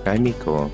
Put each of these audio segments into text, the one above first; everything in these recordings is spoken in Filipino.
Hi, Miko.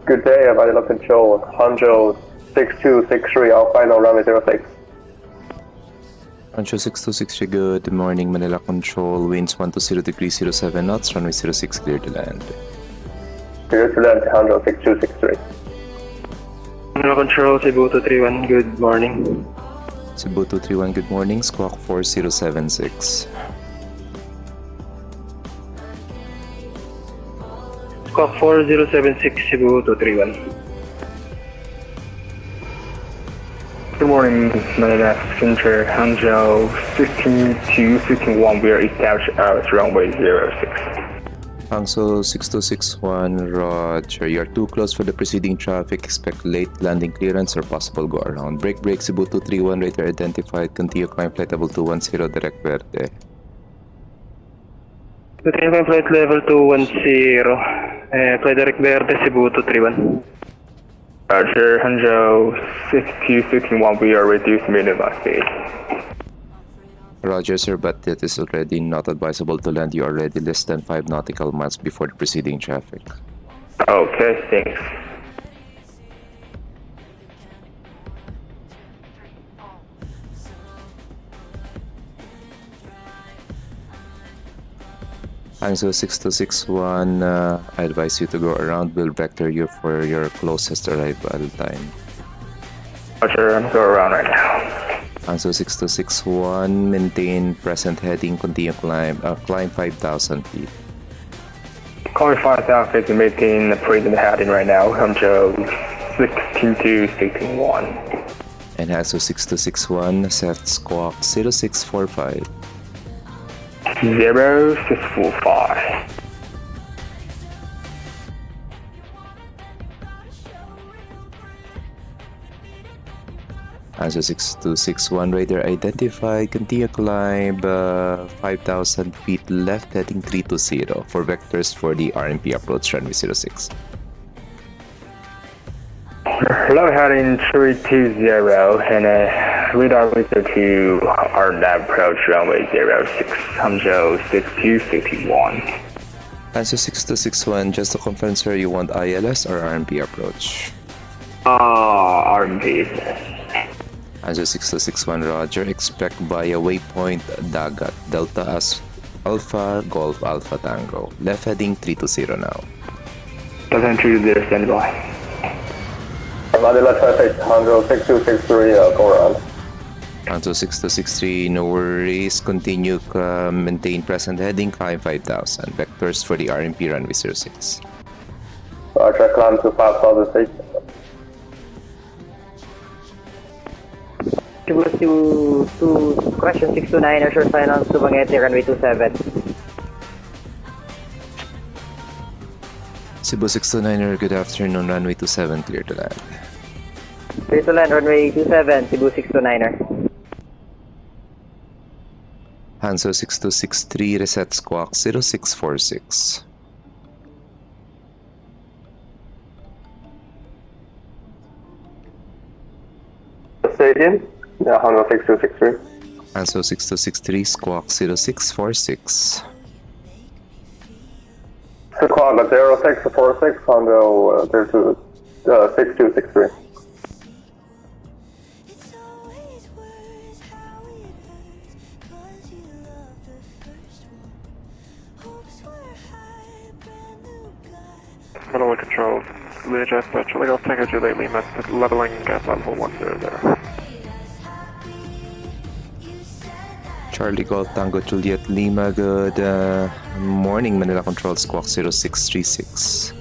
Good day, Manila Control, Hangzhou 6263, our final runway 06. Hangzhou 6263, good morning, Manila Control, winds 120 degrees 07 knots, runway 06, clear to land. Clear to land, Hangzhou 6263. Manila Control, Cebu 231, good morning. Cebu 231, good morning, squawk 4076. Squawk 4076, Cebu 231. Good morning, Manila Center, Hangzhou 15251, we are established at runway 06. Hangzhou 6261, roger. You're too close for the preceding traffic. Expect late landing clearance or possible go around. Break Cebu 231, radar identified. Continue climb flight level 210, direct verde. 231 flight level 210, fly direct verde, Cebu 231. Roger, Hangzhou 6261, we are reduced minimum speed. Roger, sir, but it is already not advisable to land. You are already less than 5 nautical miles before the preceding traffic. Okay, thanks. Hangzhou 6261, I advise you to go around. We'll vector you for your closest arrival time. Roger, I'm going around right now. Hangzhou 6261, maintain present heading, continue climb 5,000 feet. Calling 5,000 feet to maintain the present heading right now, Hangzhou 16261. And Hangzhou 6261, set squawk 0645. 0645. Hangzhou 6261, radar identified. Continue climb 5,000 feet left, heading 320 for vectors for the RMP approach runway 06. Low heading 320 and radar laser to our nav approach runway 06, Hangzhou 6261. Hangzhou 6261, just to confirm, sir, you want ILS or RMP approach? RMP. Hanjo 6261 Roger, expect via waypoint Dagat, Delta as Alpha Golf Alpha Tango. Left heading 320 now. Delta entry there, stand by. Manila traffic, Hanjo 6263, go around. Hanjo 6263, no worries. Continue, maintain present heading, climb 5000. Vectors for the RMP runway 06. Roger, climb to 5000 feet. Question 629, short final, Subangete, runway 27. Cebu 629er, good afternoon, runway 27, clear to land. Clear to land, runway 27, Cebu 629er. Hanzo 6263, reset squawk 0646. Say again? Yeah, Hanjo 6263. Hanzo 6263, squawk 0646. Squawk 0646, Hanjo 6263. Manila Control, VHF, Charlie Golf Tango Juliet Lima, leveling at level 100. Charlie Golf Tango Juliet Lima, good morning, Manila Control, squawk 0636.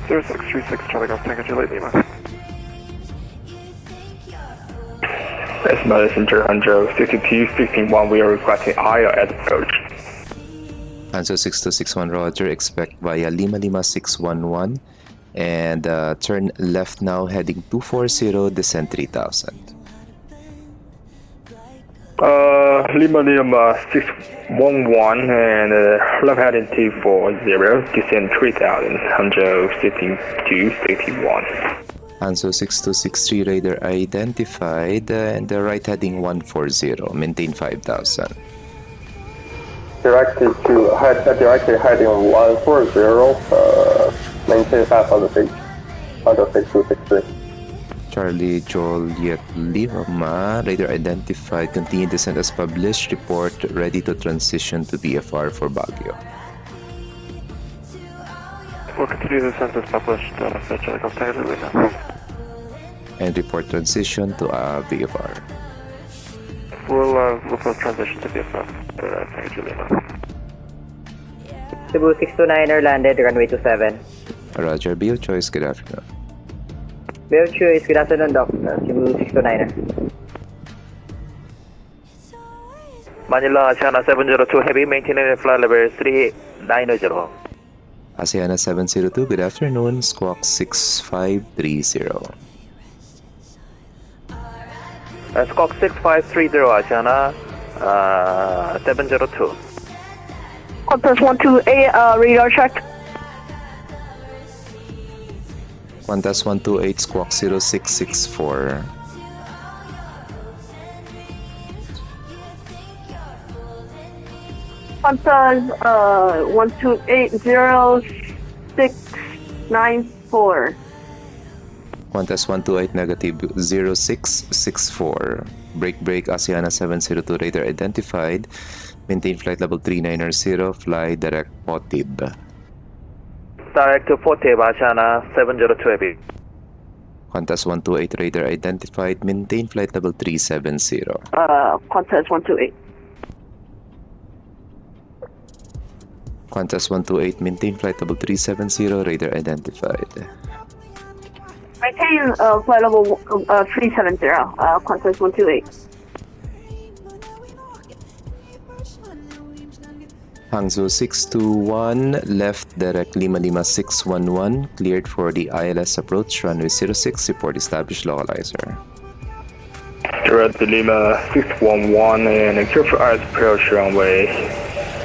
0636, Charlie Golf Tango Juliet Lima. As Messenger Hanjo 6261, we are requesting IR at approach. Hanzo 6261 Roger, expect via Lima Lima 611 and turn left now heading 240, descend 3000. Lima Lima 611 and left heading 240, descend 3000, Hanjo 6261. Hanzo 6263 radar identified and right heading 140, maintain 5000. Directly heading 140, maintain 5000 feet. Hanjo 6263. Charlie Joliet Lima, radar identified, continue descent as published, report ready to transition to VFR for Baguio. We'll continue the census published, Charlie Golf Tango Juliet Lima. And report transition to VFR. We'll transition to VFR, Tango Juliet Lima. Cebu 629er landed, runway 27. Roger, Bio Choice, good afternoon. Bear Choice, good afternoon, Doc. Cebu 629er. Manila Asiana 702 Heavy, maintaining flight level 390. Asiana 702, good afternoon, squawk 6530. Squawk 6530 Asiana 702. Qantas 128, radar check. Qantas 128, squawk 0664. Qantas 1280694. Qantas 128, negative 0664. Break, Asiana 702, radar identified. Maintain flight level 390, fly direct Potib. Direct to Forte Asiana 702 Heavy. Qantas 128, radar identified. Maintain flight level 370. Qantas 128. Qantas 128, maintain flight level 370, radar identified. Maintain flight level 370, Qantas 128. Hangzhou 621, left direct Lima Lima 611, cleared for the ILS approach, runway 06, report established localizer. Direct Lima 611 and clear for ILS approach runway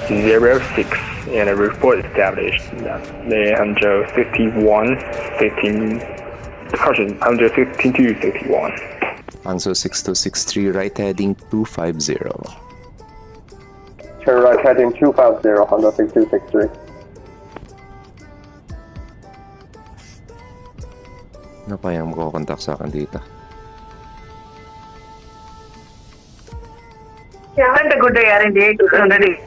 06 and a report established. The Hanjo 61, 15, caution, Hanjo 62, 61. Hangzhou 6263, right heading 250. Turn right heading 250, Hanjo 6263. Ano pa yung contact sa akin dito? Yeah, have a good day, RND 200.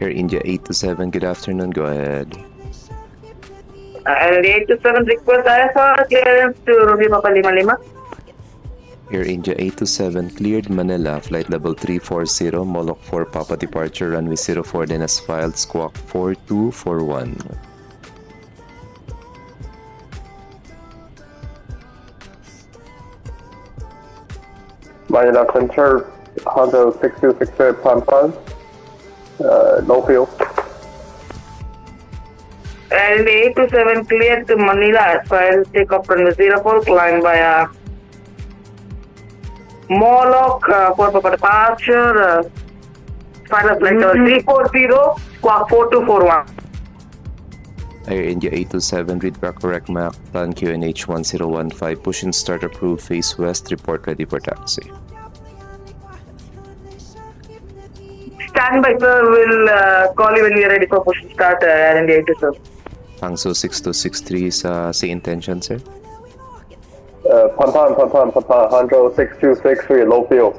Air India 827, good afternoon, go ahead. RND 827 request IFR clearance to Ruby Papa 55. Air India 827 cleared Manila, flight level 340, Moloch 4 Papa departure, runway 04, then as filed, squawk 4241. Manila Center, Honjo 6268 Pampan, low fuel. RND 827 cleared to Manila as file take off runway 04, climb via Moloch 4 Papa departure, final flight level 340, squawk 4241. Air India 827, read back correct map, plan QNH 1015, push and start approved, face west, report ready for taxi. Stand by, sir. We'll call you when we are ready for push and start, RND 827. Hangzhou 6263 sa intention, sir? Pampan, Honjo 6263, low fuel.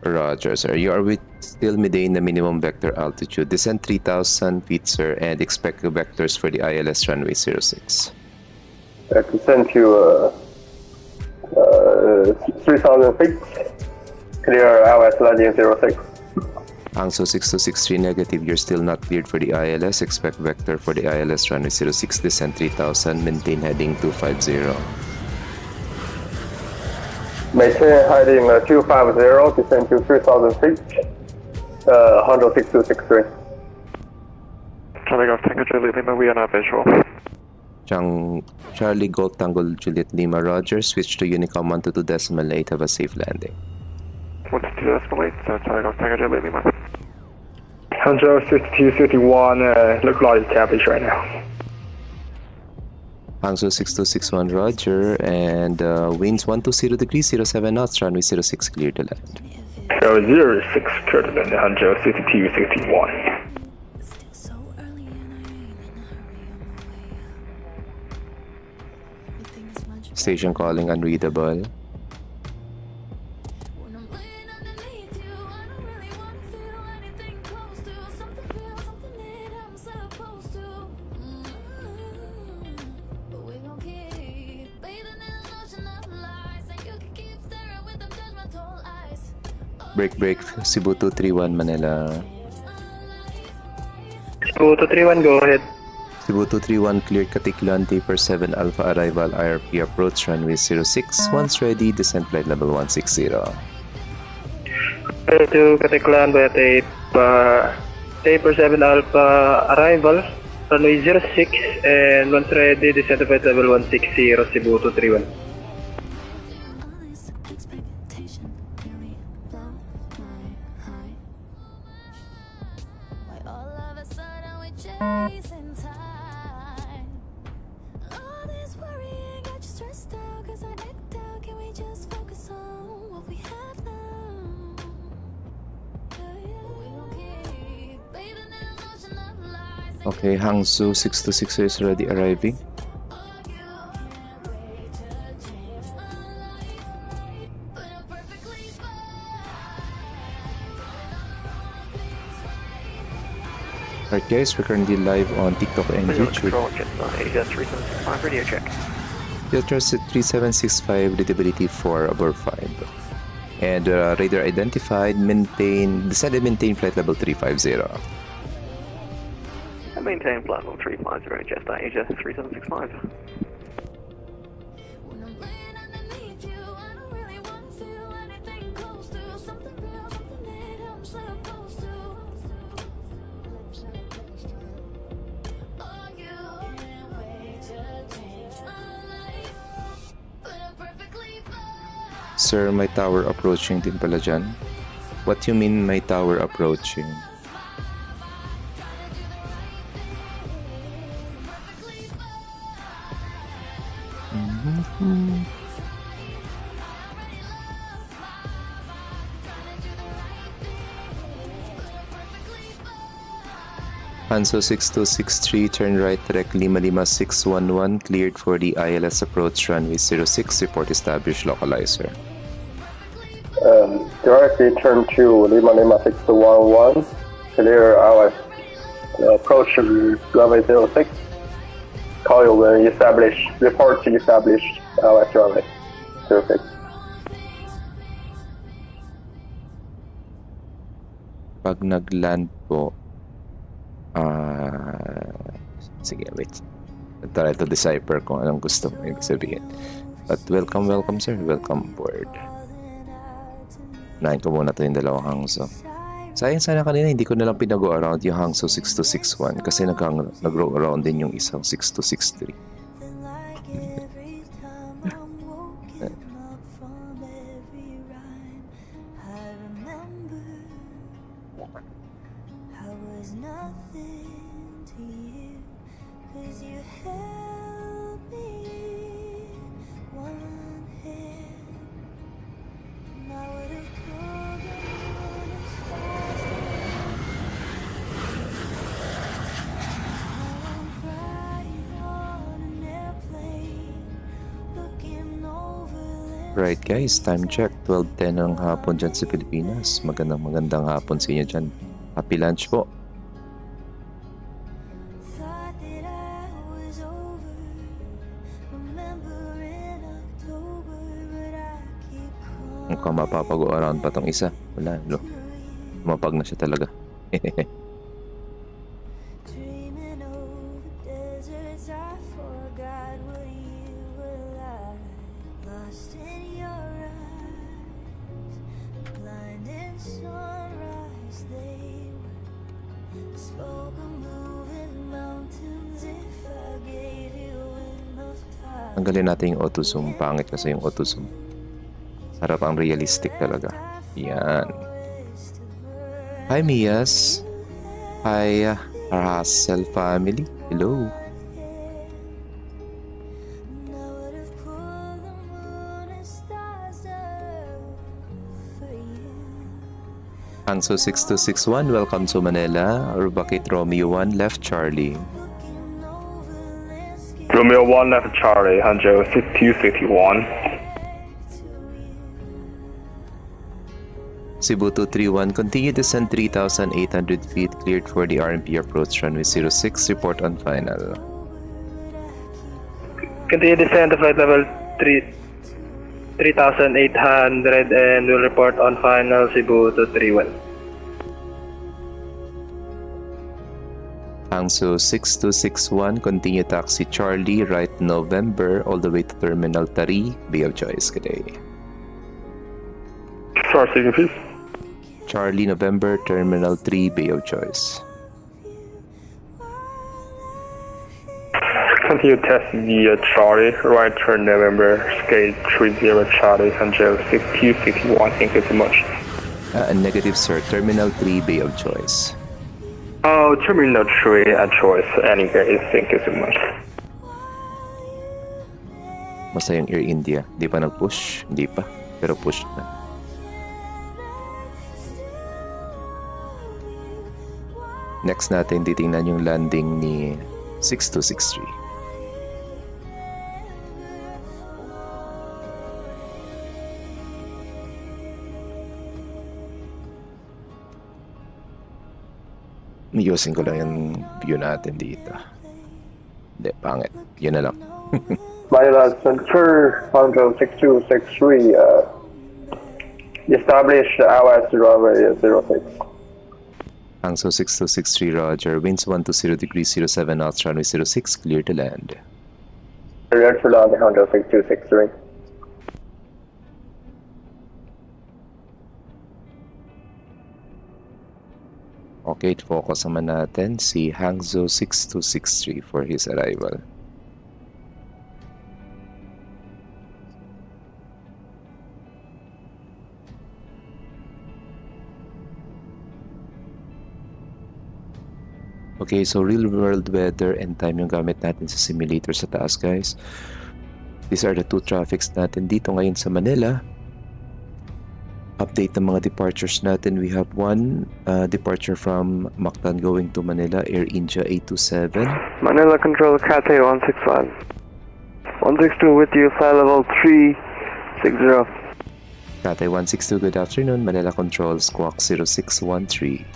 Roger, sir. You are still within the minimum vector altitude. Descend 3,000 feet, sir, and expect the vectors for the ILS runway 06. Descend to 3,000 feet. Clear ILS landing 06. Hangzhou 6263 negative. You're still not cleared for the ILS. Expect vector for the ILS runway 06. Descend 3,000. Maintain heading 250. Maintain heading 250, descend to 3,000 feet. Honjo 6263. Charlie Golf Tango Juliet Lima, we are not visual. Charlie Golf Tango Juliet Lima, Roger. Switch to Unicom 122.8. Have a safe landing. 122.8, so Charlie Golf Tango Juliet Lima. Honjo 6251, look like cabbage right now. Hangzhou 6261, Roger, and winds 120 degrees, 07 knots, runway 06, clear to land. 06, clear to land, Honjo 6261. Station calling unreadable. Break, Cebu 231 Manila. Cebu 231, go ahead. Cebu 231 cleared Katiklan, taper 7 Alpha arrival, IRP approach, runway 06. Once ready, descent flight level 160. To Katiklan by taper 7 Alpha arrival, runway 06, and once ready, descent to flight level 160, Cebu 231. Okay, Hangzhou 626 is already arriving. Alright guys, we're currently live on TikTok and YouTube. Asia 3765, radio check. Filter 3765, readability 4 above 5. And radar identified, descend and maintain flight level 350. Maintain flight level 350, just Asia 3765. Sir, my tower approaching din pala dyan. What do you mean my tower approaching? Hangzhou 6263, turn right direct Lima 611, cleared for the ILS approach runway 06, report established localizer. Directly turn to Lima Lima 6211. Clear hours. Approach runway 06. Call you when established. Report to established hours runway 06. Pag nag-land po, sige, wait. Try to decipher kung anong gusto mo ibig sabihin. But welcome sir. Welcome aboard. Unahin ko muna ito yung dalawang hangso. Sayang sana kanina hindi ko nalang pinago around yung hangso 6261 kasi nag-roll around din yung isang 6263. Right guys, time check 12:10 ng hapon dyan sa Pilipinas. Magandang hapon sa inyo dyan. Happy lunch po. Mukhang mapapago around pa tong isa. Wala, lumapag na siya talaga. Tanggalin natin yung auto zoom. Pangit kasi yung auto zoom. Harap ang realistic talaga. Yan. Hi Mias. Hi Russell family. Hello. Hangso 6261, welcome to Manila. Rubakit Romeo 1, left Charlie. Romeo 1 left Charlie, Hangzhou 6261. Cebu 231, continue descent 3,800 feet, cleared for the RMP approach runway 06, report on final. Continue descent to flight level 3,800 and will report on final Cebu 231. Hangso 6261, continue taxi Charlie, right November, all the way to Terminal 3, Bay of Choice. Good day. Start signal, please. Charlie November, Terminal 3, Bay of Choice. Continue test via Charlie, right turn November, skate 30 Charlie, Hangzhou 6261. Thank you so much. Negative sir, Terminal 3, Bay of Choice. Oh, Terminal 3 at choice. Anyway, thank you so much. Basta yung Air India, di pa nag-push? Hindi pa, pero push na. Next natin, titingnan yung landing ni 6263. Ayusin ko lang yung view natin dito. Hindi, pangit. Yun na lang. Manila Center, Hangzhou 6263, establish hours runway 06. Hangzhou 6263, roger. Winds 120 degrees 07 knots, runway 06, clear to land. Red for landing, Hangzhou 6263. Okay, focus naman natin si Hangzhou 6263 for his arrival. Okay, so real world weather and time yung gamit natin sa simulator sa taas, guys. These are the two traffics natin dito ngayon sa Manila. Update ng mga departures natin. We have one departure from Mactan going to Manila, Air India 827. Manila Control Cathay 165. 162 with you, flight level 360. Cathay 162, good afternoon. Manila Control, Squawk 0613.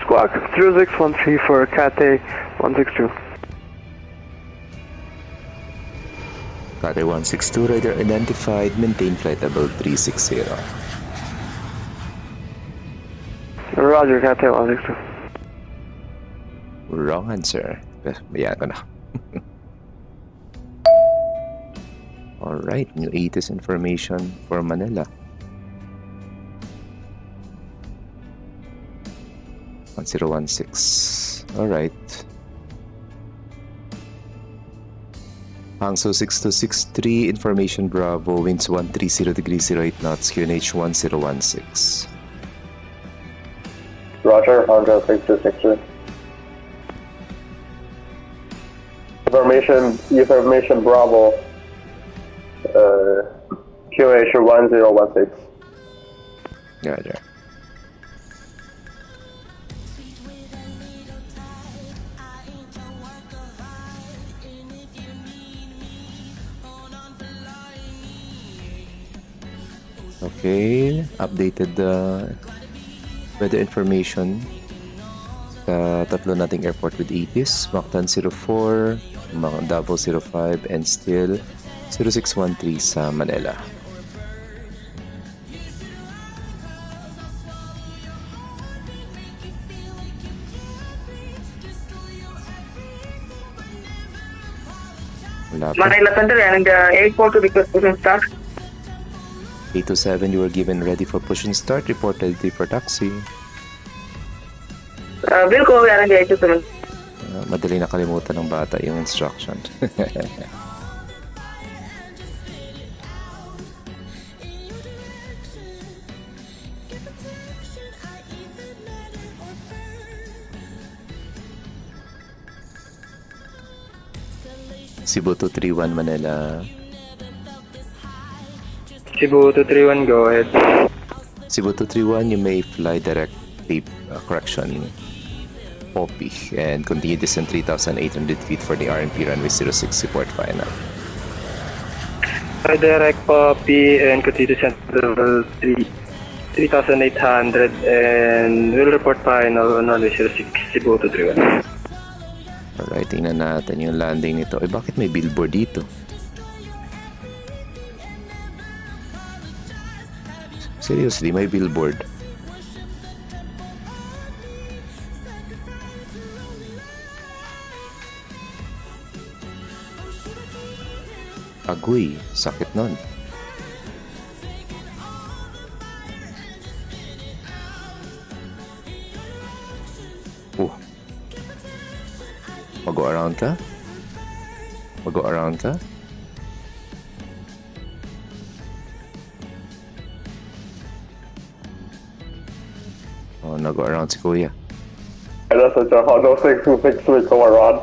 Squawk 0613 for Cathay 162. Cathay 162, radar identified, maintain flight level 360. Roger, Cathay 162. Wrong answer. Bayan ko na. Alright, new ATIS information for Manila. 1016. Alright. Hangzhou 6263, information Bravo, winds 130 degrees 08 knots, QNH 1016. Roger, Hangzhou 6263. Information Bravo, QH 1016. Roger. Okay, updated weather information sa tatlo nating airport with ATIS, Mactan 04, Davao 05, and still 0613 sa Manila. Wala pa. Manila Center and airport to request push and start. 827, you were given ready for push and start, reported ready for taxi. Wilco, we are in the 827. Madali nakalimutan ng bata yung instruction. Cebu 231 Manila. Cebu 231, go ahead. Cebu 231, you may fly direct correction Poppy and continue descent 3,800 feet for the RMP runway 06 report final. Direct Poppy and continue descent level 3,800 and will report final on runway 06 Cebu 231. Alright, tingnan natin yung landing nito. Eh, bakit may billboard dito? Seriously, may billboard. Agoy, sakit nun. Mag-go around ka? Mag-go around ka? Oh, nag-go around si Kuya. That's a Hangzhou 6263 around.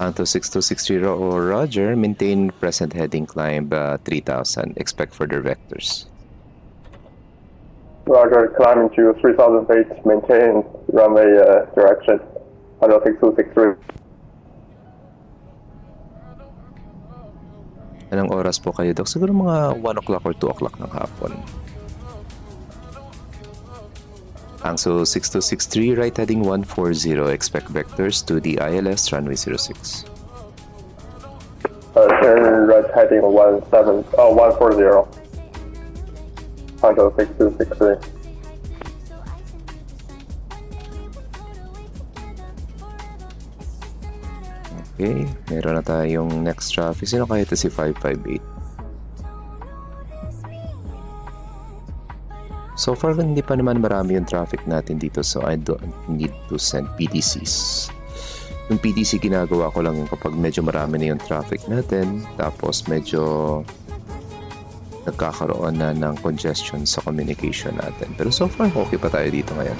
Anto 6260 Roger, maintain present heading climb 3000. Expect further vectors. Roger, climbing to 3,000 feet, maintain runway direction. Hangzhou 6263. Anong oras po kayo, Dok? Siguro mga 1 o'clock or 2 o'clock ng hapon. Hangzhou 6263, right heading 140. Expect vectors to the ILS runway 06. Turn right heading 140. Hangzhou 6263. Okay, meron na tayong next traffic. Sino kaya ito si 558? So far, hindi pa naman marami yung traffic natin dito, so I don't need to send PTCs. Yung PTC ginagawa ko lang yung kapag medyo marami na yung traffic natin, tapos medyo nagkakaroon na ng congestion sa communication natin. Pero so far, okay pa tayo dito ngayon.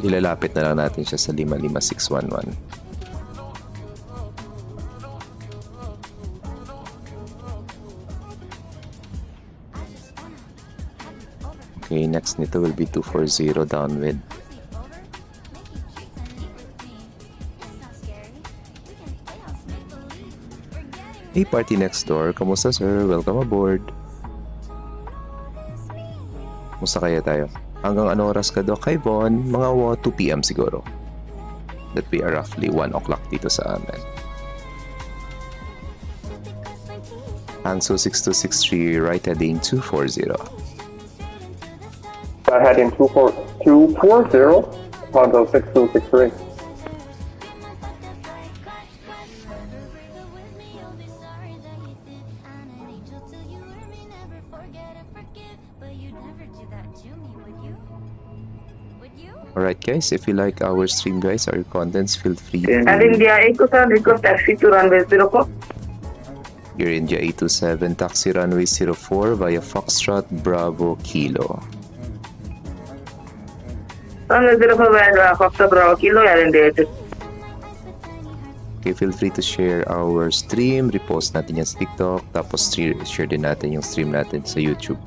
Ilalapit na lang natin siya sa 55611. Okay, next nito will be 240 downwind. Hey, party next door. Kamusta, sir? Welcome aboard. Kamusta kaya tayo? Hanggang ano oras ka, Doc? Hi, Von. Mga 2 p.m. siguro. That we are roughly 1 o'clock dito sa amin. Hangzhou 6263, right heading 240. Heading 240, Hangzhou 6263. Alright guys, if you like our stream guys, our contents, feel free And to India 827 request taxi to runway 04. Air India 827 taxi runway 04 via Foxtrot Bravo Kilo. Runway 04 via Foxtrot Bravo Kilo, Air India 827. Okay, feel free to share our stream, repost natin yan sa TikTok, tapos share din natin yung stream natin sa YouTube.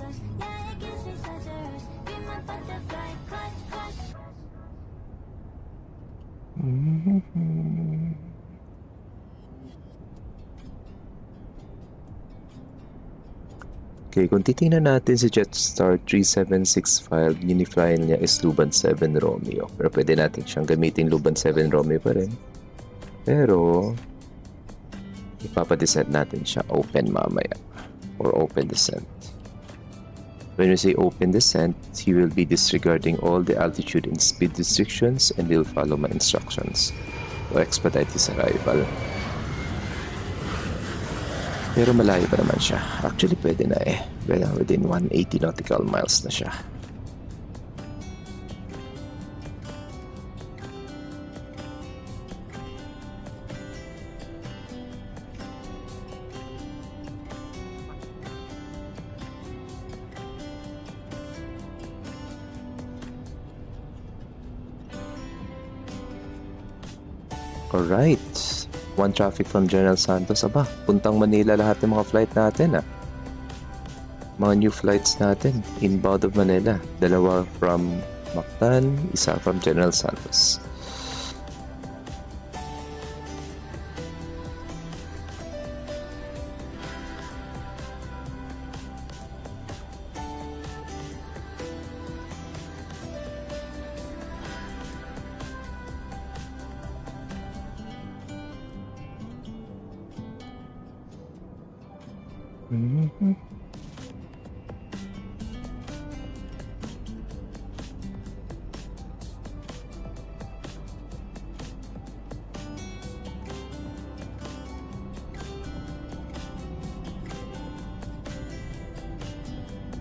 Okay, kung titingnan natin si Jetstar 3765, uniflyer niya is Luban 7 Romeo. Pero pwede natin siyang gamitin Luban 7 Romeo pa rin. Pero, ipapadescent natin siya open mamaya. Or open descent. When we say open descent, he will be disregarding all the altitude and speed restrictions and will follow my instructions to expedite his arrival. Pero malayo pa naman siya. Actually, pwede na eh. Within 180 nautical miles na siya. Alright. One traffic from General Santos. Aba, puntang Manila lahat ng mga flight natin ah. Mga new flights natin. Inbound of Manila. 2 from Mactan, 1 from General Santos.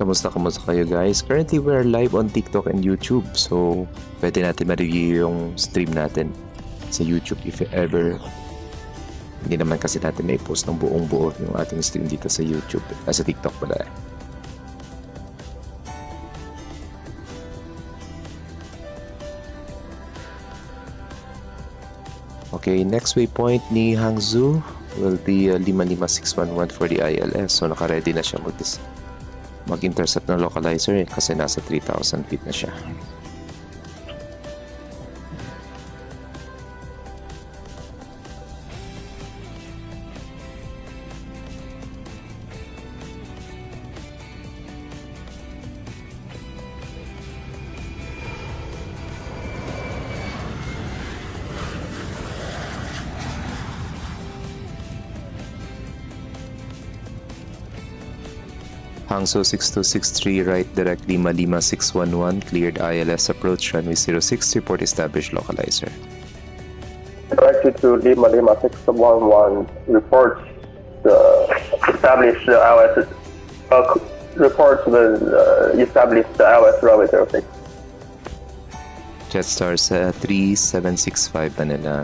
Kamusta kayo guys? Currently, we're live on TikTok and YouTube. So, pwede natin ma-review yung stream natin sa YouTube if ever. Hindi naman kasi natin may post ng buong buo yung ating stream dito sa YouTube. Sa TikTok pala eh. Okay, next waypoint ni Hangzhou will be 55611 for the ILS. So, naka-ready na siya mag-intercept ng localizer eh, kasi nasa 3,000 feet na siya. Hangzhou 6263, right direct 55611, cleared ILS approach runway 06, report established localizer. Directed to 55611, report establish the ILS, report establish the ILS runway 06. Jetstar 3765 Manila.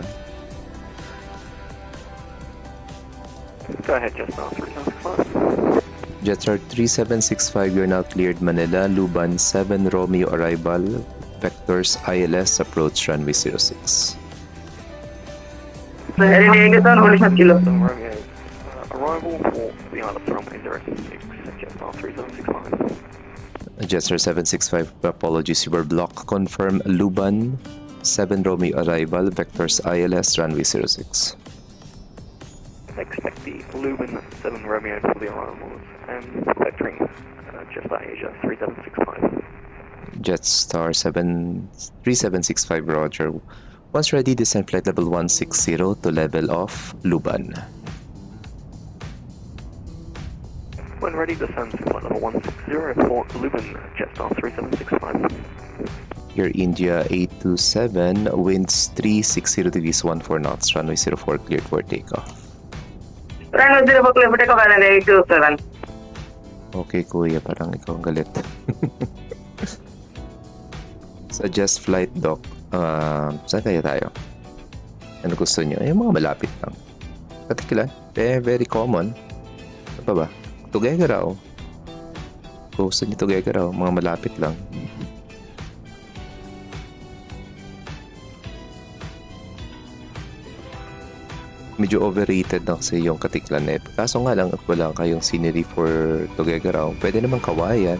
Go ahead, Jetstar 3765. Jetstar 3765, you're now cleared Manila, Luban 7 Romeo arrival, vectors ILS approach runway 06. Air India 827, holding at Kilo. Romeo, arrival for behind us runway 06, Jetstar 3765. Jester 765, apologies, you were blocked. Confirm Luban 7 Romeo arrival, vectors ILS, runway 06. Expect the Lubin 7 Romeo for the arrivals and vectoring Jetstar Asia 3765. Jetstar 3765, roger. Once ready, descend flight level 160 to level off Luban. When ready, descend to flight level 160 for Lubin Jetstar 3765. Here India 827, winds 360 degrees 14 knots, runway 04 cleared for takeoff. Runway 04 clear for takeoff and 827. Okay kuya, parang ikaw ang galit. Suggest flight doc. Saan kaya tayo? Ano gusto nyo? Yung mga malapit lang. Particular, very common. Ano pa ba? Tuguegarao. Gusto nyo Tuguegarao, mga malapit lang. Medyo overrated na kasi yung Katiklan eh. Kaso nga lang, wala kayong scenery for Tuguegarao. Pwede naman Kawayan.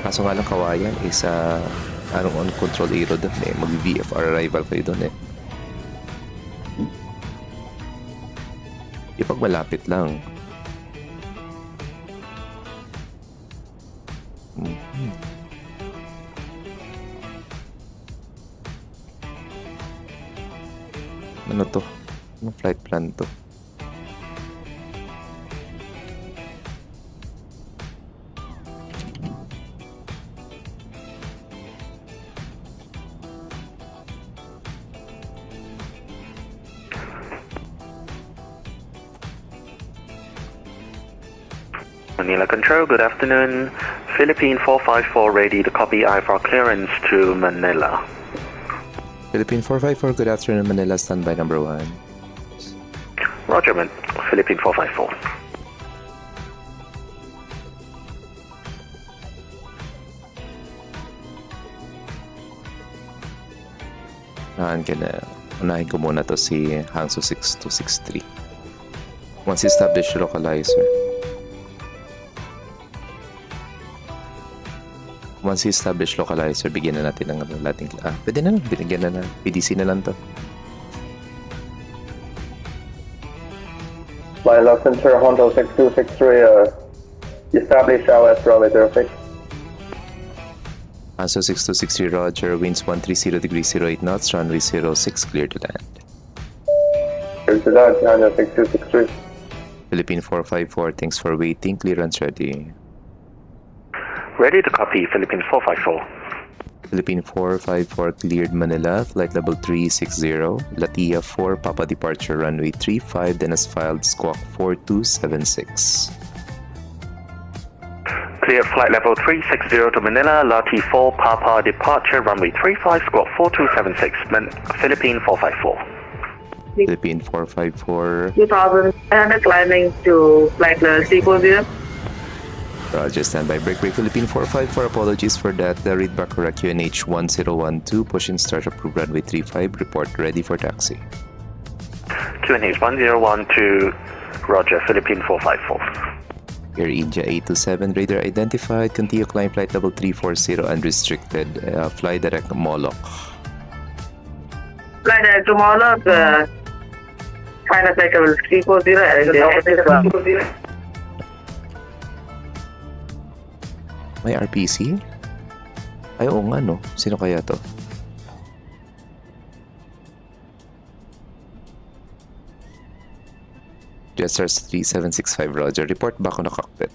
Kaso nga lang Kawayan is on control aero doon eh. Mag-VFR arrival kayo doon eh. Yung pag malapit lang. Ano to? Anong flight plan to? Manila Control, good afternoon. Philippine 454 ready to copy IFR clearance to Manila. Philippine 454, good afternoon Manila, standby number 1. Roger, man. Philippine 454. Unahin ko muna to si Hangzhou 6263. Once established localizer. Once established localizer, bigyan na natin ng lating... pwede na lang. Binigyan na. PDC na lang to. Manila Center Hondo 6263, establish LS runway 06. Hangzhou 6263, roger. Winds 130 degrees 08 knots, runway 06, clear to land. Clear to land, Hondo 6263. Philippine 454, thanks for waiting. Clearance ready. Ready to copy, Philippine 454. Philippine 454 cleared Manila, flight level 360, Latia 4, Papa departure runway 35, then as filed squawk 4276. Clear flight level 360 to Manila, Lati 4, Papa departure runway 35, squawk 4276, Philippine 454. Philippine 454, 2000 and climbing to flight level 340. roger, standby, break, Philippine 454, apologies for that, read back correct, QNH 1012, push in start approved runway 35, report ready for taxi. QNH 1012, roger, Philippine 454. Air India 827, radar identified, continue climb flight level 340, unrestricted, fly direct Moloch. Flight direct to Moloch, final flight level 340 and May RPC? Ay, oo nga, no? Sino kaya to? Jetstar 3765, roger. Report back on the cockpit.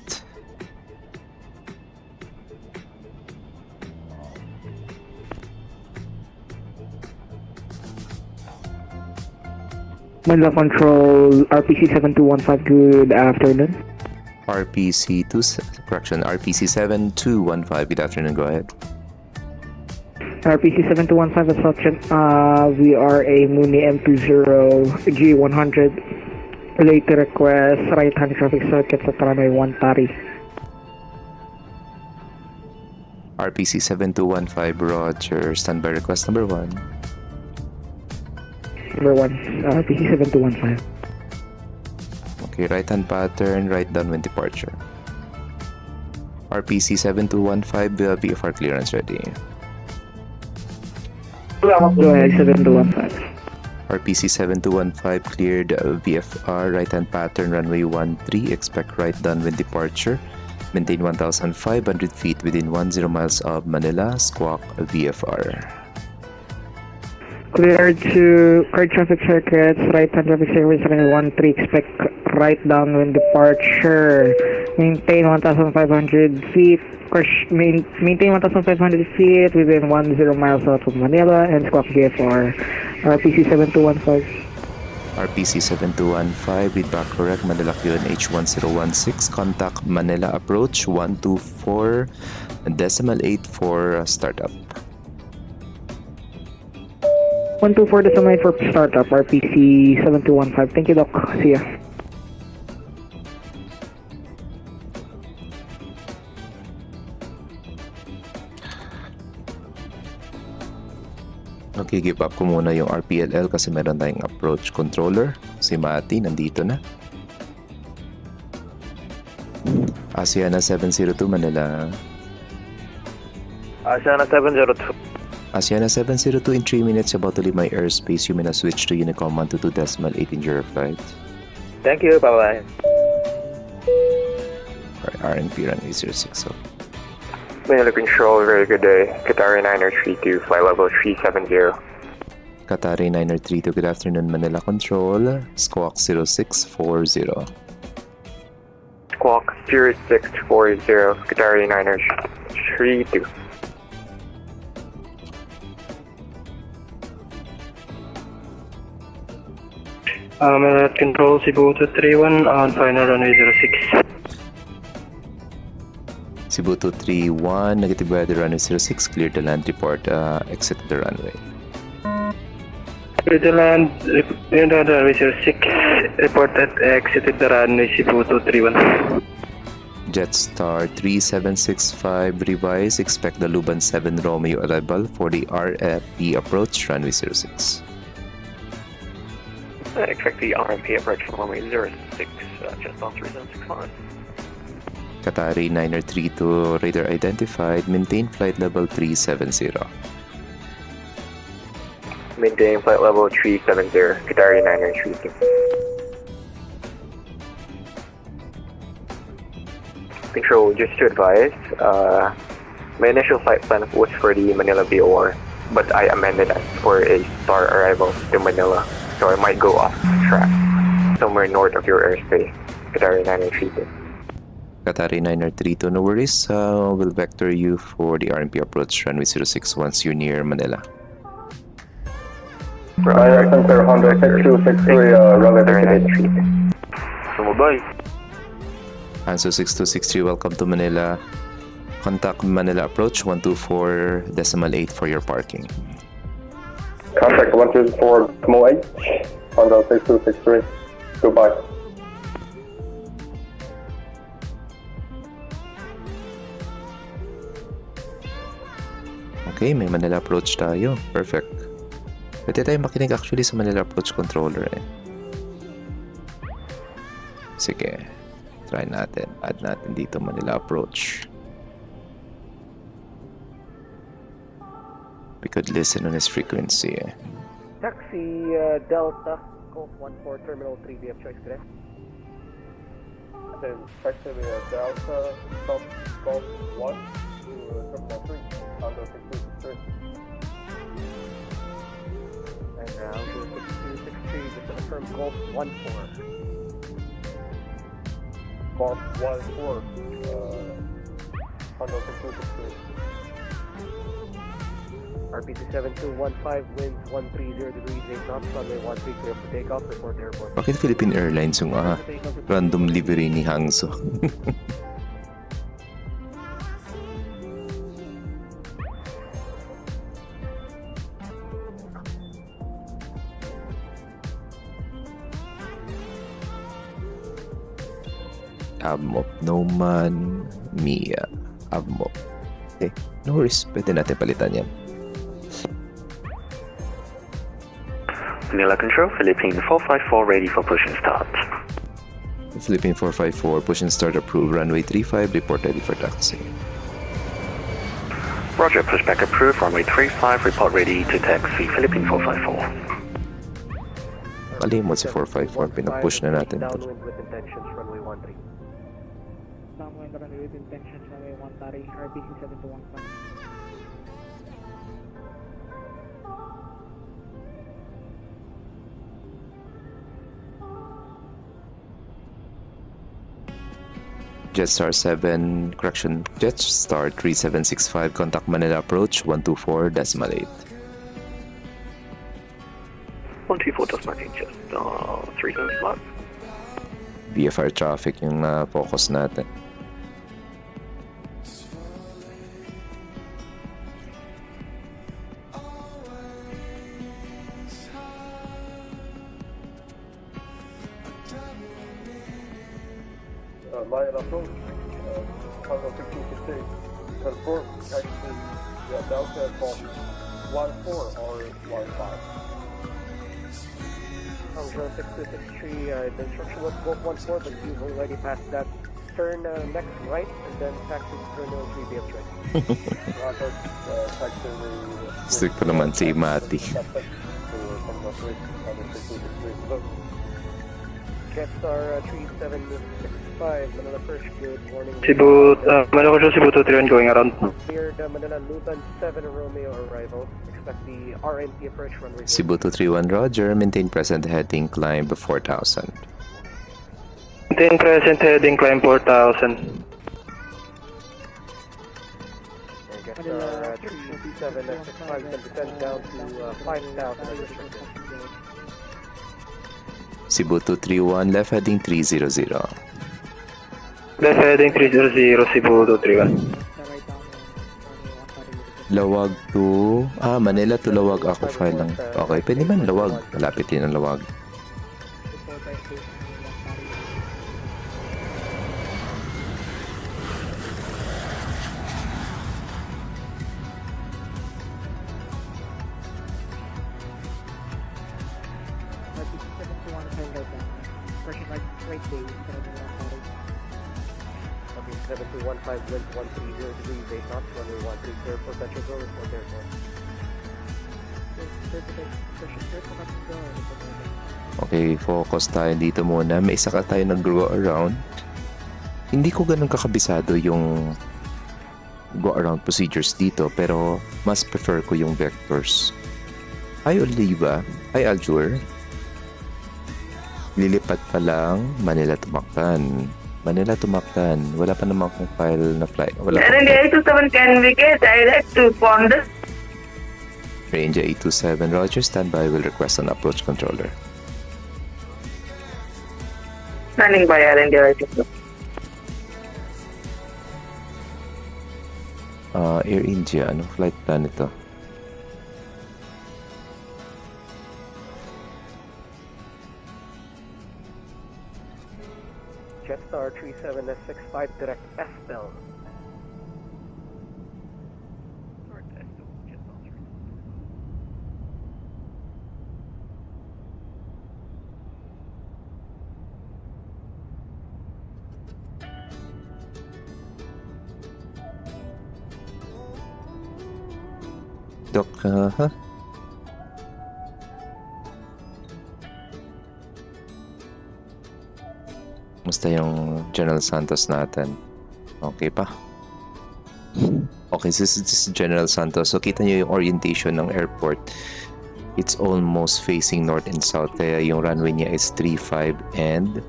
Manila Control, RPC 7215, good afternoon. RPC 7215, good afternoon, go ahead. RPC 7215 instruction, we are a Muni M20 G100. Later request, right-hand traffic circuit sa runway 1 Tari. RPC 7215, roger. Standby request number 1. Number 1, RPC 7215. Okay, right-hand pattern, right downwind departure. RPC 7215, VFR clearance ready. Go ahead, 7215. RPC 7215 cleared VFR, right-hand pattern, runway 13, expect right downwind departure. Maintain 1,500 feet within 10 miles of Manila, squawk VFR. Cleared to card traffic circuits, right-hand traffic service, runway 13, expect right downwind departure. Maintain 1,500 feet. Maintain 1,500 feet within 10 miles south of Manila and squawk VFR. RPC 7215. RPC 7215, readback correct, Manila QNH 1016, contact Manila approach 124.8 for startup. 124.8 for startup, RPC 7215. Thank you, Doc. See ya. Okay, give up ko muna yung RPLL kasi meron tayong approach controller. Si Mati, nandito na. Asiana 702, Manila. Asiana 702. Asiana 702, in 3 minutes, about to leave my airspace. You may now switch to Unicom 122.8 in your flight. Thank you, bye-bye. RNP runway 060. Manila Control, very good day. Qatari 932, flight level 370. Qatari 932, good afternoon, Manila Control. Squawk 0640. Squawk 0640, Qatari 932. Manila Control, Cebu 231 on final runway 06. Cebu 231, negative weather runway 06, clear to land, report, exit the runway. Clear to land, runway 06, reported exited the runway Cebu 231. Jetstar 3765, revise, expect the Luban 7 Romeo arrival for the RFP approach, runway 06. Expect the RMP approach from runway 06, just on 3765. Qatari 932, radar identified, maintain flight level 370. Maintain flight level 370, Qatari 932. Control, just to advise, my initial flight plan was for the Manila VOR, but I amended it for a STAR arrival to Manila, so I might go off track, somewhere north of your airspace, Qatari 932. Qatari 932, no worries, we'll vector you for the RMP approach, runway 06 once you're near Manila. Center 16263, runway 58. Sumabay. Hanso 6263, welcome to Manila. Contact Manila approach 124.8 for your parking. Contact 124.8, Honda 6263. Goodbye. Okay, may Manila approach tayo. Perfect. Pwede tayo makinig actually sa Manila approach controller eh. Sige. Try natin. Add natin dito Manila approach. We could listen on his frequency eh. Taxi Delta, Golf 14, Terminal 3, BF choice, correct? Then taxi Delta, Golf 1 to Terminal 3, Honda 6263. And now, 6263, just to confirm, Golf 14. Golf 14, Honda 6263. RPC 7215, winds 130 degrees, 8 knots, runway 13, clear for takeoff, report to airport. Bakit Philippine Airlines yung random livery ni Hangso? Abmop, Noman, Mia, Abmop. Okay, no worries. Pwede natin palitan yan. Manila Control, Philippine 454, ready for push and start. Philippine 454, push and start approved. Runway 35, report ready for taxi. Roger, pushback approved. Runway 35, report ready to taxi. Philippine 454. Kalimot si 454, pinag-push na natin. Downwind with intentions, runway 13. Downwind runway with intentions, runway 13, RBC 7215. Jetstar 7, correction, Jetstar 3765, contact Manila approach 124.8. 124.8, just 375. VFR traffic yung focus natin. Line approach, Cargo 1568, confirm taxi, Delta from 14 or 15. Hangzhou 6263, the instruction was go 14, but you've already passed that. Turn next right, and then taxi to Terminal 3 BF right. Roger, taxi Strict pa naman si Mati. Jetstar 3765, Manila Perch, good morning. Manila Control Cebu 231 going around. Cleared Manila Luton 7 Romeo arrival. Expect the RNT approach runway. Cebu 231 Roger, maintain present heading, climb 4000. Maintain present heading, climb 4000. Jetstar 3765 can descend down to 5,000 as restricted. Cebu 231, left heading 300. Left heading 300, Cebu 231. Lawag to... Manila to Lawag ako file lang. Okay, pwede man Lawag. Malapit din ang Lawag. Okay, 7215 wind 130 degrees 8 knots, runway 13 clear for Central Go, report airport. Okay, focus tayo dito muna. May isa ka tayo nag-go around. Hindi ko ganun kakabisado yung go around procedures dito, pero mas prefer ko yung vectors. Hi Oliva, hi Aljur. Lilipat pa lang, Manila Tumaktan. Manila Tumaktan. Wala pa naman kong file na flight. Wala pa. RND 827 can we get direct to Pondus? Range 827, Roger, standby. Will request an approach controller. Standing by RND 827. Air India, anong flight plan ito? Jetstar 3765 direct S-Bell. Doc, Musta yung General Santos natin? Okay pa? Okay, this is General Santos. So, kita nyo yung orientation ng airport. It's almost facing north and south. Kaya yung runway niya is 35 and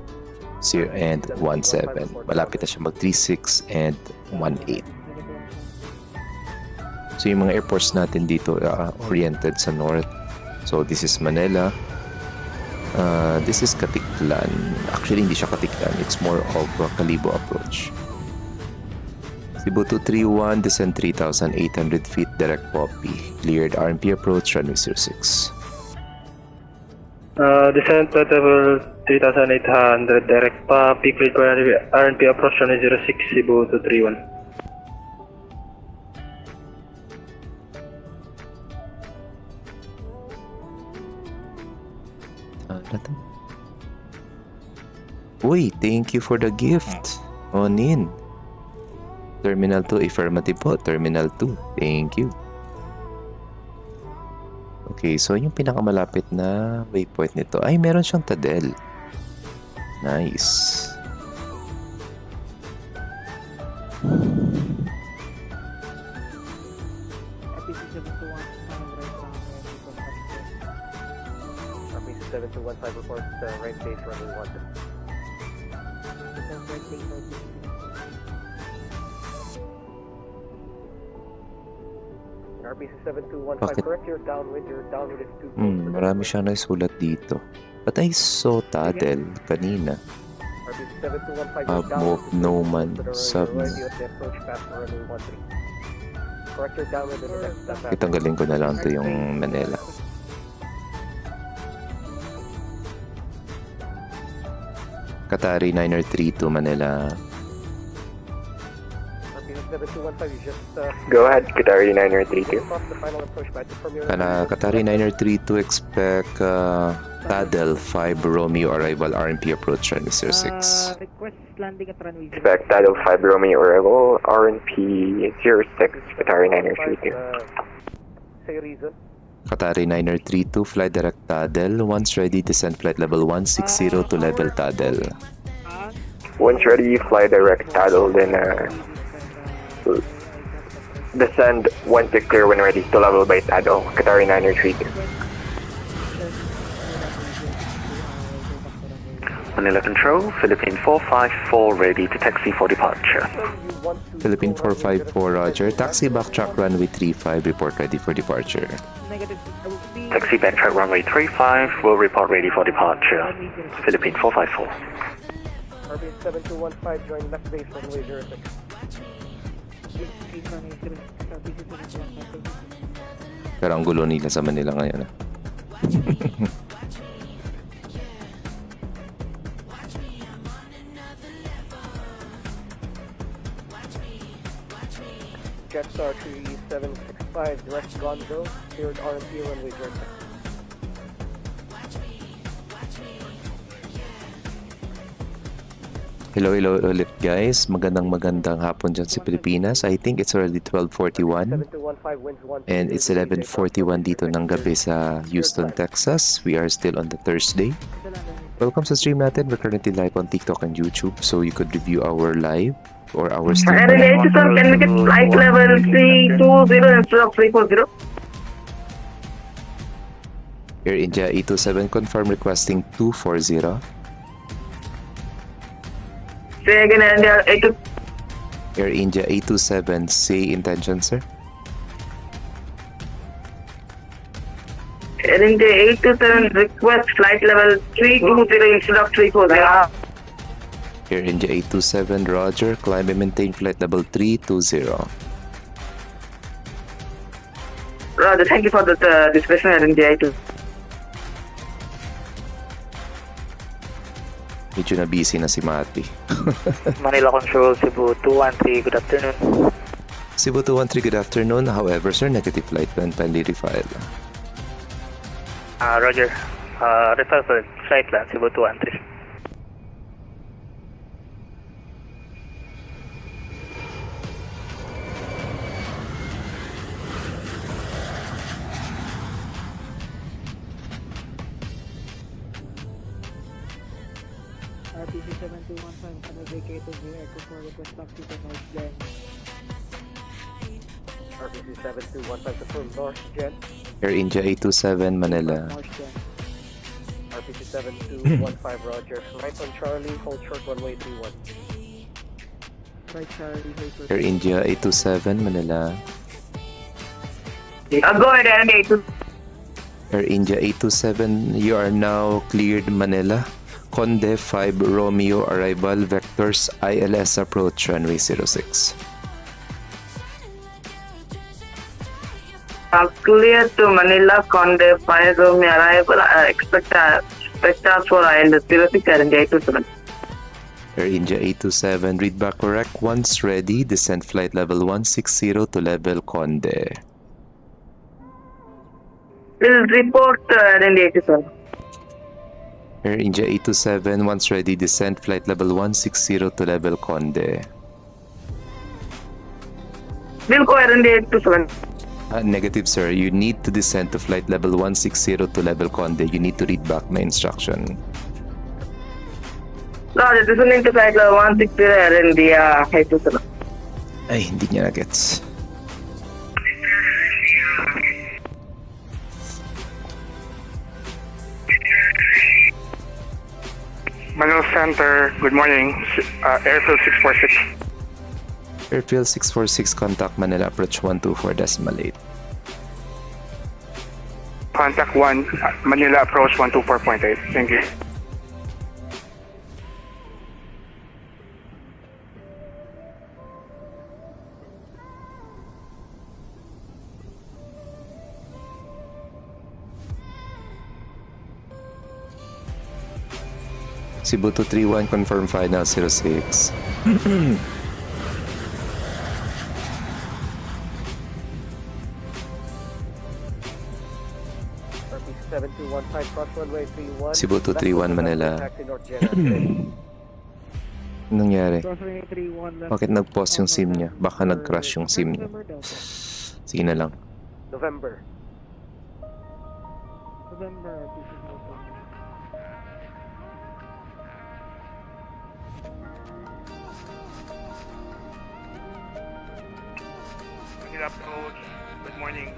0 and 17. Malapit na siya mag 36 and 18. So, yung mga airports natin dito oriented sa north. So, this is Manila. This is Katiklan. Actually, hindi siya Katiklan. It's more of a Calibo approach. Cebu 231, descend 3,800 feet, direct Poppy. Cleared RMP approach, runway 06. Descent to level 3,800, direct Poppy, cleared for RNP approach, runway 06, Cebu 231. Uy, thank you for the gift. On in. Terminal 2, affirmative po. Terminal 2. Thank you. Okay, so yung pinakamalapit na waypoint nito ay meron siyang Tadel. Nice. RPC 7215 reports right base runway 13. RPC 7215, Bakit? correct your downwind is 2 Marami siyang naisulat dito. But I saw Tadel kanina. RPC 7215, Hub your of no man sub. radio at the approach past runway 13. Correct your downwind in the next stop. Itanggalin ko na lang to yung Manila. Qatari 9032 Manila. RPC 7215, you just Go ahead, Qatari 9032. cross the final approach by from your Qatari 9032 expect Tadel 5 Romeo arrival RMP approach runway 06. Request landing at runway 0. Expect Tadel 5 Romeo arrival, RNP 06, Qatari 9032. Say reason. Qatari 9032 flight direct Tadel. Once ready, descend flight level 160 to level Tadel. Once ready, fly direct Tadel, then descend once it clear when ready to level by Tadel, Qatari 9032. Manila Control, Philippine 454 ready to taxi for departure. Philippine 454 Roger. Taxi backtrack runway 35. Report ready for departure. Negative. Taxi backtrack runway 35 will report ready for departure. Philippine 454. RPC 7215, join left base runway 06. Pero ang gulo nila sa Manila ngayon. Jetstar 3765, direct Gonzo, cleared RMP runway 06. Hello ulit guys. Magandang hapon dyan sa Pilipinas. I think it's already 12:41 7215, winds 1. and it's 11:41 dito ng gabi sa Houston, Texas. We are still on the Thursday. Welcome sa stream natin. We're currently live on TikTok and YouTube, so you could review our live or our stream. Related, sir, can we get flight level 320 instead of 340? Air India 827 confirm requesting 240. Say again, India 82. Air India 827 say intention, sir. Air India 827 request flight level 320 instead of 340. Air India 827 Roger. Climb and maintain flight level 320. Roger, thank you for the discussion, Air India 82. Medyo na busy na si Mati. Manila Control, Cebu 213, good afternoon. Cebu 213, good afternoon. However, sir, negative flight plan pending refile. Roger. Refile for flight plan, Cebu 213. RPC 7215, can we vacate to the Echo 4 request taxi to North Glen? RPC 7215, confirm North Gen. Air India 827 Manila. North Glen. RPC 7215, Roger. Right on Charlie, hold short runway 31. Right, Charlie, hold for Air India 827 Manila. Go ahead, Air India 82. Air India 827, you are now cleared Manila. Conde 5 Romeo arrival vectors ILS approach runway 06. Clear to Manila, Conde 5 Romeo arrival. Expect us for ILS 06, Air India 827. Air India 827, read back correct. Once ready, descend flight level 160 to level Conde. Will report Air India 87. Air India 827, once ready, descend flight level 160 to level Conde. Will go ahead and 827. Negative, sir. You need to descend to flight level 160 to level Conde. You need to read back my instruction. Roger, descending to flight level 160 Air India 827. Ay, hindi niya na-gets. Manila Center, good morning. Airfield 646. Airfield 646, contact Manila approach 124.8. Contact 1, Manila approach 124.8. Thank you. Cebu 231, confirm final 06. RP7215 cross runway 31. Cebu 231 Manila. Taxi North Jeddah. Anong nangyari? Crossway 31 lang. Bakit nag-pause yung SIM niya? Baka nag-crash yung SIM niya. Sige na lang. November. November, this is November. Manila approach, good morning.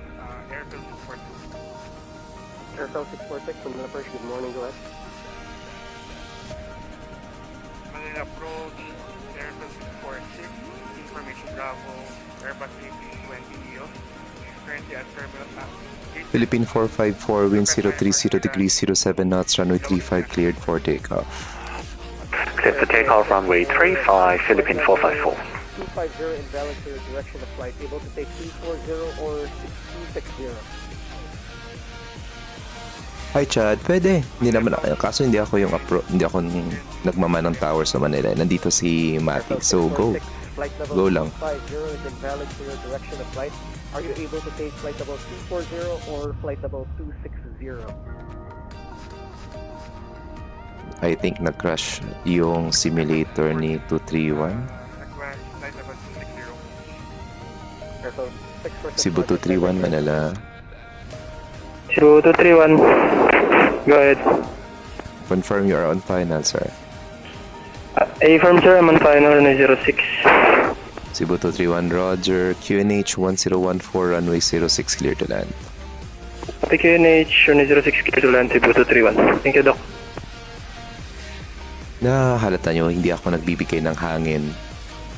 Airfield 646. Airfield 646, Manila First, good morning, go ahead. Manila approach, Airfield 646. Information Bravo, Airbus A320neo. Currently at terminal Philippine 454, wind 030 degrees 07 knots, runway 35 cleared for takeoff. Clear for takeoff, runway 35, Philippine 454. 250 invalid to your direction of flight, able to take 340 or 6260. Hi Chad, pwede. Hindi naman ako. Kaso hindi ako yung hindi ako nagmaman ng tower sa Manila. Nandito si Mati. So go. Go lang. 250 is invalid to your direction of flight. Are you able to take flight level 240 or flight level 260? Uh, I think nag-crash yung simulator ni 231. request flight level 260. Airfield 646. Cebu 231 Manila. Cebu 231. Go ahead. Confirm you are on final, sir. Affirm sir, I'm on final runway 06. Cebu 231 Roger. QNH 1014 runway 06 clear to land. PQNH runway 06 clear to land, Cebu 231. Thank you, Doc. Nahalata nyo, hindi ako nagbibigay ng hangin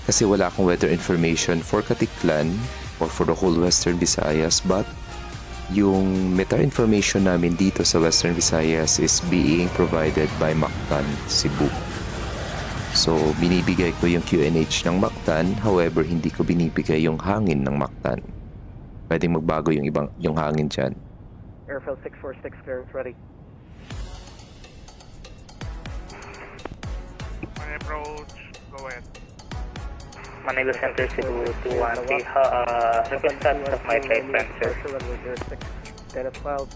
kasi wala akong weather information for Katiklan or for the whole Western Visayas, but yung meteor information namin dito sa Western Visayas is being provided by Mactan, Cebu. So, binibigay ko yung QNH ng Mactan, however, hindi ko binibigay yung hangin ng Mactan. Pwedeng magbago yung hangin dyan. Airfield 646, clearance ready. My approach, go ahead. Manila Center Cebu 213. Request status of my flight plan, sir. Dennis filed.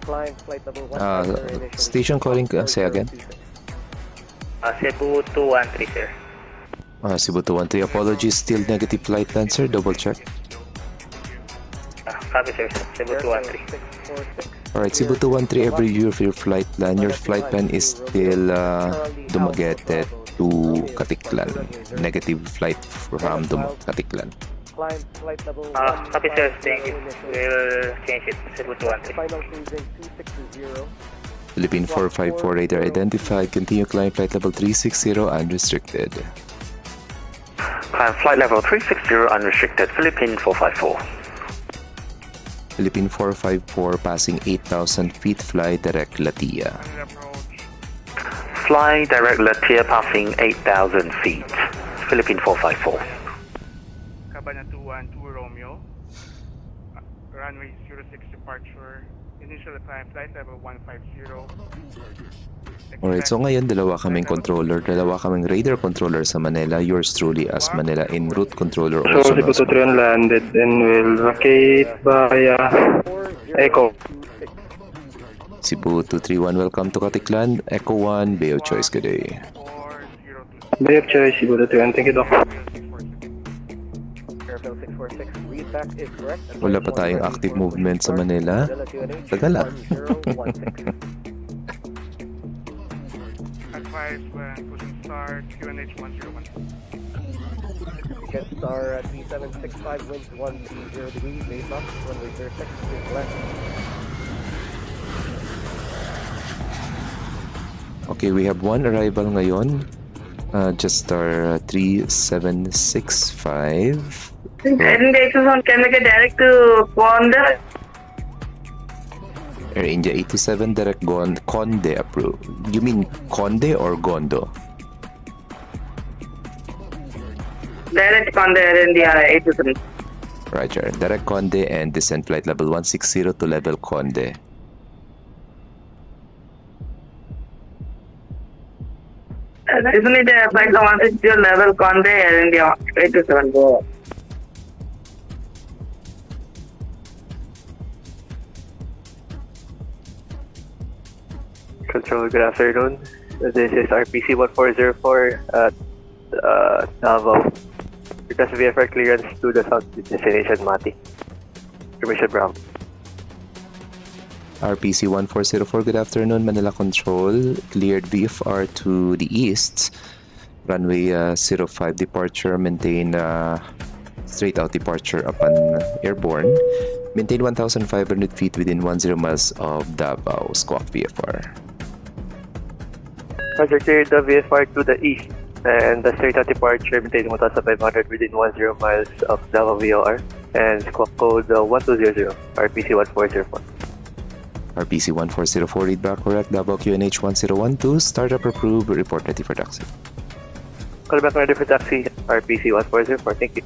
Climb flight level 150 initially. Station calling, say again. Cebu 213, sir. Cebu 213, apologies, still negative flight plan, sir. Double check. Copy, sir. Cebu 213. 646. Alright, Cebu 213, every year of your flight plan, your flight plan is still Dumaguete to Katiklan. Negative flight from Katiklan. Climb flight level Copy, sir. Thank you. We'll change it. Cebu 213. Final cruising 260. Philippine 454 radar identified. Continue climb flight level 360 unrestricted. Climb flight level 360 unrestricted, Philippine 454. Philippine 454 passing 8,000 feet, fly direct Latia. Manila approach. Fly direct Latia passing 8,000 feet, Philippine 454. Cabana 212 Romeo. Runway 06 departure. Initial climb flight level 150. Alright, so ngayon dalawa kaming controller, dalawa kaming radar controller sa Manila. Yours truly as Manila en route controller also. So, Cebu 231 landed and will vacate via Echo. Cebu 231, welcome to Katiklan. Echo 1, Bay of Choice, good day. Bay of Choice, Cebu 231. Thank you, Doc. Airfield 646, read back is correct. Wala pa tayong active movement sa Manila. Tagal ah. Advise when pushing start, QNH 101. Get star 3765, winds 130 degrees, base up, runway 36, is left. Okay, we have one arrival ngayon. Just star 3765. Heading directions on Canada direct to Wanda. Air India 827 direct Conde approved. You mean Conde or Gondo? Direct Conde Air India 827. Roger. Direct Conde and descent flight level 160 to level Conde. Isn't it a flight 160 level Conde Air India 827? Go. Control, good afternoon. This is RPC 1404 at Davao. Request VFR clearance to the south destination Mati. Permission Brown. RPC 1404, good afternoon. Manila Control. Cleared VFR to the east. Runway 05 departure. Maintain straight out departure upon airborne. Maintain 1,500 feet within 10 miles of Davao. Squawk VFR. Roger, cleared the VFR to the east and the straight out departure maintain 1,500 within 10 miles of Davao VOR and squawk code 1200 RPC 1404. RPC 1404, read back correct. Davao QNH 1012, startup approved, report ready for taxi. Call back ready for taxi RPC 1404, thank you.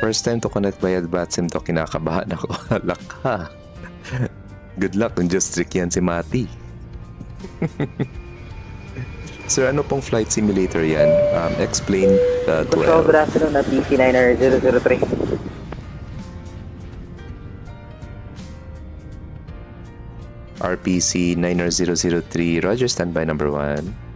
First time to connect via Vatsim to, kinakabahan ako. Halak ka. Good luck kung just trick yan si Mati. Sir, ano pong flight simulator yan? Explain 12. Good afternoon at DC-9er 003. RPC 90003, Roger, standby number 1.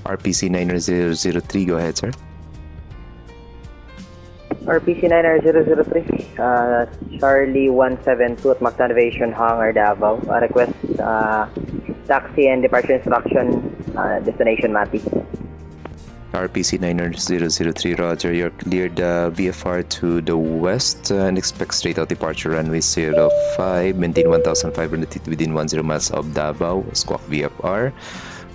RPC 90003, go ahead, sir. RPC-9er 003, Charlie 172 at Mactan Aviation Hangar, Davao. Request taxi and departure instruction, destination Mati. RPC 90003, Roger, you're cleared VFR to the west and expect straight out departure runway 05, maintain 1,500 feet within 10 miles of Davao, squawk VFR.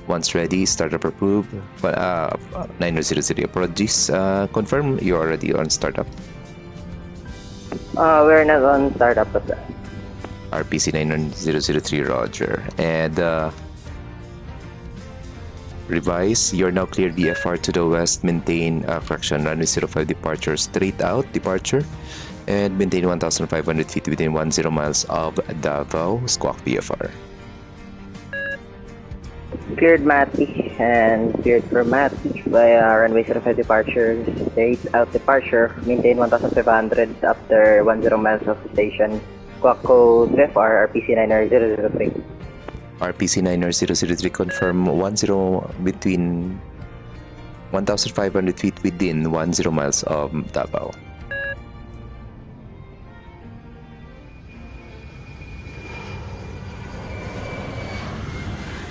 Once ready, startup approved. 90003, apologies. Confirm you're already on startup. We're not on startup, but RPC 90003, Roger. And revise, you're now cleared VFR to the west, maintain runway 05 departure, straight out departure, and maintain 1,500 feet within 10 miles of Davao, squawk VFR. cleared Mati and cleared for Mati via runway 05 departure, straight out departure, maintain 1,500 after 10 miles of the station. Squawk code VFR RPC 90003. RPC 90003, confirm 10 between 1,500 feet within 10 miles of Davao.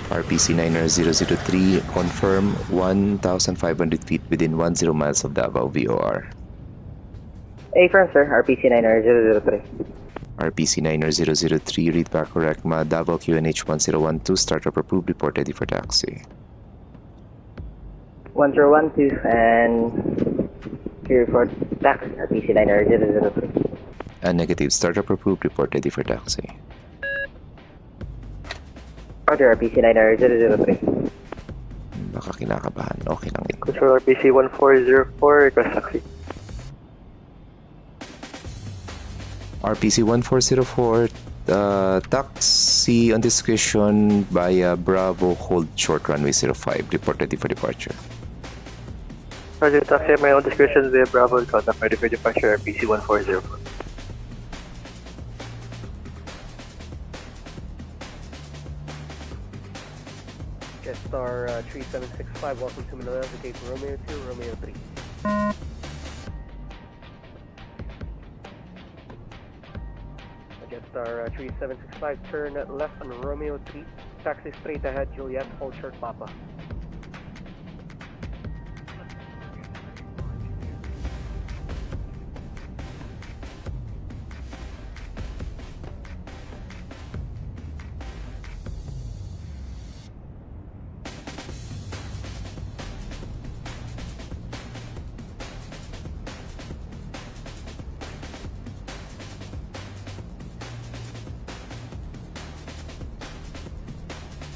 RPC 90003, confirm 1,500 feet within 10 miles of Davao VOR. Affirm, sir. RPC 9003. RPC 90003, read back correct. Davao QNH 1012, startup approved, report ready for taxi. 1012 and clear for taxi. RPC 9003. Negative, startup approved, report ready for taxi. Roger, RPC 9003. Baka kinakabahan, okay lang ito. Control RPC 1404, request taxi. RPC 1404, taxi on discretion via Bravo, hold short runway 05, report ready for departure. Roger, taxi, my own discretion via Bravo, contact ready for departure, RPC 1404. Jetstar 3765, welcome to Manila, indicate Romeo 2, Romeo 3. Jetstar 3765, turn left on Romeo 3, taxi straight ahead, Juliet, hold short Papa.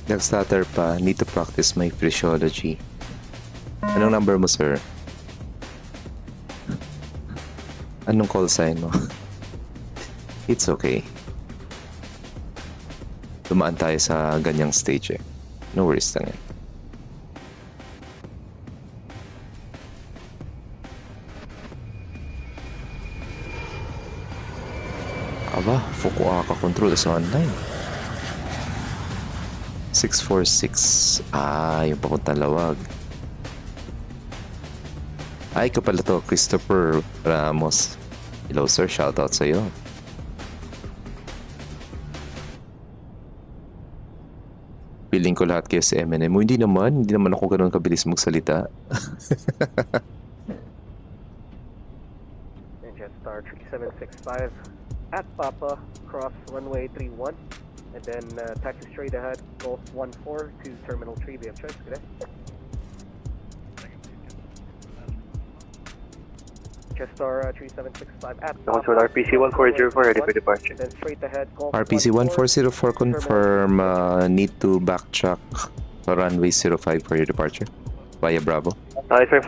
Nag-stutter pa, need to practice my physiology. Anong number mo, sir? Anong call sign mo? It's okay. Dumaan tayo sa ganyang stage eh. No worries lang yan. Aba, Fukuoka control is online. 646. Yung papuntang Lawag. Ay, ka pala to, Christopher Ramos. Hello sir, shoutout sa'yo. Feeling ko lahat kayo sa M&M mo. Hindi naman ako ganoon kabilis magsalita. Jetstar 3765, at Papa, cross runway 31. And then taxi straight ahead, Golf 14 to Terminal 3, we have choice, good day. Jetstar 3765 at Control RPC 1404, ready for departure. Then straight ahead, Golf RPC 1404 confirm, need to backtrack runway 05 for your departure via Bravo. Affirm,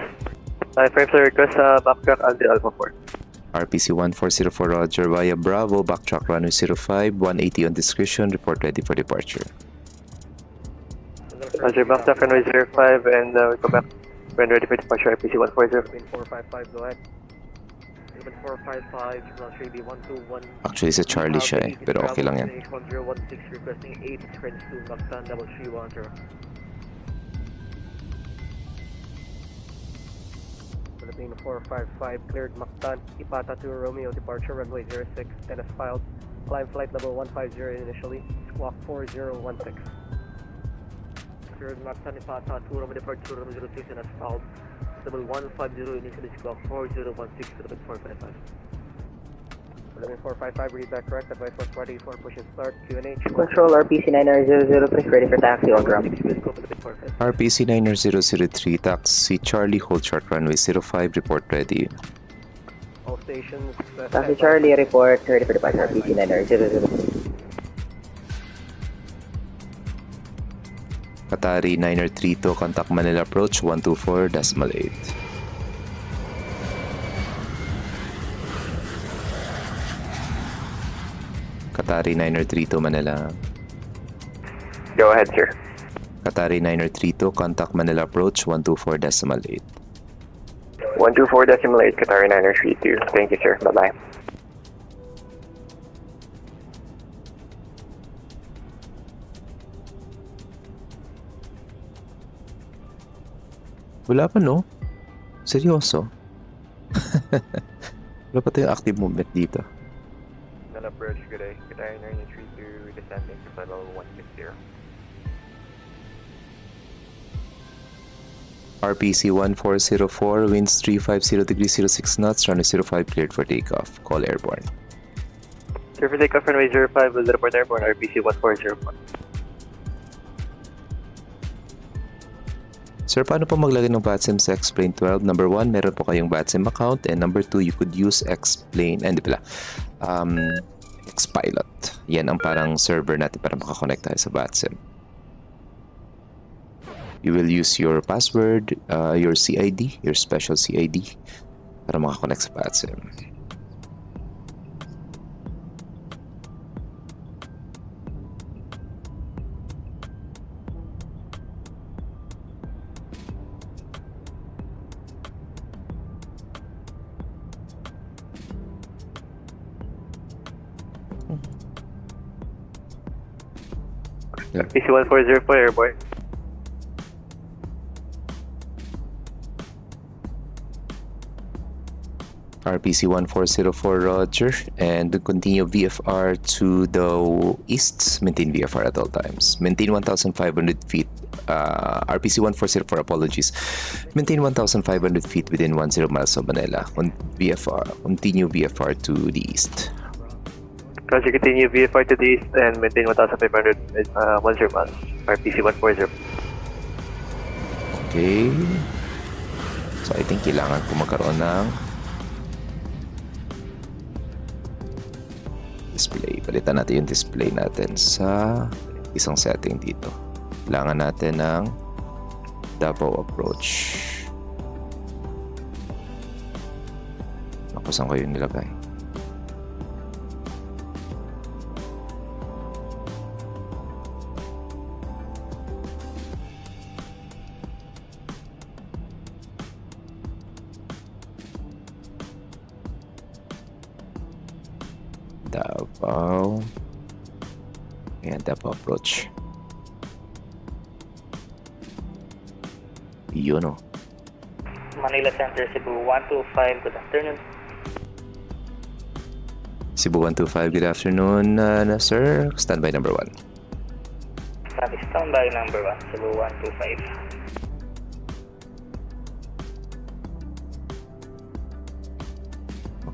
sir, request backtrack until Alpha 4. RPC 1404 Roger via Bravo, backtrack runway 05, 180 on discretion, report ready for departure. Roger, backtrack runway 05 and we go back when ready for departure, RPC 140. 455, go ahead. 455, Roger, 121. Actually sa Charlie siya eh, pero okay lang yan. 1016 requesting 8 French to Mactan 3310. Philippine 455 cleared Mactan, Ipata to Romeo, departure runway 06, and as filed, climb flight level 150 initially, squawk 4016. Cleared Mactan, Ipata to Romeo, departure Romeo 06, and as filed, level 150 initially, squawk 4016, Philippine 455. Philippine 455, read that correct, advice was ready for push and start, QNH. Control RPC 9003, ready for taxi on ground. RPC 9003, taxi Charlie, hold short runway 05, report ready. All stations. Taxi Charlie, report, ready for departure, RPC 9003. Qatari 932, contact Manila approach 124.8. Qatari 932 Manila. Go ahead, sir. Qatari 932, contact Manila approach 124.8. 124.8, Qatari 932. Thank you, sir. Bye-bye. Wala pa no? Seryoso? Wala pa tayong active movement dito. Manila approach, good day. Qatari 932, descending to level 160. RPC 1404, winds 350 degrees 06 knots, runway 05 cleared for takeoff. Call airborne. Clear for takeoff, runway 05, will report airborne, RPC 1404. Sir, paano po maglagay ng Vatsim sa Explain 12? Number 1, meron po kayong Vatsim account. And number 2, you could use Explain, Xpilot. Yan ang parang server natin para makakonect tayo sa Vatsim. You will use your password, your CID, your special CID para makakonect sa Vatsim. RPC 1404, airborne. RPC 1404, roger. And continue VFR to the east. Maintain VFR at all times. Maintain 1,500 feet. RPC 1404, apologies. Maintain 1,500 feet within 10 miles of Manila. VFR. Continue VFR to the east. Roger, continue VFR to the east and maintain 1,500 10 miles. RPC 140. Okay. So I think kailangan ko magkaroon ng display. Palitan natin yung display natin sa isang setting dito. Kailangan natin ng Davao approach. Ako, saan ko yun nilagay? Davao. Ayan, Davao approach. Yun o. Manila Center, Cebu 125, good afternoon. Cebu 125, good afternoon, sir. Standby number 1. Copy, standby number 1, Cebu 125.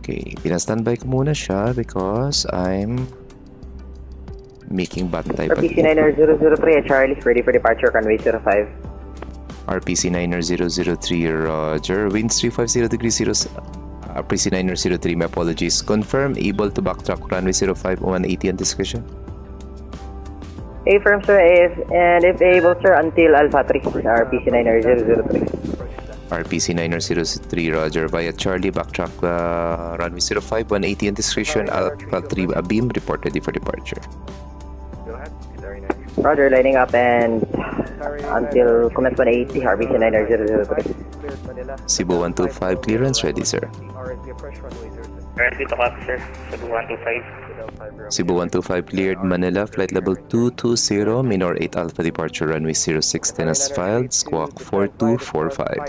Okay, pinastandby ko muna siya because I'm making bantay pa. RPC 9003 Charlie, ready for departure, runway 05. RPC 9003, roger. Winds 350 degrees 0. RPC 9003, my apologies. Confirm, able to backtrack runway 05 180 on discretion. Affirm, sir, and if able, sir, until Alpha 3, RPC 9003. RPC 9003, roger. Via Charlie, backtrack runway 05 180 on discretion. Alpha 3 beam, report ready for departure. Go ahead. Roger, lining up and until commence 180, RPC 9003. Cebu 125, clearance ready, sir. RSV to copy, sir. Cebu 125. Cebu 125 cleared Manila, flight level 220, minor 8 Alpha departure runway 0610 as filed, squawk 4245.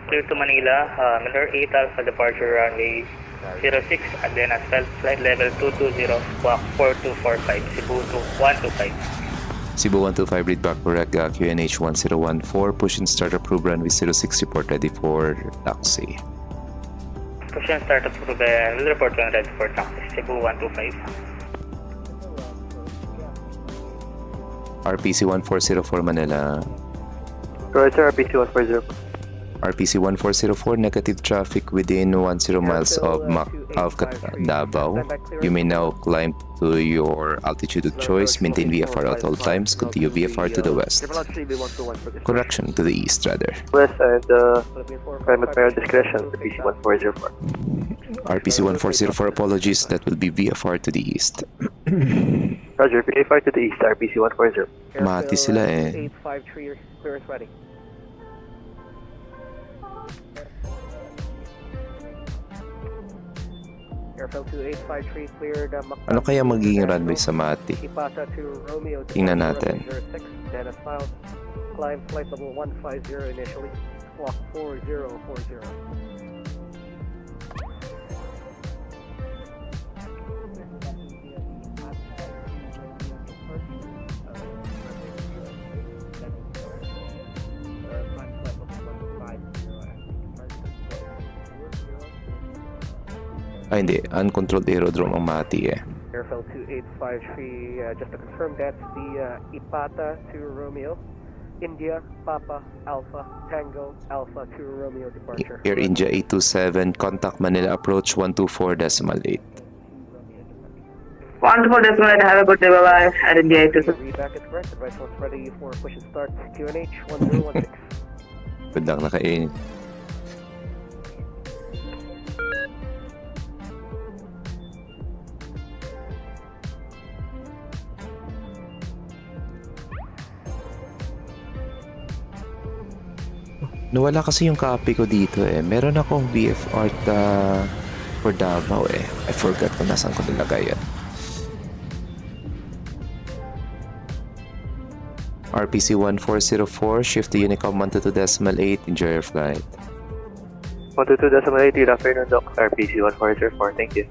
Clear to Manila, minor 8 Alpha departure runway 06, and then as well, flight level 220, squawk 4245, Cebu 125. Cebu 125, read back correct, QNH 1014, push and start approved runway 06, report ready for taxi. Push and start approved, will report when ready for taxi, Cebu 125. RPC 1404 Manila. Roger, RPC 140. RPC 1404, negative traffic within 10 miles of Davao. You may now climb to your altitude of choice. Maintain VFR at all times. Continue VFR to the west. Correction, to the east rather. West and climb at my discretion, RPC 1404. RPC 1404, apologies. That will be VFR to the east. Roger, VFR to the east, RPC 140. Mati sila eh. 853, clearance ready. Airfield 2853 cleared. Ano kaya magiging runway sa Mati? Tingnan natin. Dennis Miles, climb flight level 150 initially, squawk 4040. Ay hindi, uncontrolled aerodrome ang Mati eh. Airfield 2853, just to confirm, that's the Ipata to Romeo, India, Papa, Alpha, Tango, Alpha to Romeo departure. Air India 827, contact Manila approach 124.8. Wonderful, that's good. Have a good day. Bye-bye. Air India 827. Read back is correct. Advice once ready for push and start. QNH 1016. Good luck na kayo. Nawala kasi yung copy ko dito eh. Meron akong VFR for Davao eh. I forgot kung nasaan ko nilagay yan. RPC 1404, shift to Unicom 122.8, enjoy your flight. 122.8, good afternoon, Doc. RPC 1404, thank you.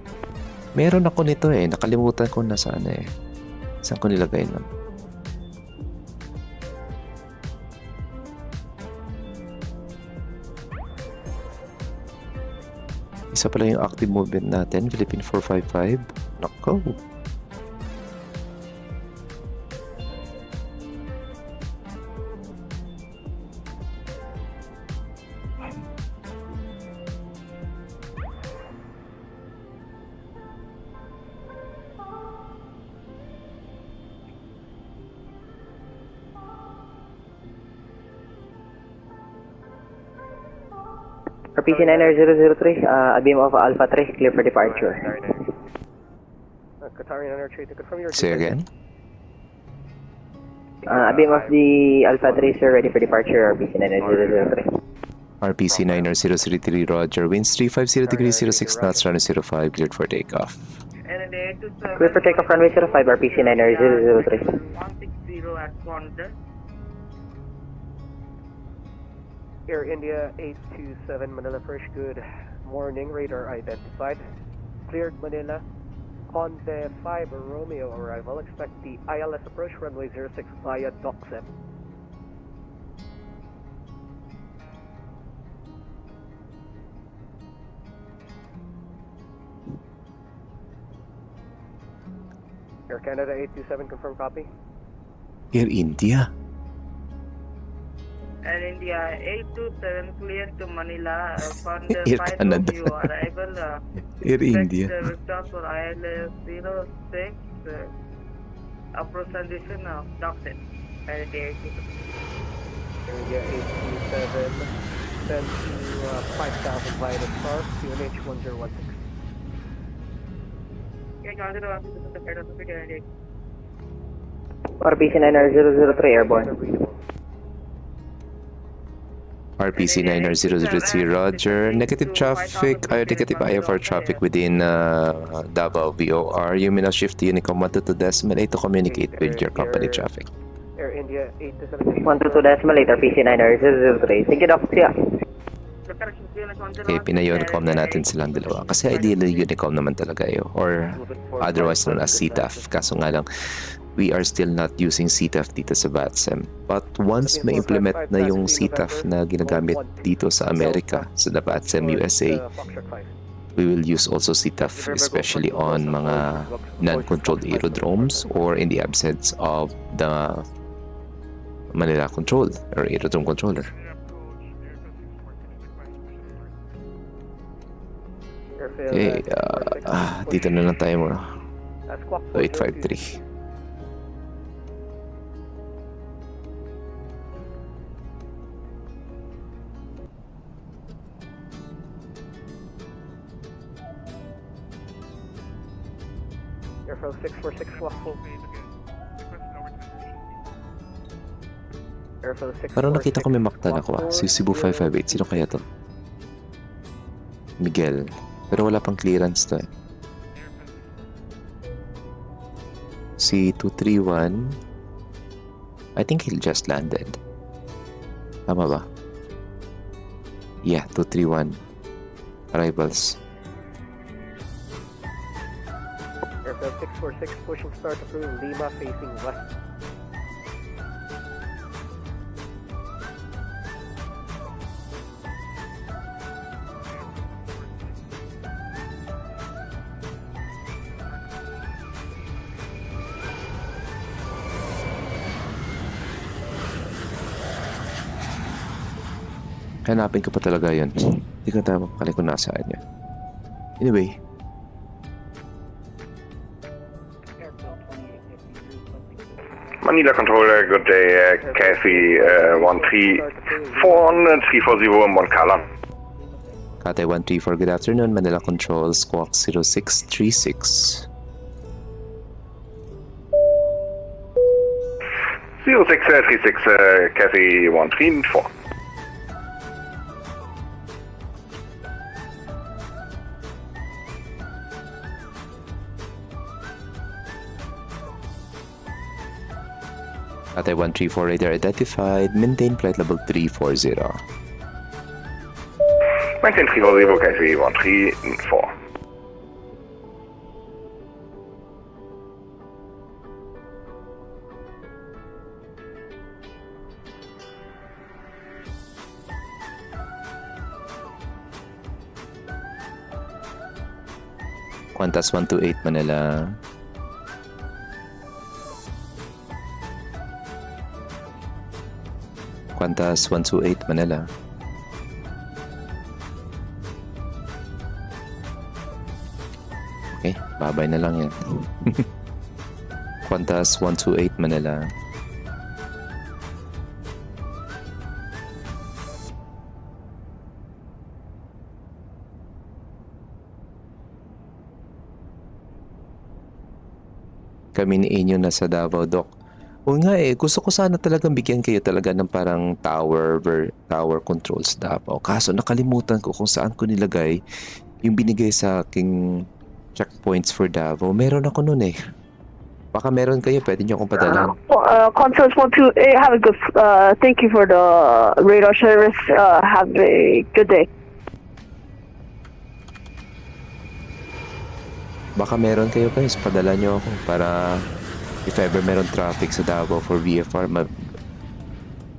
Meron ako nito eh. Nakalimutan ko nasaan eh. Saan ko nilagay nun? Isa pala yung active movement natin, Philippine 455. Nako. RPC 90003, a beam of Alpha 3, clear for departure. Qatari 903 to confirm your... Say again? A beam of the Alpha 3, sir, ready for departure, RPC 90003. RPC 90033, roger. Winds 350 degrees 06 knots, runway 05, cleared for takeoff. Clear for takeoff, runway 05, RPC 90003. 160 at Wanda. Air India 827 Manila First, good morning. Radar identified. Cleared Manila. Conde 5 Romeo arrival. Expect the ILS approach runway 06 via Docksep. Air Canada 827, confirm copy. Air India? Air India 827 clear to Manila upon the Air flight Canada. of your arrival. Air India. Vector for ILS 06 approach condition of Docksep. Air India 827. Air India 827 send to 5000 via the star, QNH 1016. RPC 90003, airborne. RPC 90003, roger. Negative traffic, negative IFR traffic within Davao VOR. You may now shift to Unicom 122.8 to communicate with your company traffic. Air India 827. 122.8, RPC 90003. Sige, Doc, siya. Okay, pina-Unicom na natin silang dalawa. Kasi ideally, Unicom naman talaga yun. Or otherwise known as CTAF. Kaso nga lang, we are still not using CTAF dito sa Vatsim. But once ma-implement na yung CTAF na ginagamit dito sa Amerika, sa the Vatsim USA, we will use also CTAF, especially on mga non-controlled aerodromes or in the absence of the Manila control or aerodrome controller. Okay, dito na lang tayo muna. So 853. Airfield 646 Waffle. Airfield 646. Parang nakita ko may maktan ako si Cebu 558. Sino kaya to? Miguel. Pero wala pang clearance to eh. Si 231. I think he just landed. Tama ba? Yeah, 231. Arrivals. Airfield 646 pushing start approved. Lima facing west. Hanapin ko pa talaga yun. Hindi ko tayo mapakali kung nasaan yun. Anyway. Manila controller, good day, Cathay 134 on 340 Moncala. Cathay 134, good afternoon. Manila Control, Squawk 0636. 0636, Cathay 134. Cathay 134 radar identified. Maintain flight level 340. Maintain 340, Cathay 134. Qantas 128 Manila. Qantas 128 Manila. Okay, babay na lang yan. Qantas 128 Manila. Kami ni Inyo na sa Davao, Doc. Oo nga gusto ko sana talagang bigyan kayo talaga ng parang tower controls Davao. Kaso nakalimutan ko kung saan ko nilagay yung binigay sa aking checkpoints for Davao. Meron ako nun eh. Baka meron kayo, pwede nyo akong padalhan. Conference 128, have a good, thank you for the radar service, have a good day. Baka meron kayo guys, padala nyo ako para if ever meron traffic sa Davao for VFR,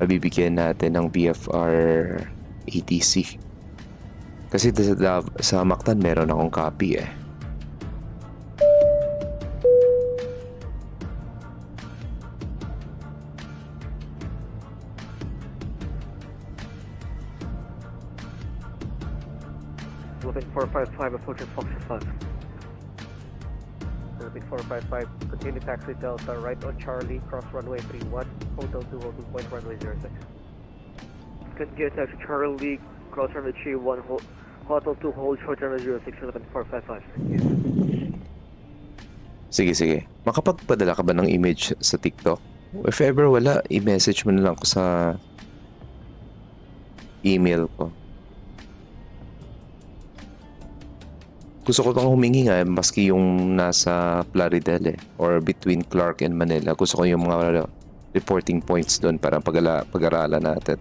mabibigyan natin ng VFR ATC. Kasi sa Mactan meron akong copy eh. Philippine 455 approaching Foxtrot 5. Philippine 455, continue taxi Delta right on Charlie, cross runway 31, Hotel 2, Hotel Point, runway 06. Continue taxi Charlie, cross runway 31, Hotel 2, hold short runway 06, Philippine 455. Sige. Makapagpadala ka ba ng image sa TikTok? If ever wala, i-message mo na lang ko sa email ko. Gusto ko pang humingi nga, maski yung nasa Plaridel or between Clark and Manila. Gusto ko yung mga reporting points doon para pag-aralan natin.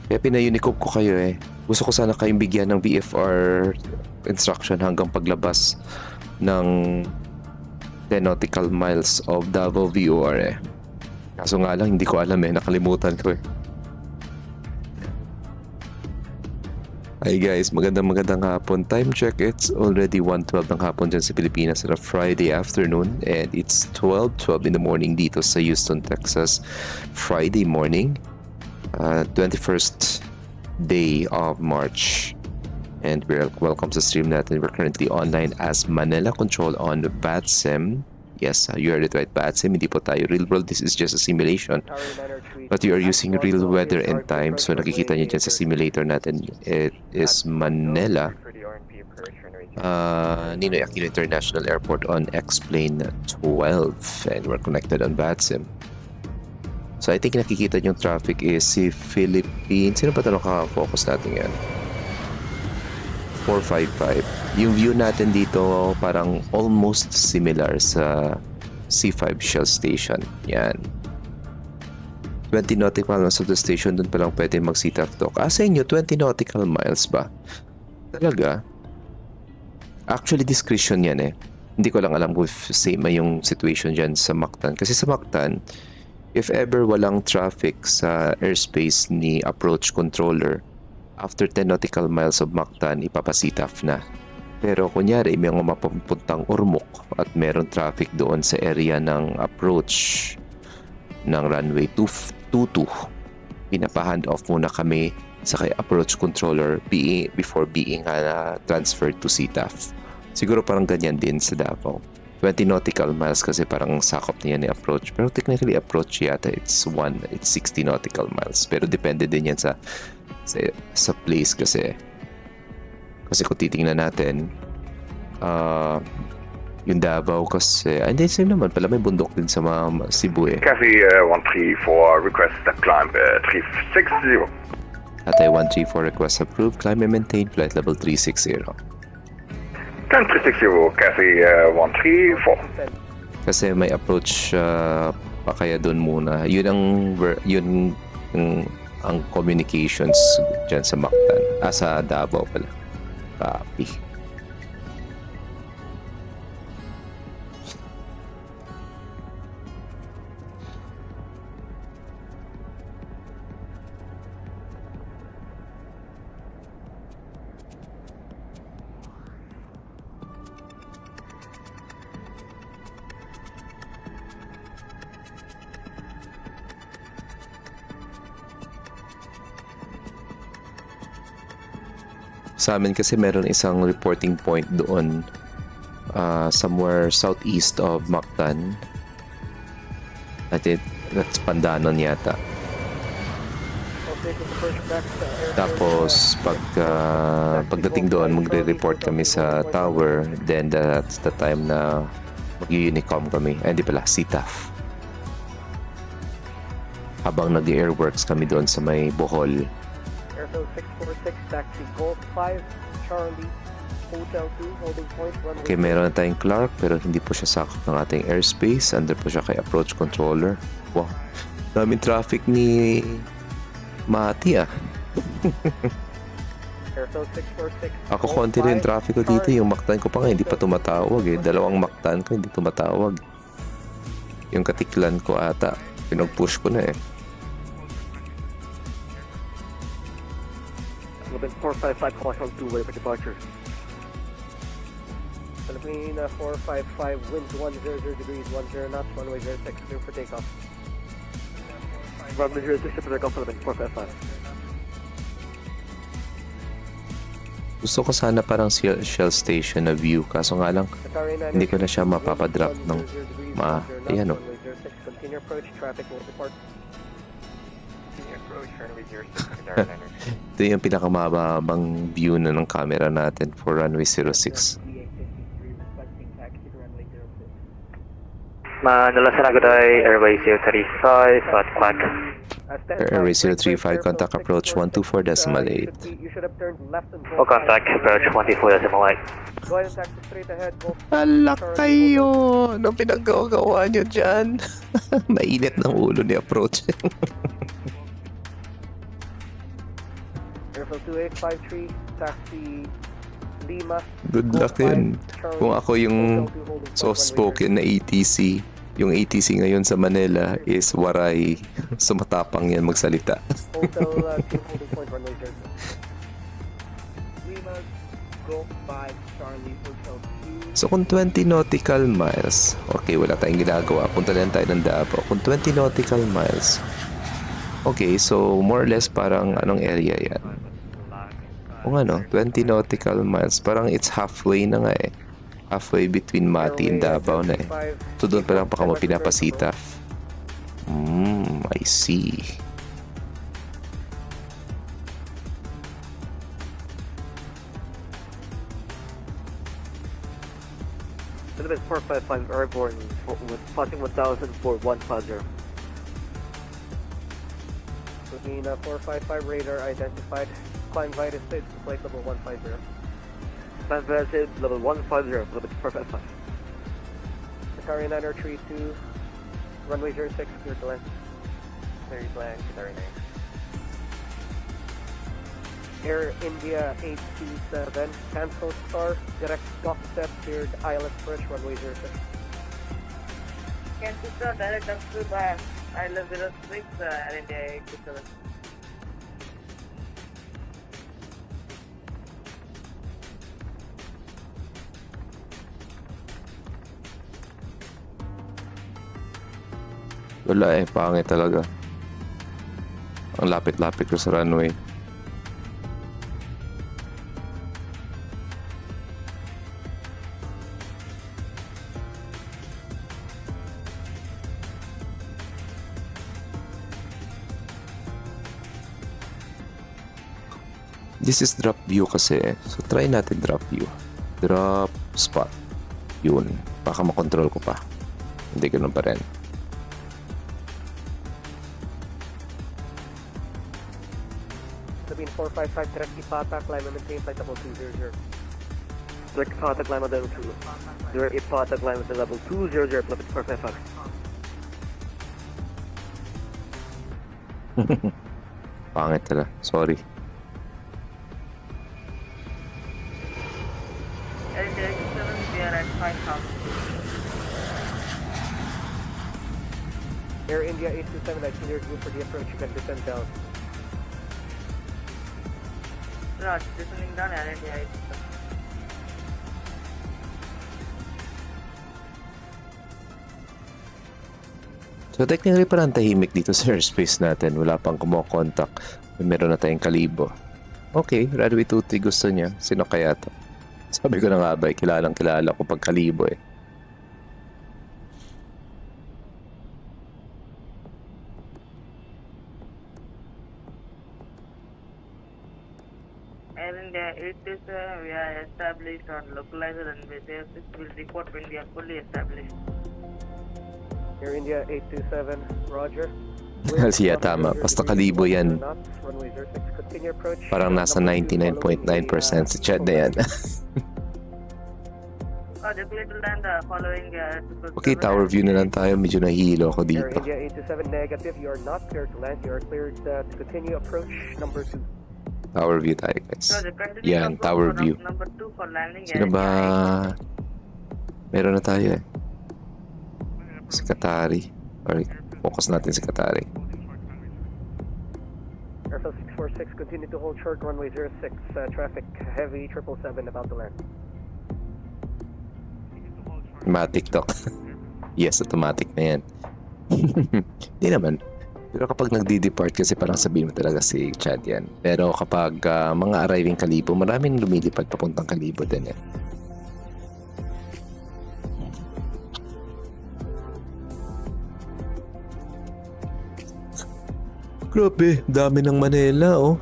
Kaya pinayunikop ko kayo Gusto ko sana kayong bigyan ng VFR instruction hanggang paglabas ng 10 nautical miles of Davao VOR Kaso nga lang, hindi ko alam nakalimutan ko Hi guys, magandang hapon. Time check, it's already 1:12 ng hapon dyan sa Pilipinas on a Friday afternoon and it's 12:12 in the morning dito sa Houston, Texas. Friday morning, 21st day of March. And welcome sa stream natin. We're currently online as Manila Control on Vatsim. Yes, you heard it right, Vatsim. Hindi po tayo real world. This is just a simulation. But you are using real weather and time. So nakikita nyo dyan sa simulator natin. It is Manila. Ninoy Aquino International Airport on X-Plane 12. And we're connected on Vatsim. So I think nakikita nyo yung traffic is si Philippines. Sino ba ito nakaka-focus natin yan? 455. Yung view natin dito parang almost similar sa C5 Shell Station. Yan. 20 nautical miles of the station, dun pa lang pwede mag-CTAF dock. Sa inyo, 20 nautical miles ba? Talaga? Actually, discretion yan Hindi ko lang alam kung same yung situation dyan sa Mactan. Kasi sa Mactan, if ever walang traffic sa airspace ni approach controller, after 10 nautical miles of Mactan, ipapasitaf na. Pero kunyari, may mga mapupuntang Ormoc at meron traffic doon sa area ng approach ng runway 22. pinapa-hand off muna kami sa kay approach controller before being transferred to CTAF. Siguro parang ganyan din sa Davao. 20 nautical miles kasi parang sakop niya ni approach. Pero technically approach yata it's 60 nautical miles. Pero depende din yan sa place kasi kung titingnan natin yung Davao kasi hindi same naman pala may bundok din sa mga Cebu eh. Cathy 134 request that climb 360. Atay 134 request approved. Climb and maintain flight level 360. Climb 360 Cathy 134. Kasi may approach pa kaya doon muna. Yun ang communications dyan sa Mactan. Sa Davao pala. Copy. Sa amin kasi meron isang reporting point doon somewhere southeast of Mactan. That's Pandanon yata. Tapos pagdating doon magre-report kami sa tower, then that's the time na mag-unicom kami. Hindi pala, CTAF. Habang nag-airworks kami doon sa may Bohol. Airfield 646, taxi Golf 5, Charlie, Hotel 2, holding point 1. Okay, meron na tayong Clark pero hindi po siya sakop ng ating airspace. Under po siya kay approach controller. Wow, daming traffic ni Mati Airfield 646. Ako konti rin traffic ko dito. Yung Mactan ko pa nga hindi pa tumatawag eh. Dalawang Mactan ko hindi tumatawag. Yung Katiklan ko ata pinag-push ko na eh. Philippine 455 caution 2-way for departure. Philippine 455 winds 100 degrees 10 knots, runway 06 clear for takeoff. Runway 06 for takeoff, Philippine 455. Gusto ko sana parang Shell Station na view kaso nga lang hindi ko na siya mapapadrop ng ayan o. Continue approach, traffic will depart. Ito yung pinakamababang view na ng camera natin for runway 06. Manila Sanagoday, Airway 035 at Quack. Airway 035, contact approach 124.8. O contact approach 124.8. Go ahead and taxi straight ahead. Alak kayo! Anong pinagagawa nyo dyan? Mainit ng ulo ni approach. Airfield 2853, taxi Lima. Good luck yun. Kung ako yung soft-spoken na ATC, yung ATC ngayon sa Manila is waray. Sumatapang yan magsalita. Hotel 2 holding point runway 06. Lima, Go 5, Charlie, Hotel 2. So kung 20 nautical miles, okay, wala tayong ginagawa. Punta lang tayo ng Davao. Kung 20 nautical miles, okay, so more or less parang anong area yan? Kung ano, 20 nautical miles, parang it's halfway na nga eh. Halfway between Mati and Davao na eh. So doon pa lang pa kamo pinapasita. I see. Philippine 455 airborne with passing 1000 for 150. Looking 455 radar identified. Climb via stage to flight level 150. Climb via stage level 150, Philippine 455. Atari 932, runway 06, clear to land. Clear to land, Atari 9. Air India 827, cancel star, direct dock step, cleared ILS bridge, runway 06. Cancel star, direct dock step, ILS 06, Air India 827. Wala eh, pangit talaga. Ang lapit-lapit ko sa runway. This is drop view kasi. So try natin drop view. Drop spot. Yun. Baka makontrol ko pa. Hindi ganun pa rin. Philippine 455, direct Ipata, climb and maintain flight level 200. Direct Ipata, climb at level 2. Direct Ipata, climb at level 200, Philippine 455. Pangit talaga. Sorry. We are at 5,000. Air India 827, I cleared you for the approach, you can descend down. Raj, descending down, Air India 827. So technically parang tahimik dito sa airspace natin. Wala pang kumokontak. Meron na tayong kalibo. Okay, runway 23 gusto niya. Sino kaya to? Sabi ko na nga ba, kilalang kilala ko pag kalibo eh. Air India 827, we are established on localized runway 06. Will report when we are fully established. Air India 827, roger. Siya tama, basta kalibo yan. Parang nasa 99.9% si Chad na yan. Okay, tower view na lang tayo. Medyo nahihilo ako Air dito. India 827 negative, you are not cleared to land. You are cleared to continue approach number 2. Tower view tayo guys. Yan, tower view. Sino ba? Meron na tayo eh. Si Katari. Alright, focus natin si Katari. Airfield 646, continue to hold short runway 06. Traffic heavy 777 about to land. Automatic to. Yes, automatic na yan. Hindi naman. Pero kapag nagdi-depart kasi parang sabihin mo talaga si Chad yan. Pero kapag mga arriving kalibo, maraming lumilipad papuntang kalibo din eh. Grabe, dami ng Manila oh.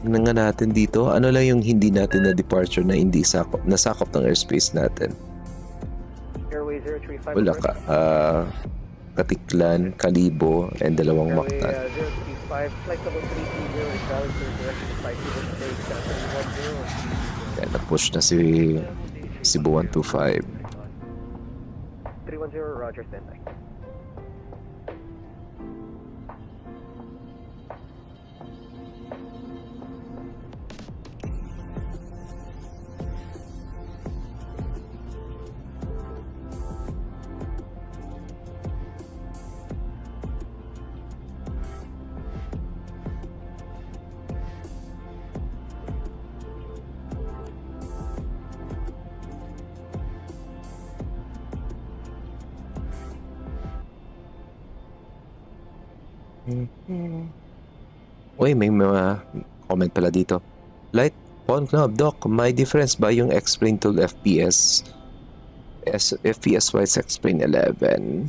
Tingnan nga natin dito, ano lang yung hindi natin na departure na hindi nasakop ng airspace natin. Airway 035. Wala ka. Katiklan, Kalibo, and dalawang Mactan. 035, flight level 320 is valid for direction of flight level 310. Kaya na-push na si Cebu 125. 310, roger, standby. Uy, may mga comment pala dito. Light phone knob, Doc, may difference ba yung X-Plane to FPS? FPS wise X-Plane 11?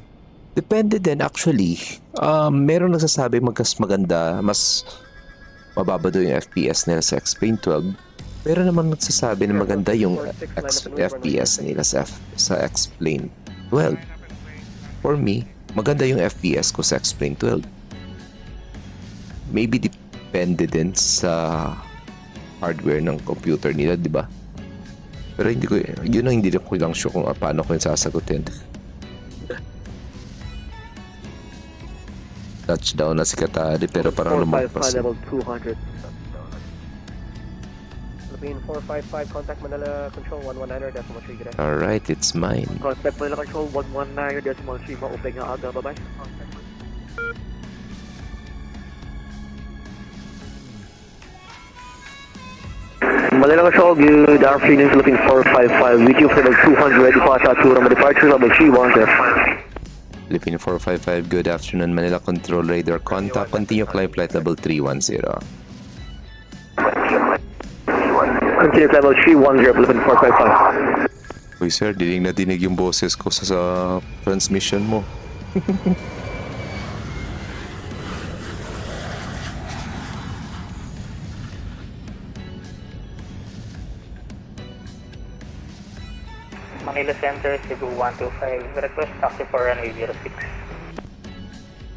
Depende din actually. Meron nagsasabi mas maganda, mas mababa daw yung FPS nila sa X-Plane 12. Pero naman nagsasabi na maganda yung FPS nila sa X-Plane 12. For me, maganda yung FPS ko sa X-Plane 12. Maybe depende din sa hardware ng computer nila, di ba? Pero hindi ko, yun ang hindi ko lang sure kung paano ko yung sasagutin. Touchdown na si Katari pero parang lumagpas. Level 200. Philippine 455, contact Manila Control 119 decimal 3, good day. Alright, it's mine. Contact Manila Control 119 decimal 3, ma-open nga aga, bye-bye. Manila Control, good afternoon, Philippine 455, with you for the 200, departure to Roma departure level 310. Philippine 455, good afternoon. Manila Control Radar contact. Continue climb flight level 310. Continue level 310, Philippine 455. Uy sir, dinig na dinig yung boses ko sa transmission mo. Manila Center, Cebu 125. Request taxi for runway 06.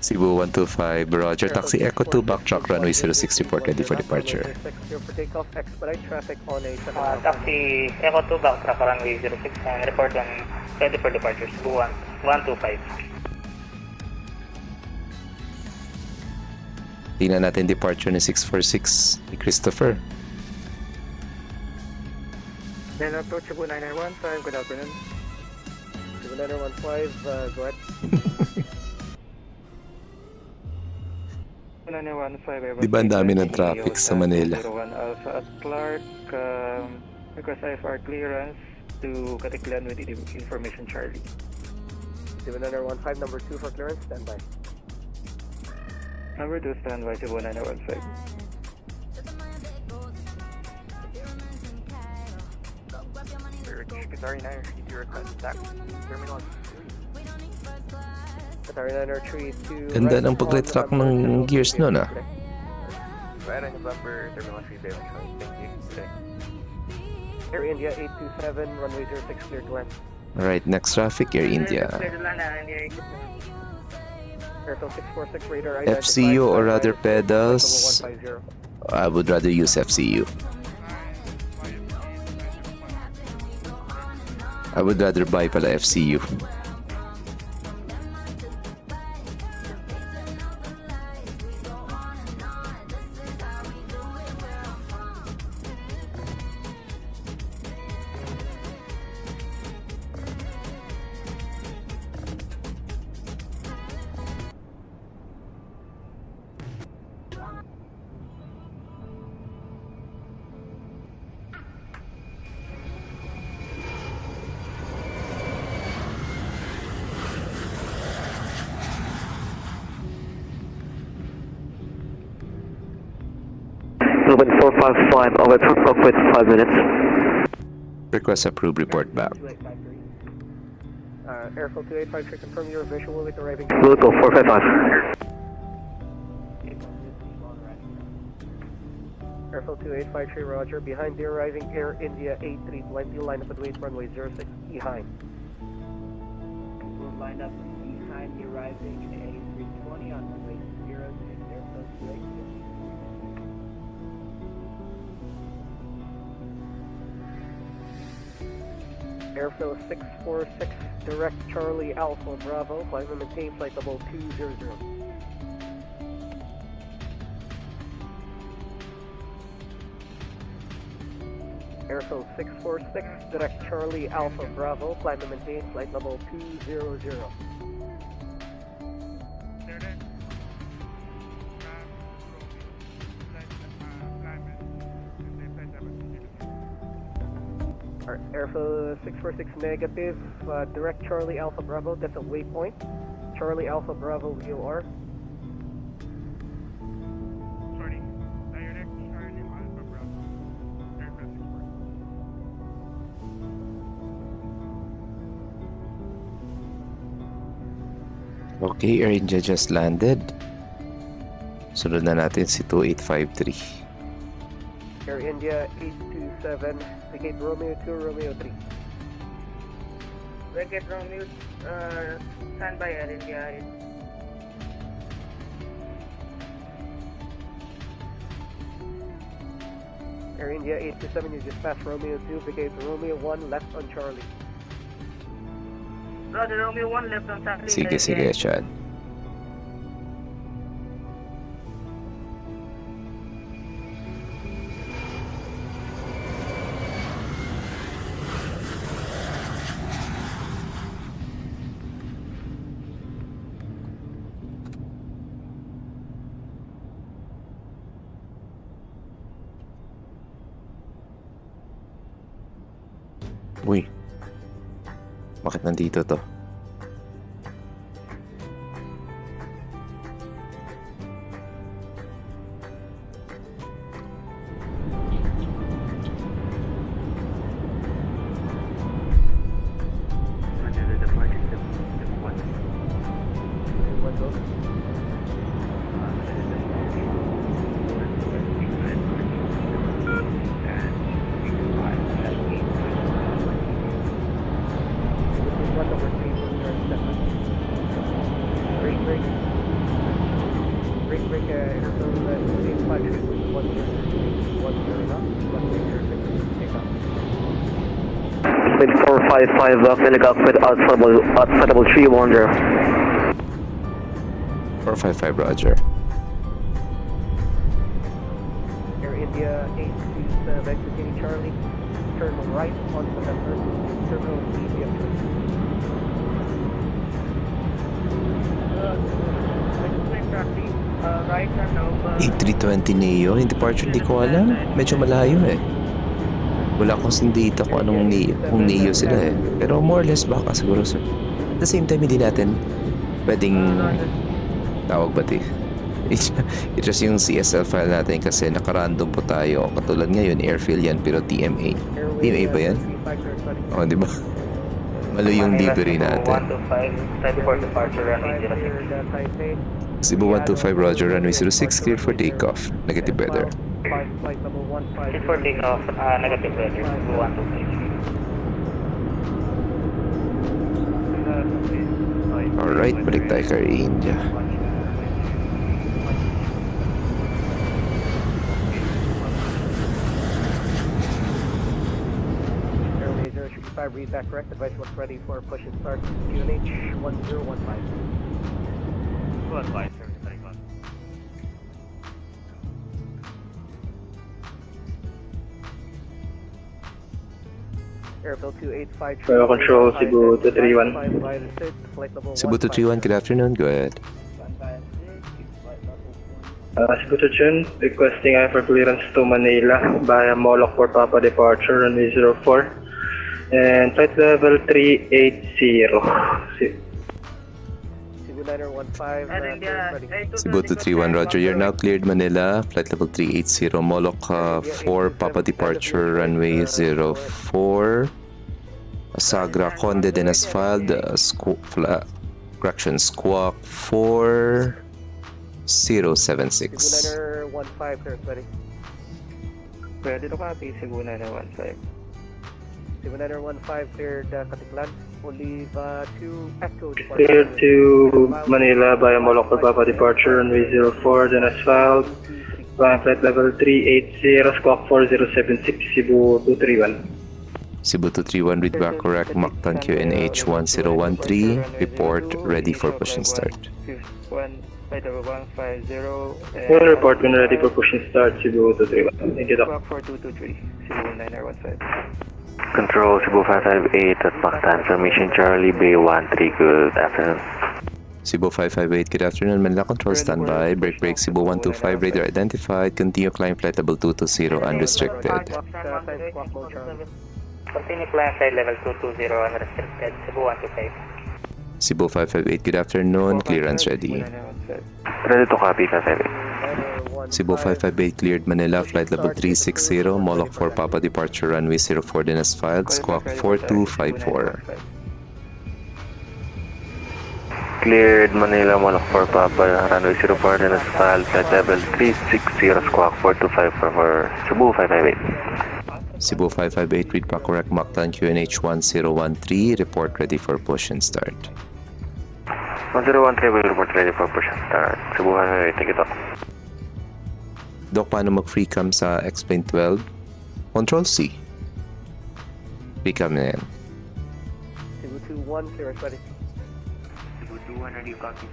Cebu 125, Roger. Taxi Echo 2, backtrack runway 06, report ready for departure. For takeoff, expedite traffic on a Taxi Echo 2, backtrack runway 06 and report on ready for departure. Cebu 125. Tingnan natin departure ni 646 ni Christopher. Then approach Cebu 9915, good afternoon. Cebu 9915, go ahead. 9915, Di ba ang dami ng traffic sa Manila? 01 Alpha at Clark, request IFR clearance to Katiklan with information Charlie. Cebu 9915, number 2 for clearance, standby. Number 2, standby, Cebu 9915. Qatari 9 request taxi terminal 3. Qatari 9 Ganda ng pag-retract ng gears nun ah. Right on November, terminal 3 Bay Choice. Thank you. Today. Air India 827, runway 06, clear to land. Alright, next traffic, Air India. Airfield 646, radar FCU or rather pedals? I would rather use FCU. I would rather buy pala FCU. Philippine 455, over cockpit 5 minutes. Request approved, report back. Airfield 285, confirm your visual with arriving. Vehicle 455. Airfield 285, Roger. Behind the arriving Air India 8320, line up at wait runway 06, behind. We'll line up behind the arriving A320 on runway 06, Airfield 285. Airfield 646, direct Charlie Alpha Bravo, climb and maintain flight level 200. Airfield 646, direct Charlie Alpha Bravo, climb and maintain flight level 200. Airfield 646 negative, direct Charlie Alpha Bravo, that's a waypoint. Charlie Alpha Bravo VOR. Sorry, direct Charlie Alpha Bravo. Aircraft 646. Okay, Air India just landed. Sunod na natin si 2853. Air India 827, Brigade Romeo 2, Romeo 3. Brigade Romeo, standby Air India. Air India 827, you just passed Romeo 2, Brigade Romeo 1, left on Charlie. Roger, Romeo 1, left on Charlie. Sige, sige, Chad. Uy, bakit nandito to? With 455 Telecom with outflighttable 310. 455, roger. Air India 8 to Vector City Charlie. Turn right on November. Terminal media. Right turn over. 320 Neo, yung departure hindi ko alam. Medyo malayo eh. Wala akong data kung anong kung Neo sila eh. Pero more or less baka siguro sir. At the same time, hindi natin pwedeng tawag ba ito? I-just yung CSL file natin kasi nakarandom po tayo. Katulad ngayon, airfield yan pero TMA. TMA ba yan? Oo, di ba? Malo yung delivery natin. 125, time for departure runway 06. Cebu 125, roger, runway 06, clear for takeoff. Negative weather. Clear for takeoff, negative weather, Cebu 125. Alright, balik tayo kay India. Airway 035, read back correct. Advice was ready for push and start. QNH 1015. 215, sir. Takeoff. Airfield 285. Fire control, Cebu 231. Cebu 231, good afternoon, go ahead. Cebu 231, requesting for clearance to Manila via Moloch for Papa departure runway 04 and flight level 380. Cebu 231, roger, you're now cleared Manila, flight level 380, Moloch 4, Papa departure, runway 04, Sagra Conde then as filed, correction, squawk 4076. Cebu 15, sir, ready. Pwede to copy, Cebu 15. Cebu 15, cleared Katiklan. Only 2 Echo Clear to Manila via Moloch for Papa departure runway 04, then as filed, flying flight level 380, squawk 4076, Cebu 231. Cebu 231, read back correct, Mactan QNH 1013, report ready for push and start. Flight level 150. Full report when ready for push and start, Cebu 231. Thank you, Doc. Squawk 4223, Cebu 9015. Control Cebu 558 at Mactan, formation Charlie Bay 13, good afternoon. Cebu 558, good afternoon, Manila Control standby, break Cebu 125, radar identified, continue climb flight level 220 unrestricted. Continue climb flight level 220 unrestricted, Cebu 125. Cebu 558, good afternoon, clearance ready. Ready to copy, 558. Cebu 558, cleared Manila, flight level 360, Moloch 4 Papa departure runway 04, then as filed, squawk 4254. Cleared Manila, Moloch 4 Papa, runway 04, then as filed, flight level 360, squawk 4254 for Cebu 558. Cebu 558, read back correct, Mactan QNH 1013, report ready for push and start. 1013 will report ready for push and start. Cebu 558, thank you, Doc. Doc, paano mag-free cam sa X-Plane 12? Control C. Free cam na yan. Cebu 21, clearance ready. Cebu 21, ready copy.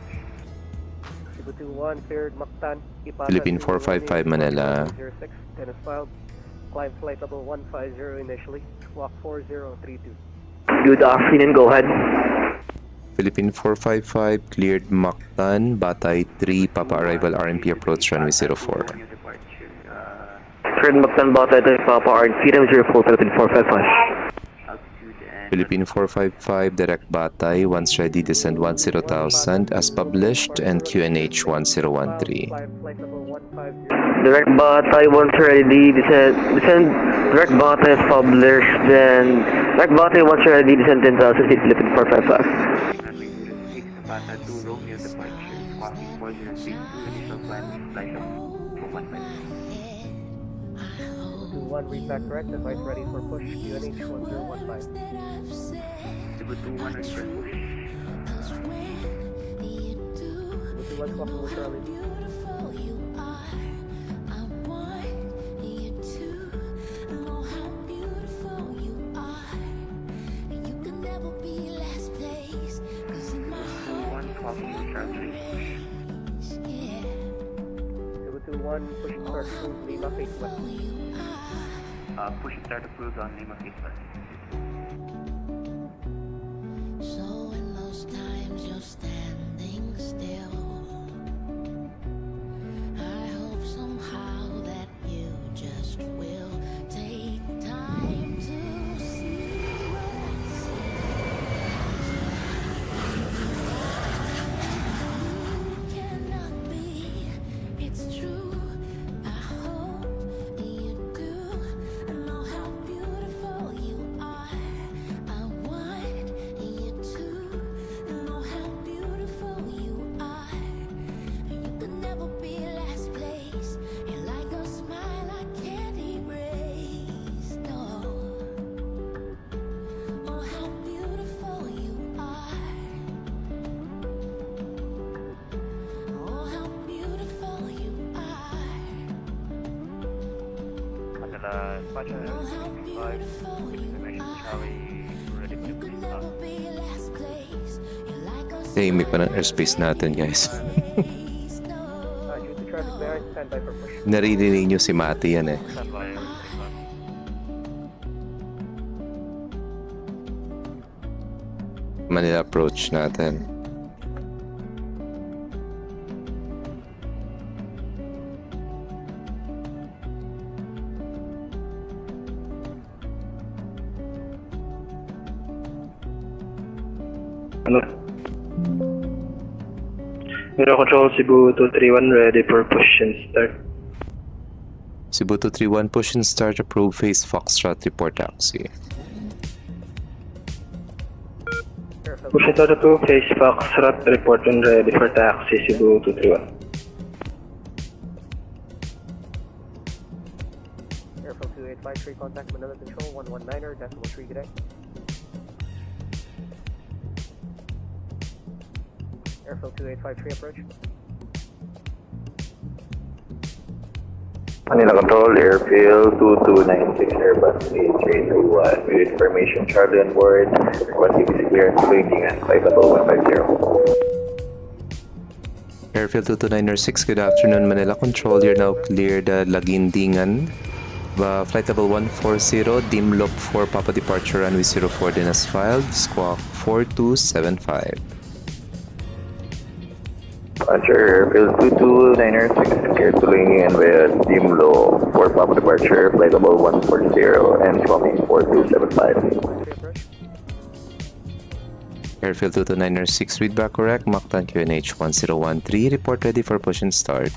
Cebu 21, cleared Mactan. Philippine 455 Manila. 06, tennis filed. Climb flight level 150 initially. Squawk 4032. Good afternoon, go ahead. Philippine 455, cleared Mactan, Batay 3, Papa arrival RMP approach runway 04. Cleared Mactan, Batay 3, Papa RMP 04, Philippine 455. Philippine 455, direct Batay, once ready descend 10,000 as published and QNH 1013. Direct Batay, once ready descend direct Batay is published, then direct Batay once ready descend 10,000 feet, Philippine 455. Pata 2 Romeo departure, squawk 4032, initial plan, flight of 415. 221, read back correct, advise ready for push, QNH 1015. Cebu 21, ready for push. Cebu 21, squawk with Charlie. Cebu 21, push and start through Lima face west. Push and start approved on Lima Face West. So in those times you're standing still, I hope somehow that you just will take time to see what I see. You cannot be, it's true. I hope you do. I know how beautiful you are. I want you to know how beautiful you are. You could never be last place. You're like a smile I can't erase. No. Oh, how beautiful you are. Oh, how beautiful you are. Manila, Pacha, Oh, how beautiful you are. Charlie, ready You for could never be last place. You're like a Tahimik pa ng airspace natin, guys. place. No. Due to traffic behind, stand by for push. Naririnig nyo si Mati yan eh. Standby. Manila approach natin. Ano? Zero control, Cebu 231, ready for push and start. Cebu 231, push and start, approve, face Foxtrot, report taxi. Push and start approved, face Foxtrot, report and ready for taxi, Cebu 231. Airfield 2853, contact Manila Control 119er, decimal 3 today. Airfield 2853, approach. Manila Control, Airfield 2296, Airbus A321, with information Charlie on board, requesting clearance landing at flight level 150. Airfield 22906, good afternoon, Manila Control. You're now cleared Lagindingan. Flight level 140, dim loop for Papa departure runway 04 din as filed, squawk 4275. Roger, Airfield 22906, clear to landing with dim low for Papa departure, flight level 140 and squawking 4275. Airfield 22906, read back correct, Mactan QNH 1013, report ready for push and start.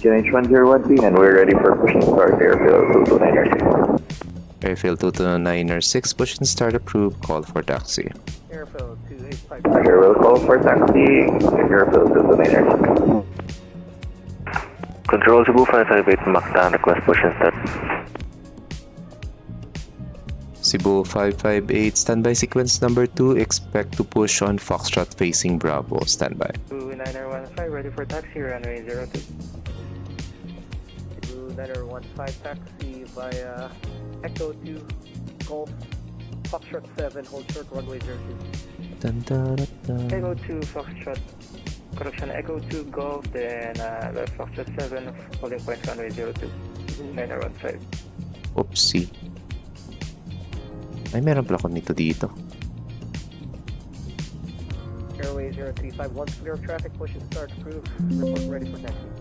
QNH 1013, and we're ready for push and start, Airfield 2296. Airfield 22906, push and start approved, call for taxi. Airfield 2853. Roger, we'll call for taxi, Airfield 22906. Control Cebu 558, Mactan, request push and start. Cebu 558, standby sequence number 2, expect to push on Foxtrot facing Bravo, standby. 2915, ready for taxi, runway 02. Cebu 9015, taxi via Echo 2, Golf, Foxtrot 7, hold short, runway 02. Dun, dun, dun, dun. Echo 2, Foxtrot, correction, Echo 2, Golf, then left Foxtrot 7, holding point runway 02. 9015. Oopsie. Ay, meron pala ako nito dito. Airway 035, once clear of traffic, push and start, approved, report ready for taxi.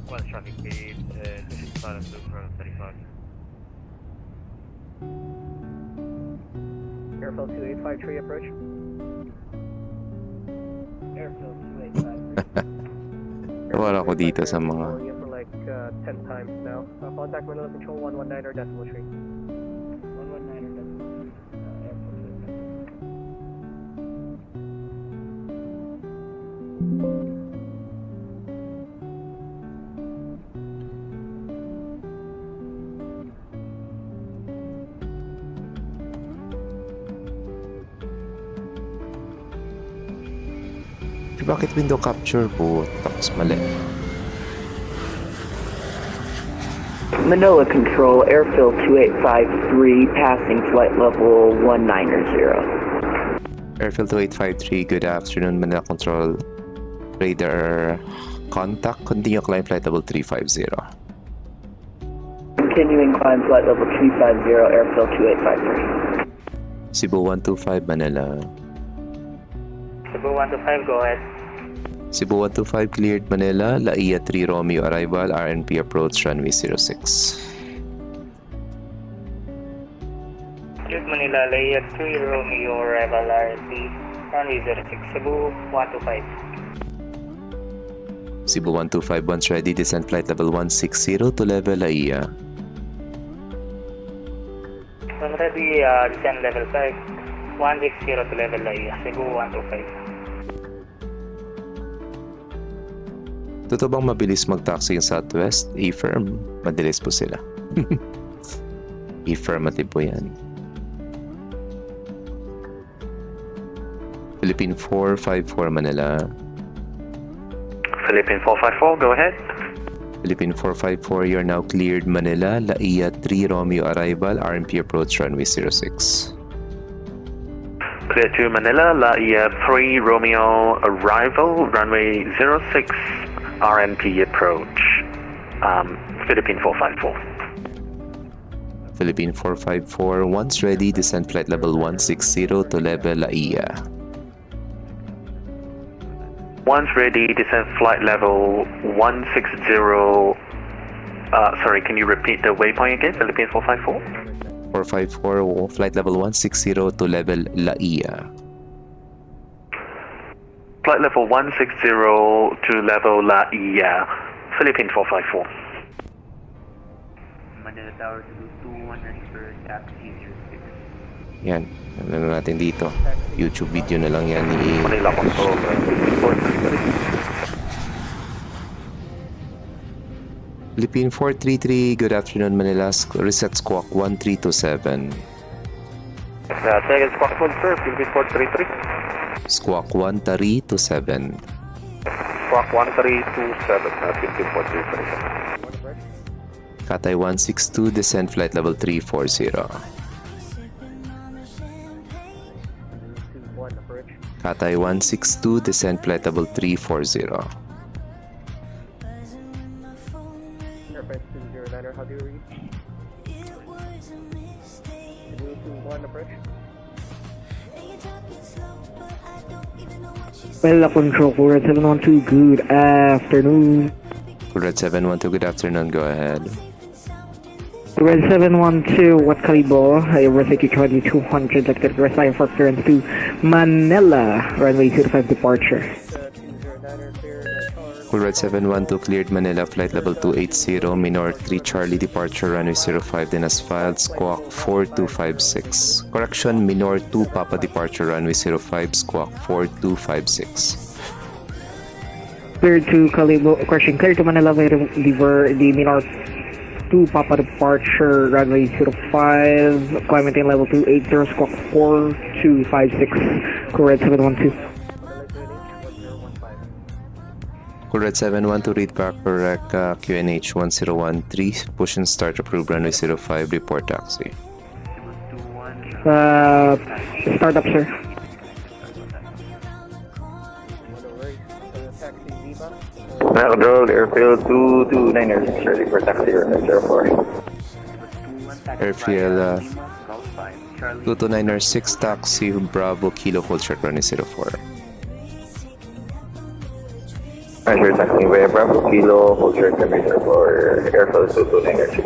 One traffic gate, push and start and loop from 35. Airfield 2853, approach. Airfield 2853. Wala ko dito sa mga... Calling in for like 10 times now. Contact Manila Control 119er, decimal 3. 119er, decimal 3. Airfield 2853. Bakit window capture po? Tapos mali. Manila Control, airfill 2853, passing flight level 190. Airfield 2853, good afternoon, Manila Control. Radar contact, continue climb flight level 350. Continuing climb flight level 350, airfill 2853. Cebu 125, Manila. Cebu 125, go ahead. Cebu 125 cleared Manila, Laia 3 Romeo arrival, RNP approach runway 06. Cleared Manila, Laia 3 Romeo arrival, RNP, runway 06, Cebu 125. Cebu 125 once ready, descend flight level 160 to level Laia. When ready, descend level 5, 160 to level Laia, Cebu 125. Totoo bang mabilis mag-taxi yung Southwest? E-firm, madalis po sila. E-firmative po yan. Philippine 454 Manila. Philippine 454, go ahead. Philippine 454, you're now cleared Manila, Laia 3 Romeo arrival, RMP approach runway 06. Clear to Manila, Laia 3 Romeo arrival, runway 06, RNP approach. Philippine 454. Philippine 454, once ready, descend flight level 160 to level Laia. Once ready, descend flight level 160. Sorry, can you repeat the waypoint again? Philippine 454? 454, flight level 160 to level Laia. Flight level 160 to level Laia. Philippine 454. Manila Tower to 21 for taxi 06. Yan, ano natin dito. YouTube video na lang yan ni Manila Control. Philippine 433, good afternoon Manila, reset squawk 1327. Second squawk mode, sir. Philippine 433. Squawk 1327. Squawk 1327. Philippine 433. Katay 162, descend flight level 340. Katay 162, descend flight level 340. Airflight 209er, how do you reach? 321 approach. Manila Control, Red 712, good afternoon. Red 712, good afternoon, go ahead. Red 712, what caliber? University 2200, like the resign for clearance to Manila, runway 05 departure. Red 712 cleared Manila, flight level 280, Minor 3 Charlie departure, runway 05, then as filed, squawk 4256. Correction, Minor 2 Papa departure, runway 05, squawk 4256. Clear to caliber, question, clear to Manila, deliver the Minor 2 Papa departure, runway 05, climb maintain level 280, squawk 4256, Red 712. Red 712, read back correct, QNH 1013, push and start approved, runway 05, report taxi. Start up, sir. Control, airfield 229er, ready for taxi, runway 04. Airfield 229er 6 taxi, Bravo, Kilo, hold short, runway 04. Roger, taxi by Bravo, Kilo, hold short, runway 04, airfield 229er 6.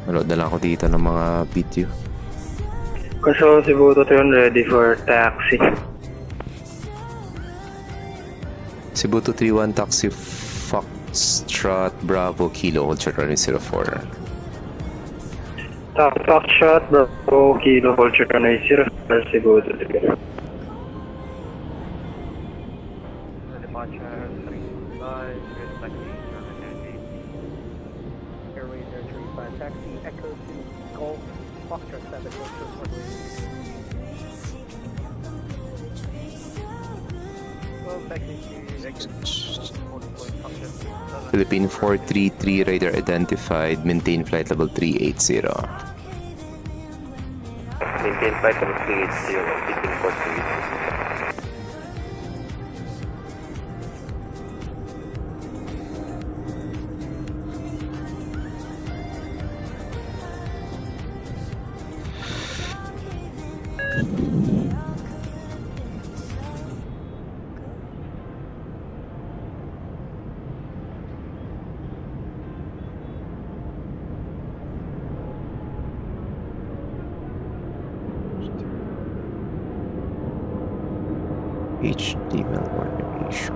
Manood na lang ako dito ng mga video. Control Cebu 231, ready for taxi. Cebu 231 taxi Foxtrot Bravo Kilo, hold short, runway 04. Foxtrot, Bravo, Kilo, hold short, runway 04, Cebu 231. Departure 3 by respecting airway 03. taxi Echo to Golf Foxtrot 7, close to runway. Well, taxi to Echo to Foxtrot 7. Philippine 433 radar identified. Maintain flight level 380. Maintain flight level 380, Philippine 433. HTML coordination.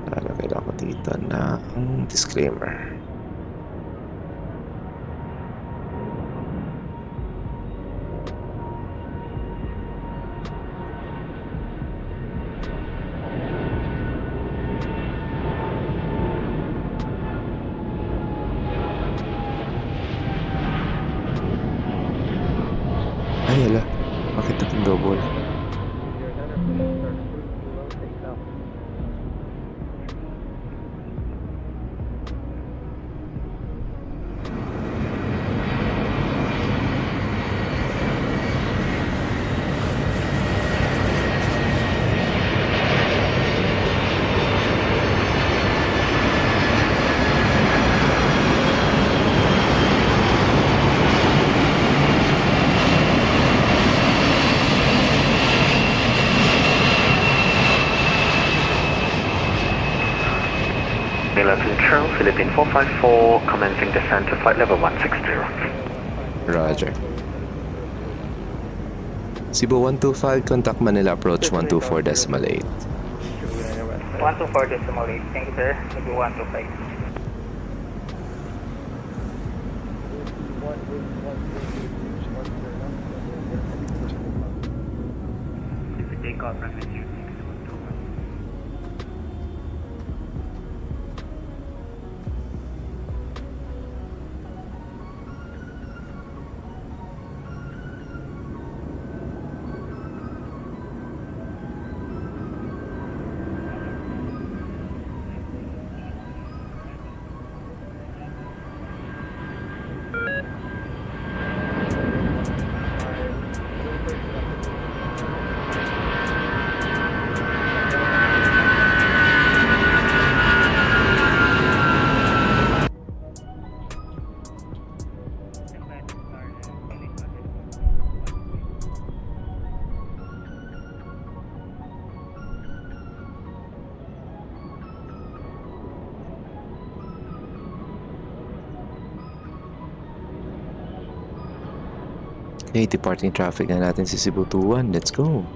Lalagay lang ako dito ng disclaimer. Ay, ala. Bakit itong double? Manila Central, Philippine 454, commencing descent to flight level 160. Roger. Cebu 125, contact Manila approach 124.8. 124.8, thank you sir, Cebu 125. If you take off from it, Okay, departing traffic na natin si Cebu 21. Let's go.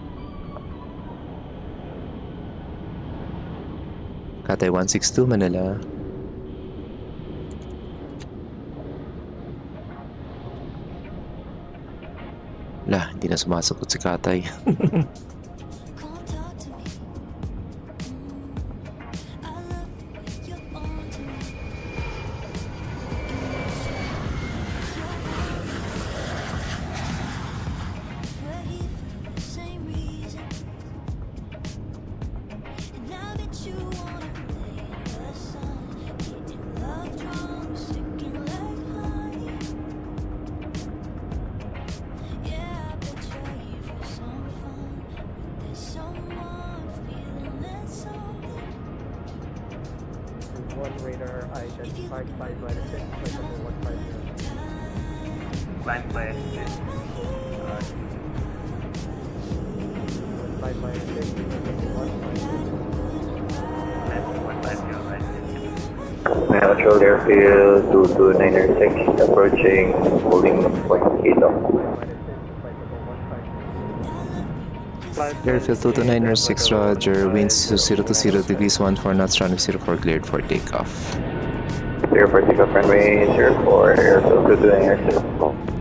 Katay 162 Manila. Lah, hindi na sumasagot si Katay. One radar identified, 5 minus 6, flight level 150. climb by 5 minus 6, flight level 150. Natural Airfield 22906, approaching holding point 8 off. Airfield 22906, Roger. Winds 020 degrees 14 knots, runway 04 cleared for takeoff. Clear for takeoff, runway 04, Airfield 22906.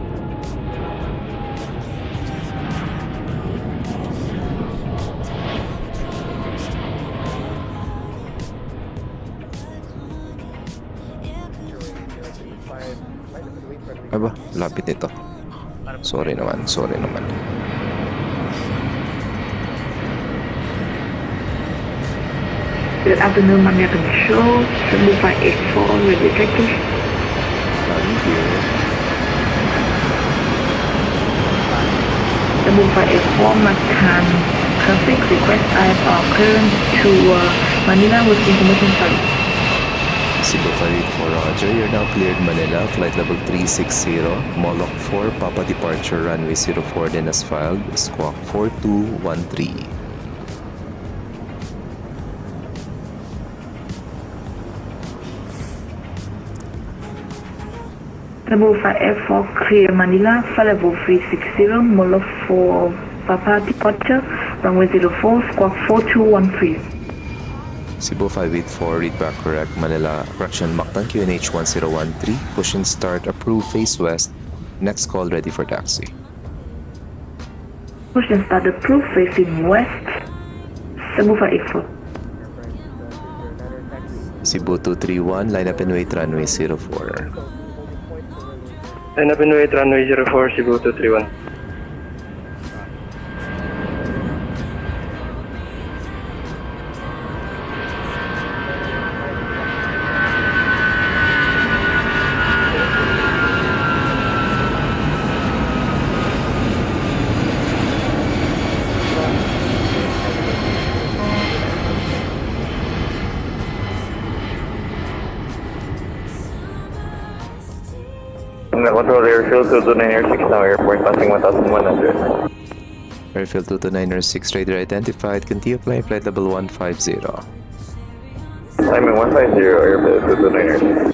Aba, lapit nito. Sorry naman. Good afternoon, Manila Control. 7584, ready detective. Thank you. 7584, Macan traffic request IFR clearance to Manila with information service. Cebu 584 Roger, you're now cleared Manila, flight level 360, Moloch 4, Papa departure, runway 04, then as filed, squawk 4213. Level 584, clear Manila, flight level 360, Moloch 4, Papa departure, runway 04, squawk 4213. Cebu 584, read back correct, Manila, correction, Mactan QNH 1013, push and start, approve, face west, next call ready for taxi. Push and start approved, facing west, Cebu 584. Cebu 231, line up and wait, runway 04. Line up and wait, runway 04, Cebu 231. Control airfield 229 now, airport passing 1100. Airfield 22906, radar identified, continue flying flight level 150. Timing 150, airfield 229.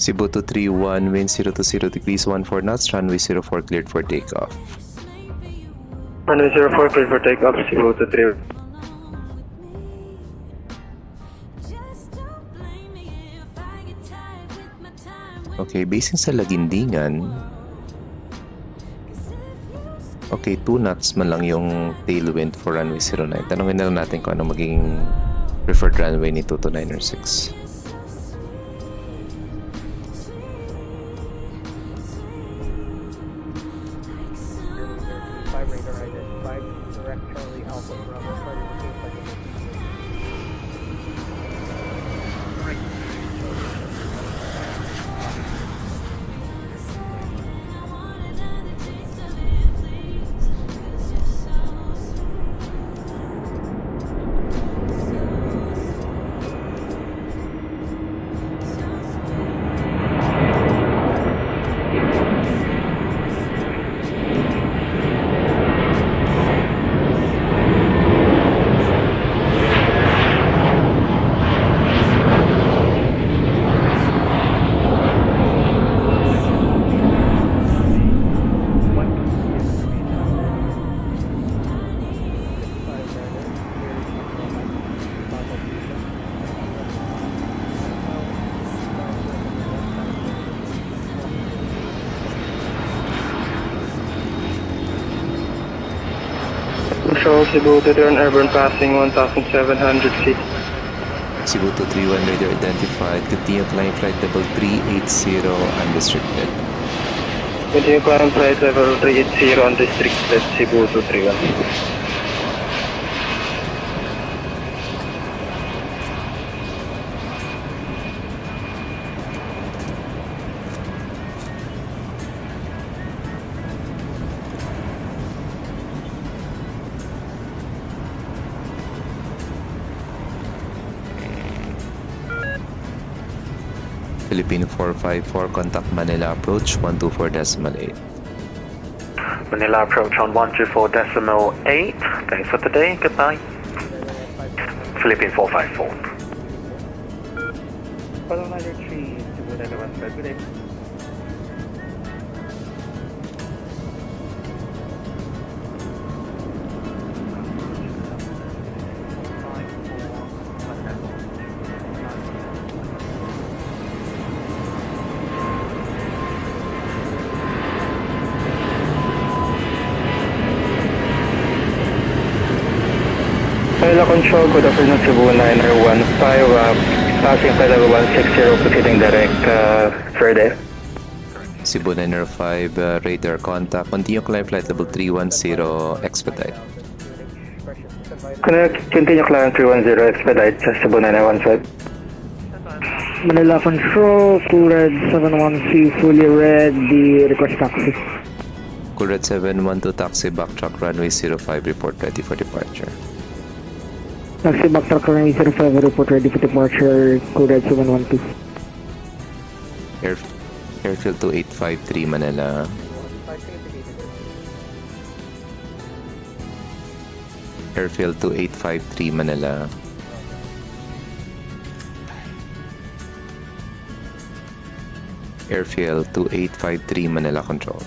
Cebu 231, wind 020 degrees 14 knots, runway 04 cleared for takeoff. Runway 04, cleared for takeoff, Cebu 231. Okay, basing sa Lagindingan, okay, 2 knots man lang yung tailwind for runway 09. Tanungin na lang natin kung ano magiging preferred runway ni 22906. Control Cebu 231, airborne passing 1,700 feet. Cebu 231, radar identified, continue flying flight level 380 unrestricted. Continue climb flight level 380 unrestricted, Cebu 231. Philippine 454, contact Manila approach 124.8. Manila approach on 124.8. Thanks for today. Goodbye. Philippine 454. Follow 903 to 915. Good day. Control, good afternoon, Cebu 915, passing flight level 160, proceeding direct, further. Cebu 905, radar contact. Continue climb flight level 310, expedite. Continue climb 310, expedite, Cebu 915. Manila Control, Cool Red 713, fully ready, request taxi. Cool Red 712, taxi backtrack runway 05, report ready for departure. Taxi backtrack runway 05, report ready for departure, Cool Red 712. Airfield 2853 Manila. Airfield 2853 Manila. Airfield 2853 Manila Control.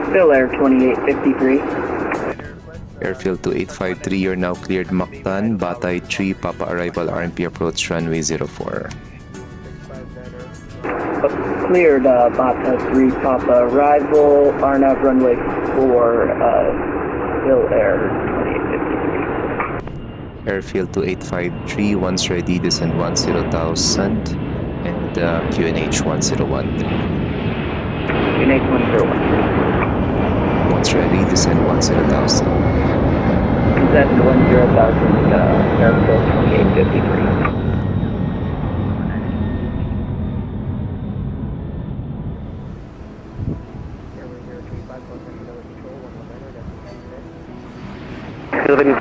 Still Air 2853. Airfield 2853, you're now cleared Mactan, Batay 3, Papa arrival, RMP approach runway 04. Cleared Bata 3 Papa arrival, Arnav runway 4, still Air 2853. Airfield 2853, once ready, descend 10,000 and QNH 1013. QNH 101. Once ready, descend 10,000. Descend 10,000, Airfield 2853. Philippine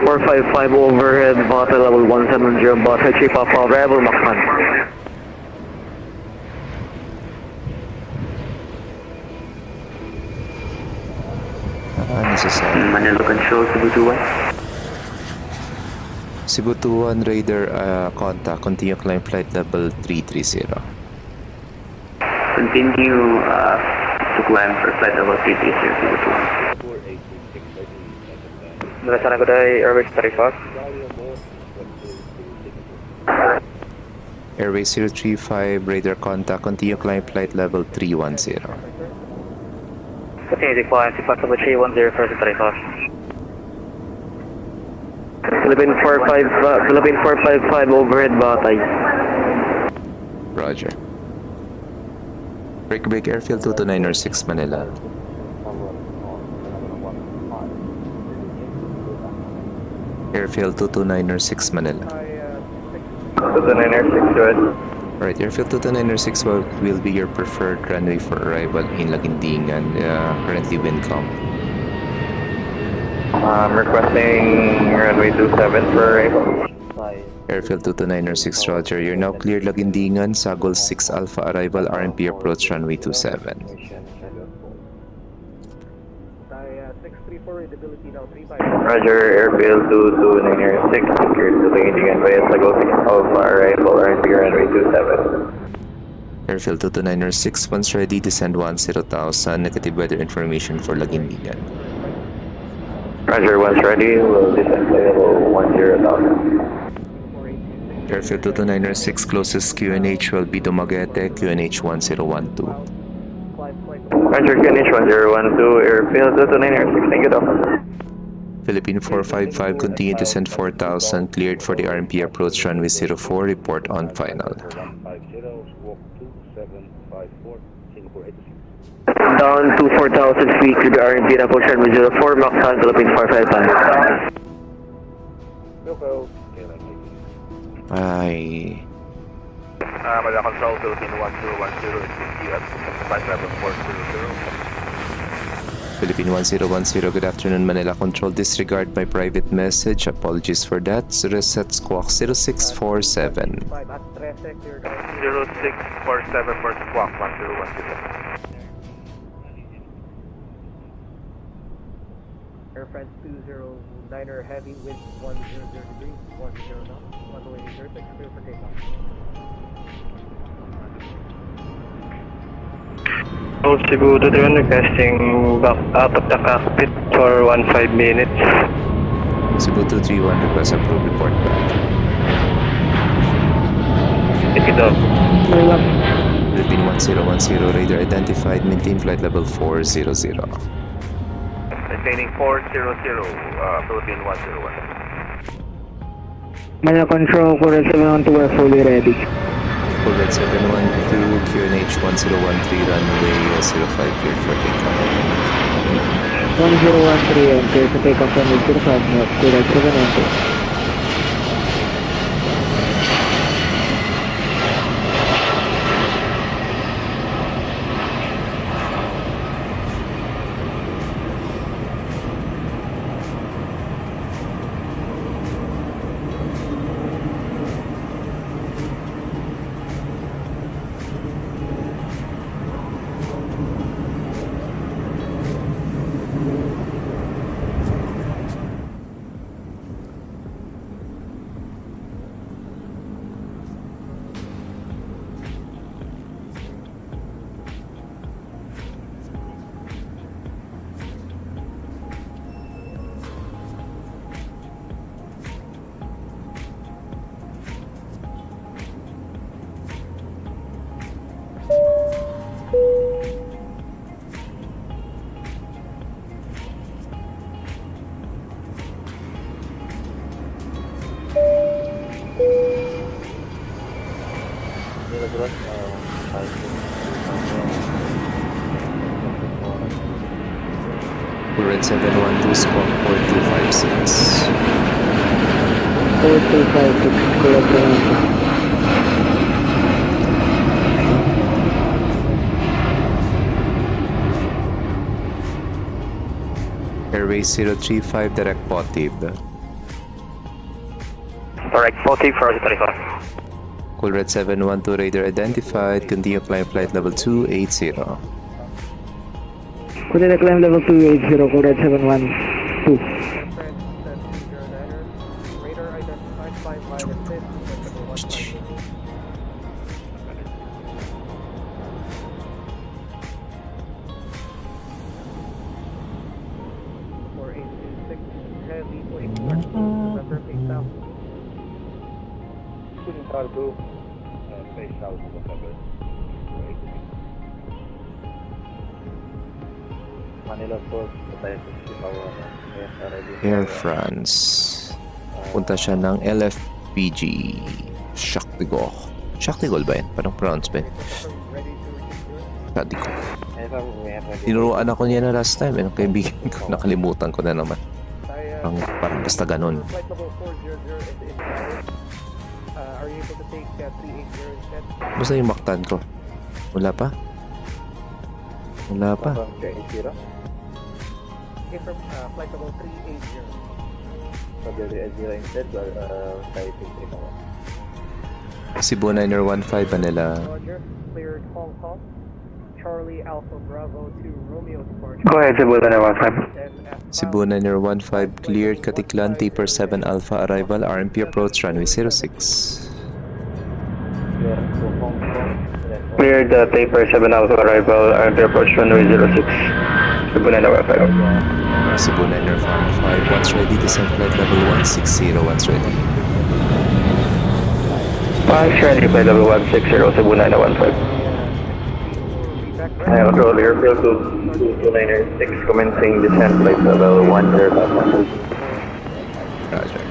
455 overhead, Bata level 170, Bata 3 Papa arrival, Mactan. Necessary. Manila Control, Cebu 21. Cebu 21 radar contact, continue climb flight level 330. Continue to climb for flight level 330, Cebu 21. Sana Goday, Airways 35. Airways 035 radar contact, continue climb flight level 310. Continue to climb, flight level 310, first 35. Philippine 455 overhead, Batay. Roger. Break airfield 22906 Manila. Airfield 22906 Manila. 22906, go ahead. Alright, airfield 22906 will be your preferred runway for arrival in Lagindingan, currently wind calm. I'm requesting runway 27 for arrival. Airfield 22906, roger. You're now cleared Lagindingan, Sagol 6 Alpha arrival, RMP approach runway 27. Roger, Airfield 22906, cleared to Lagindingan via Sagol 6 Alpha arrival, RMP runway 27. Airfield 22906, once ready, descend 10,000, negative weather information for Lagindingan. Roger, once ready, we'll descend to level 10,000. Airfield 22906, closest QNH will be Dumaguete, QNH 1012. Roger, QNH 1012, Airfield 22906, thank you, Doctor. Philippine 455, continue descend 4,000, cleared for the RMP approach runway 04, report on final. Down to 4,000 feet to the RMP approach runway 04, Mactan, Philippine 455. Ay. Manila Control, Philippine 1010, at flight level 400. Philippine 1010, good afternoon Manila Control. Disregard my private message. Apologies for that. Reset squawk 0647. 0647 for squawk 1010. Air France 209er heavy wind 100 degrees, 10 knots, on the way to 06, clear for takeoff. Old Cebu 231 requesting back out of the cockpit for 15 minutes. Cebu 231, request approved, report back. Manila. Philippine 1010, radar identified, maintain flight level 400. Maintaining 400, Philippine 101. Manila Control, Cool Red 712, we're fully ready. Cool Red 712, QNH 1013, runway 05, cleared for takeoff. 1013 and clear to take off from 05 north, Cool Red 712. Cool Red 712, squawk 4256. 4256, Cool Red 712. Airway 035, direct positive. Direct positive for 34. Cool Red 712, radar identified, continue climb flight level 280. Cool Red climb level 280, Cool Red 712. Radar identified, climb line at 10, heavy plane November face south. Cargo, face south, November. Manila Port, tayo sa Air France. Punta siya ng LFPG. Shaktigol. Shaktigol ba yan? Parang pronounce ba yan? Shaktigol. Tinuruan ako niya na last time. Anong kaibigan ko? Nakalimutan ko na naman. Parang basta ganun. Flight level 400 is invalid. Are you able to take 380 instead? Basta yung maktan ko. Wala pa? Wala pa. Okay, from flight level 380. instead, tayo Cebu 915 Manila. Roger, cleared Hong Kong. Charlie Alpha Bravo to Romeo departure. Go ahead, Cebu 915. Cebu 915 cleared Katiklan, Taper 7 Alpha arrival, RMP approach runway 06. Cleared Taper 7 Alpha arrival, RMP approach runway 06. Cebu 915. Cebu 915, once ready, descent flight level 160, once ready. Once ready, flight level 160, Cebu 915. Control airfield 296, commencing descent flight level 105. Roger.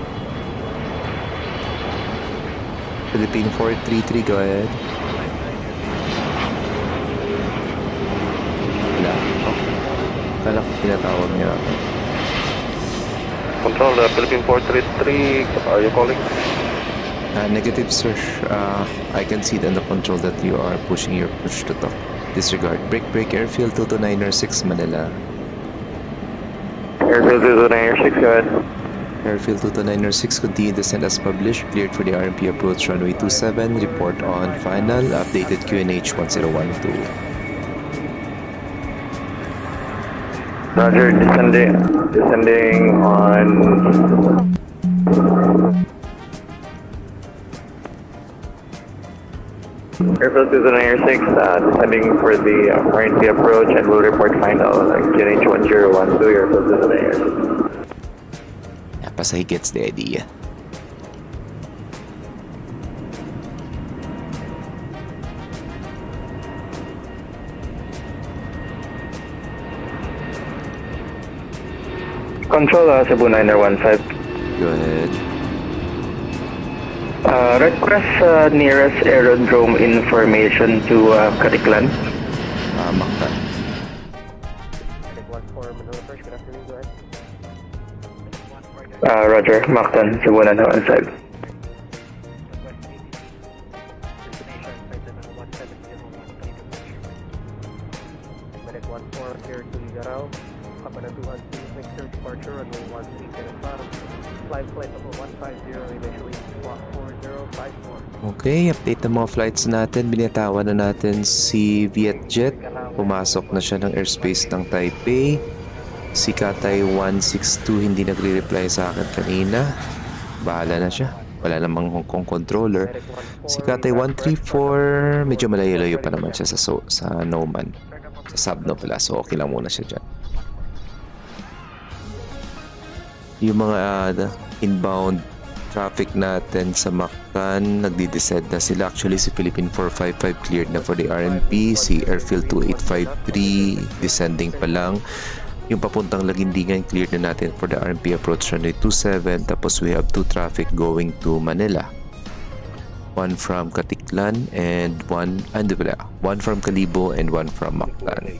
Philippine 433, go ahead. Wala. Oh. Kala ko pinatawag niya ako. Control, Philippine 433, are you calling? Negative, sir. I can see it in the control that you are pushing your push to talk. Disregard. Break, airfield 22906 Manila. Airfield 22906, go ahead. Airfield 22906, continue descent as published. Cleared for the RMP approach runway 27. Report on final. Updated QNH 1012. Roger, descending on... Airfield 20906, descending for the RNP approach and will report final QNH 1012, Airfield 20906. Pasay gets the idea. Control, Cebu 915. Go ahead. Request nearest aerodrome information to Katiklan. Mactan. Medic 1-4 Manila First, good afternoon, go ahead. Roger, Mactan, Cebu 915. Medic 1-4 here to Ligaraw. Kapanatuan to make your departure runway 13 Canada. Flight number 150 eventually squawk 4054. Okay, update ng mga flights natin. Binitawan na natin si Vietjet. Pumasok na siya ng airspace ng Taipei. Si Katay 162 hindi nagre-reply sa akin kanina. Bahala na siya. Wala namang Hong Kong controller. Si Katay 134, medyo malayo-layo pa naman siya sa Noman. Sa Subno pala, so okay lang muna siya dyan. Yung mga inbound traffic natin sa Mactan, nagdi-descend na sila. Actually, si Philippine 455 cleared na for the RNP. Si Airfield 2853, descending pa lang. Yung papuntang Lagindingan, cleared na natin for the RNP approach runway 27. Tapos we have 2 traffic going to Manila. One from Katiklan and one from Kalibo and one from Mactan.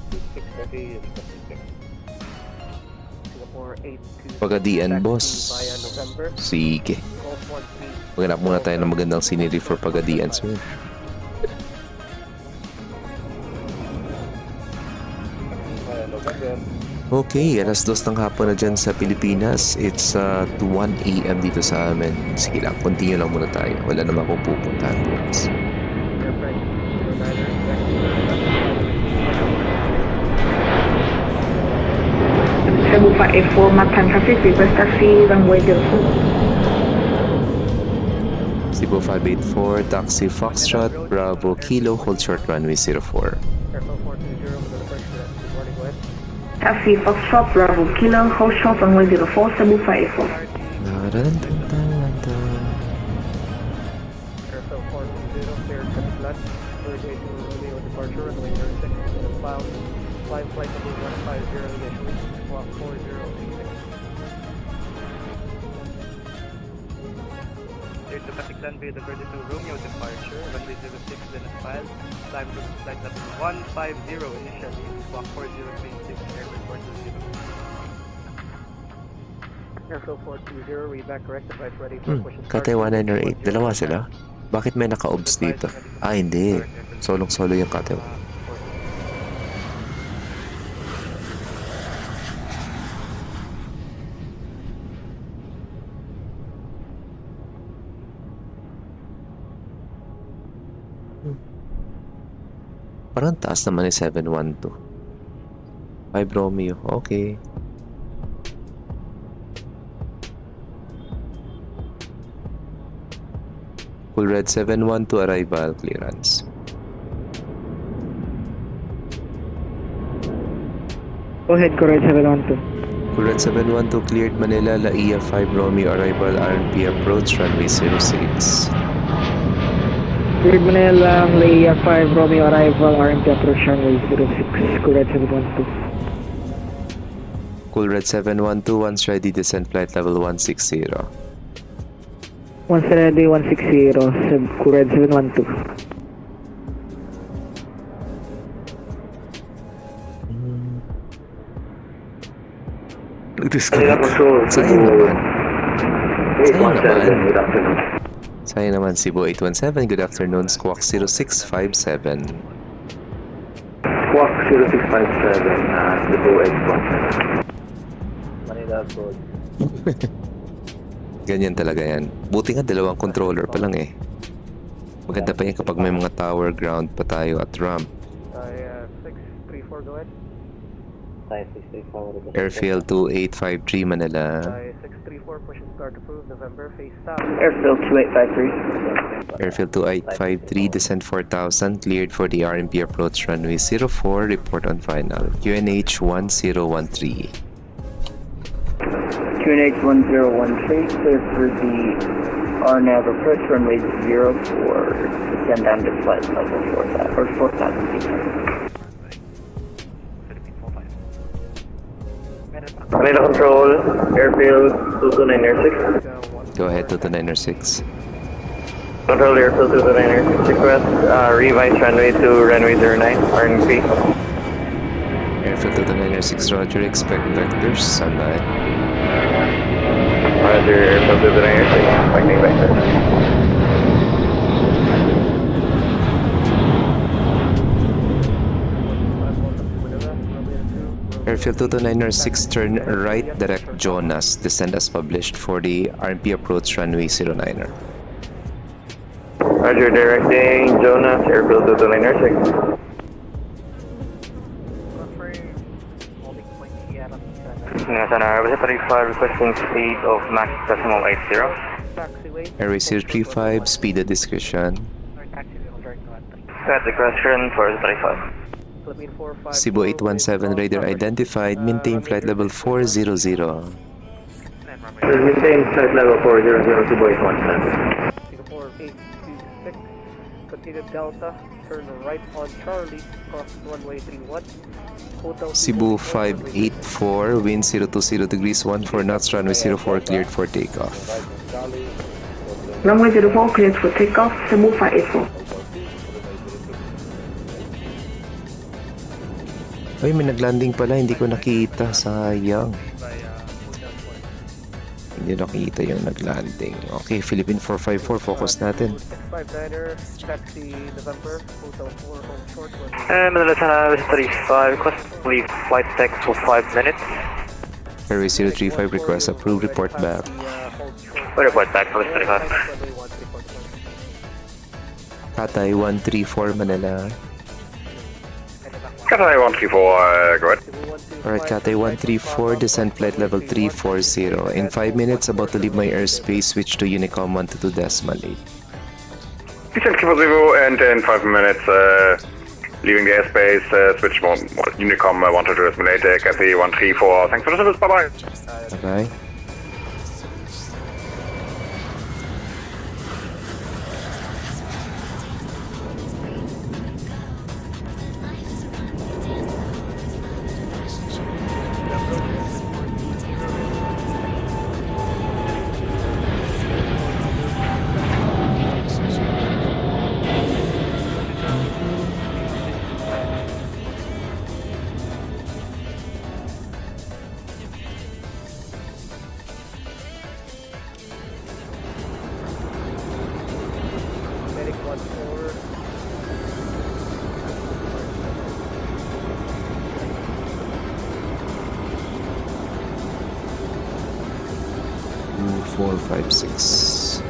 Pagadian, boss. Sige. Maghanap muna tayo ng magandang scenery for Pagadian, sir. Okay, alas 2 ng hapon na dyan sa Pilipinas. It's 1 AM dito sa amin. Sige lang, continue lang muna tayo. Wala naman akong pupuntahan bukas. Cebu 584 Mactan traffic, request taxi runway 02. Cebu 584, taxi Foxtrot, Bravo Kilo, hold short runway 04. Taxi Foxtrot, Bravo Kilo, hold short runway 04, Cebu 584. Flight number 150 initially, squawk 4086. Clear to Katiklan via the 32 Romeo departure, runway 06 then as filed. Time to flight number 150 initially, squawk 4036, airport 420. Airfield 420, read back corrected by ready for push and start. Katay 198, dalawa sila? Bakit may naka-obs dito? Hindi. Solong-solo yung Katay. Parang taas naman ni 712. 5 Romeo, okay. Full red 712 arrival clearance. Go ahead, correct 712. Full red 712 cleared Manila, Laia 5 Romeo arrival RNP approach runway 06. Cleared Manila, Laia 5 Romeo arrival, RMP approach runway 06, Cool Red 712. Cool Red 712, once ready, descend flight level 160. Once ready, 160, Cool Red 712. Sayang naman, Cebu 817, good afternoon, squawk 0657. Squawk 0657, Cebu 817. Manila Code. Ganyan talaga yan. Buti nga dalawang controller pa lang eh. Maganda pa yan kapag may mga tower, ground pa tayo at ramp. 634, go ahead. Airfield 2853 Manila. 634, push and start approved, November, face south. Airfield 2853. Airfield 2853, descent 4000, cleared for the RMP approach runway 04, report on final. QNH 1013. QNH 1013, clear for the RNAV approach runway 04, descend down to flight level 4,000 feet. Manila Control, Airfield 229 Go ahead, 22906. Control Airfield 229 request, revise runway to runway 09, RNP. Airfield 22906, roger, expect vectors, standby. Roger, Airfield 229 expecting vector. Airfield 22906, turn right, direct Jonas, descend as published for the RMP approach runway 09er. Roger, directing Jonas, Airfield 22906. Sana, Airway 35 requesting speed of max decimal 80. Airway 035, speed at discretion. Set the question for 35. Cebu 817, radar identified, maintain flight level 400. Maintain flight level 400, Cebu 817. Singapore 826, continue Delta, turn right on Charlie, cross runway 31. Hotel Cebu 584, wind 020 degrees 14 knots, runway 04 cleared for takeoff. Runway 04 cleared for takeoff, Cebu 584. Ay, may naglanding pala, hindi ko nakita, sayang. Hindi nakita yung naglanding. Okay, Philippine 454, focus natin. 59er, taxi November, Hotel 4, home short. Manila Sana, Airway 35 request leave flight tech for 5 minutes. Airway 035, request approved, report back. Report back, Airway 35. Katay 134, Manila. Cathay 134, go ahead. Alright, Katay 134, descend flight level 340. In 5 minutes, about to leave my airspace, switch to Unicom 122.8. Descend 0, and in 5 minutes, leaving the airspace, switch Unicom 122.8, Cathay 134. Thanks for the service, bye-bye. Bye-bye. Medic 14. Two, 4, 5, 6.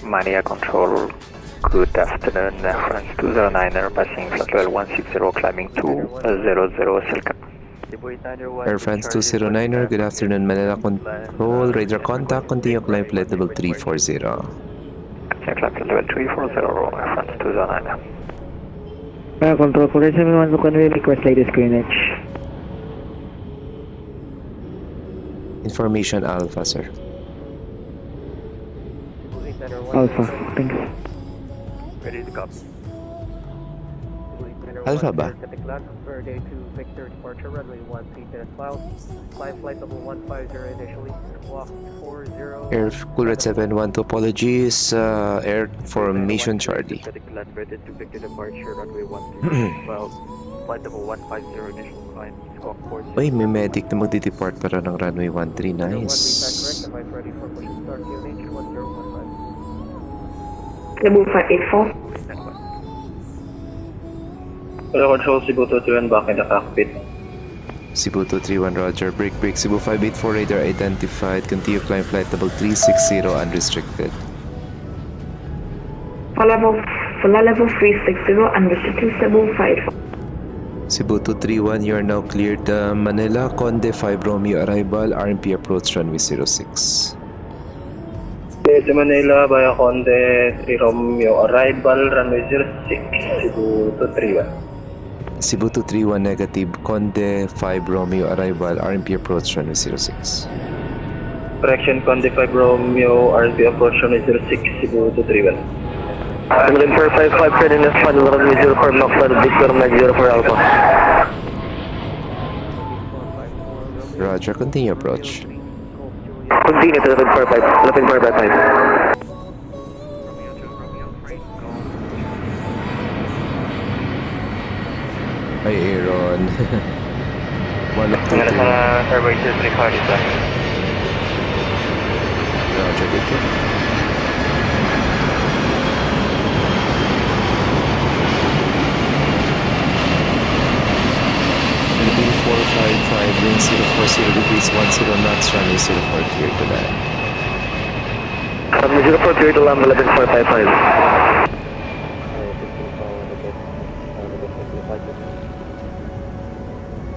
Mania Control, good afternoon, France 209er, passing flight level 160, climbing 200, Silka. Air France 209er, good afternoon, Manila Control, radar contact, continue climb flight level 340. Climb flight level 340, Air France 209er. Manila Control, 471 to convey, request latest greenwich. Information Alpha, sir. Alpha, thanks. Ready to copy. Alpha ba? Verde to Victor departure runway 13 as filed. Climb flight level 150 initially. Walk 40. Air Cool Red 712, apologies. Air Formation Charlie. Verde to Victor departure runway 13 12. Flight level 150 initial climb, squawk 40. Uy, may medic na magdi-depart para ng runway 13. Nice. Ready for push and start. QNH 1015. Cebu 584. Manila Control, Cebu 231 back in the cockpit. Cebu 231, roger. Break, Cebu 584, radar identified. Continue climb flight level 360, unrestricted. Flight level 360, unrestricted, Cebu 584. Cebu 231, you are now cleared. Manila, Conde 5 Romeo arrival, RMP approach runway 06. To Manila via Conde 3 Romeo arrival, runway 06, Cebu 231. Cebu 231 negative, Conde 5 Romeo arrival, RMP approach runway 06. Correction, Conde 5 Romeo, RP approach runway 06, Cebu 231. Looking for 55, readiness final runway 04, Mach 5, Victor Mike 04 Alpha. Roger, continue approach. Continue to 1145, 1145. Ay, Aaron. Malak Mga nasa Starboy 235 dito. Roger, good job. Philippine 455, wind 040 degrees 10 knots, runway 04, clear to land. Runway 04, clear to land, 11455.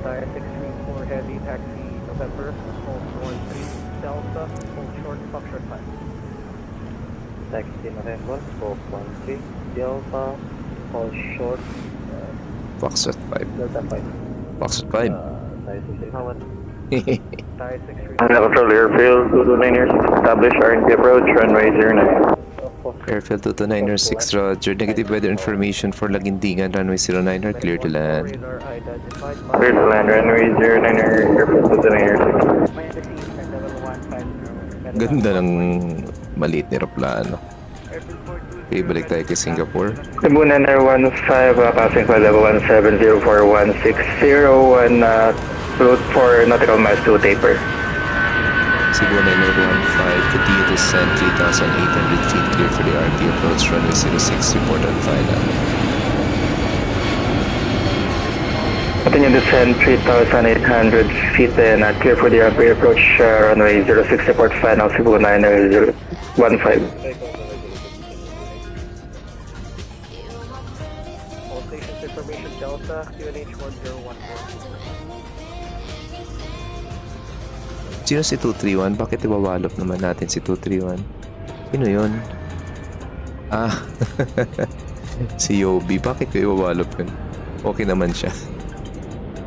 Tire 634 heavy, taxi November, hold 13 Delta, hold short, Foxtrot 5. Taxi November, Scope 13, Delta, hold short, Foxtrot 5. Delta 5. Foxtrot 5. Tayo 661. Tire 634. Under control airfield 229ers, establish RNP approach, runway 09. Airfield 229er 6, Roger. Negative weather information for Lagindingan, runway 09er, clear to land. Radar identified. Clear to land, runway 09er, airfield 229ers 6. May receive at level 150. Ganda ng maliit na aeroplano. Okay, balik tayo kay Singapore. Cebu 915, passing flight level 1704160, route for nautical miles to taper. Cebu 9015, continue to descend 3,800 feet, clear for the RT approach, runway 06, report on final. Continue to descend 3,800 feet and clear for the RP approach, runway 06, report final, Cebu 9015. All stations information Delta, QNH 1014. Sino si 231? Bakit iwawalop naman natin si 231? Sino yun? Ah, si Yobi. Bakit ko iwawalop yun? Okay naman siya.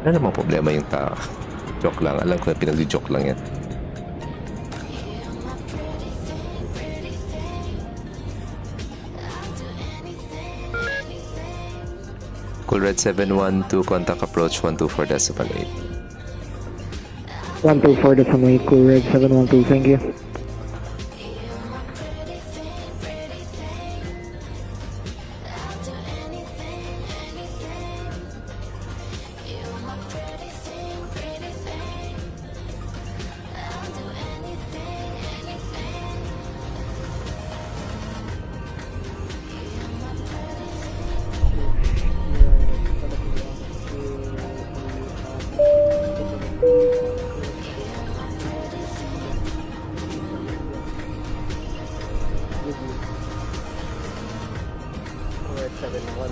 Wala namang problema yung tao. Joke lang. Alam ko na pinag-joke lang yan. Cool Red 712, contact approach 124.8. 124.8, cool red 712, thank you. Red 712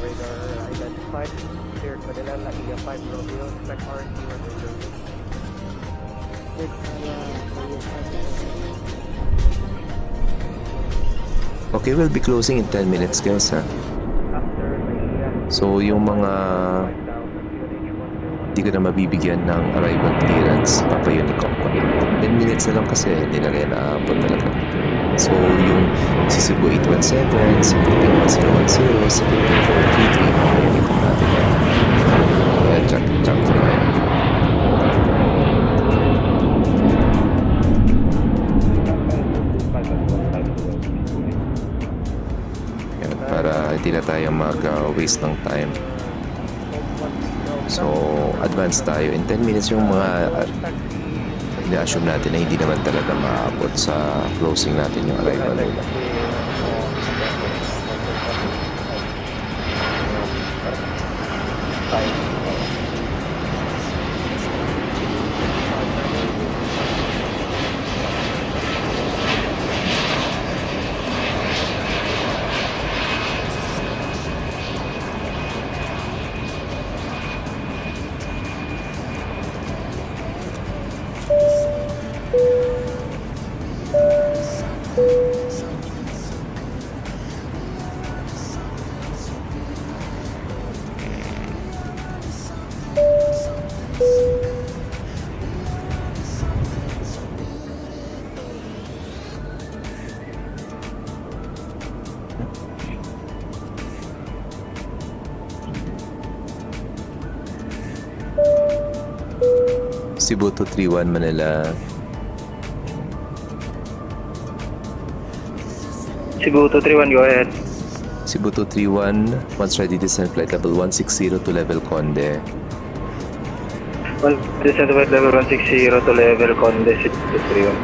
radar identified. Cleared Manila, Laia 5 Romeo, expect RNT runway 06. Okay, we'll be closing in 10 minutes, guys, ha? So, yung mga hindi ko na mabibigyan ng arrival clearance, papayunik ako. 10 minutes na lang kasi, hindi na rin naabot talaga. So, yung si Cebu 817, si Philippine 1010, si Philippine 433, papayunik ko natin yan. Kaya, check na yan. Para hindi na tayo mag-waste ng time. So, advance tayo. In 10 minutes yung mga ina-assume natin na hindi naman talaga maabot sa closing natin yung arrival nila. Cebu 231 Manila. Cebu 231, go ahead. Cebu 231, once ready, descend flight level 160 to level Conde. Descend to flight level 160 to level Conde, Cebu 231.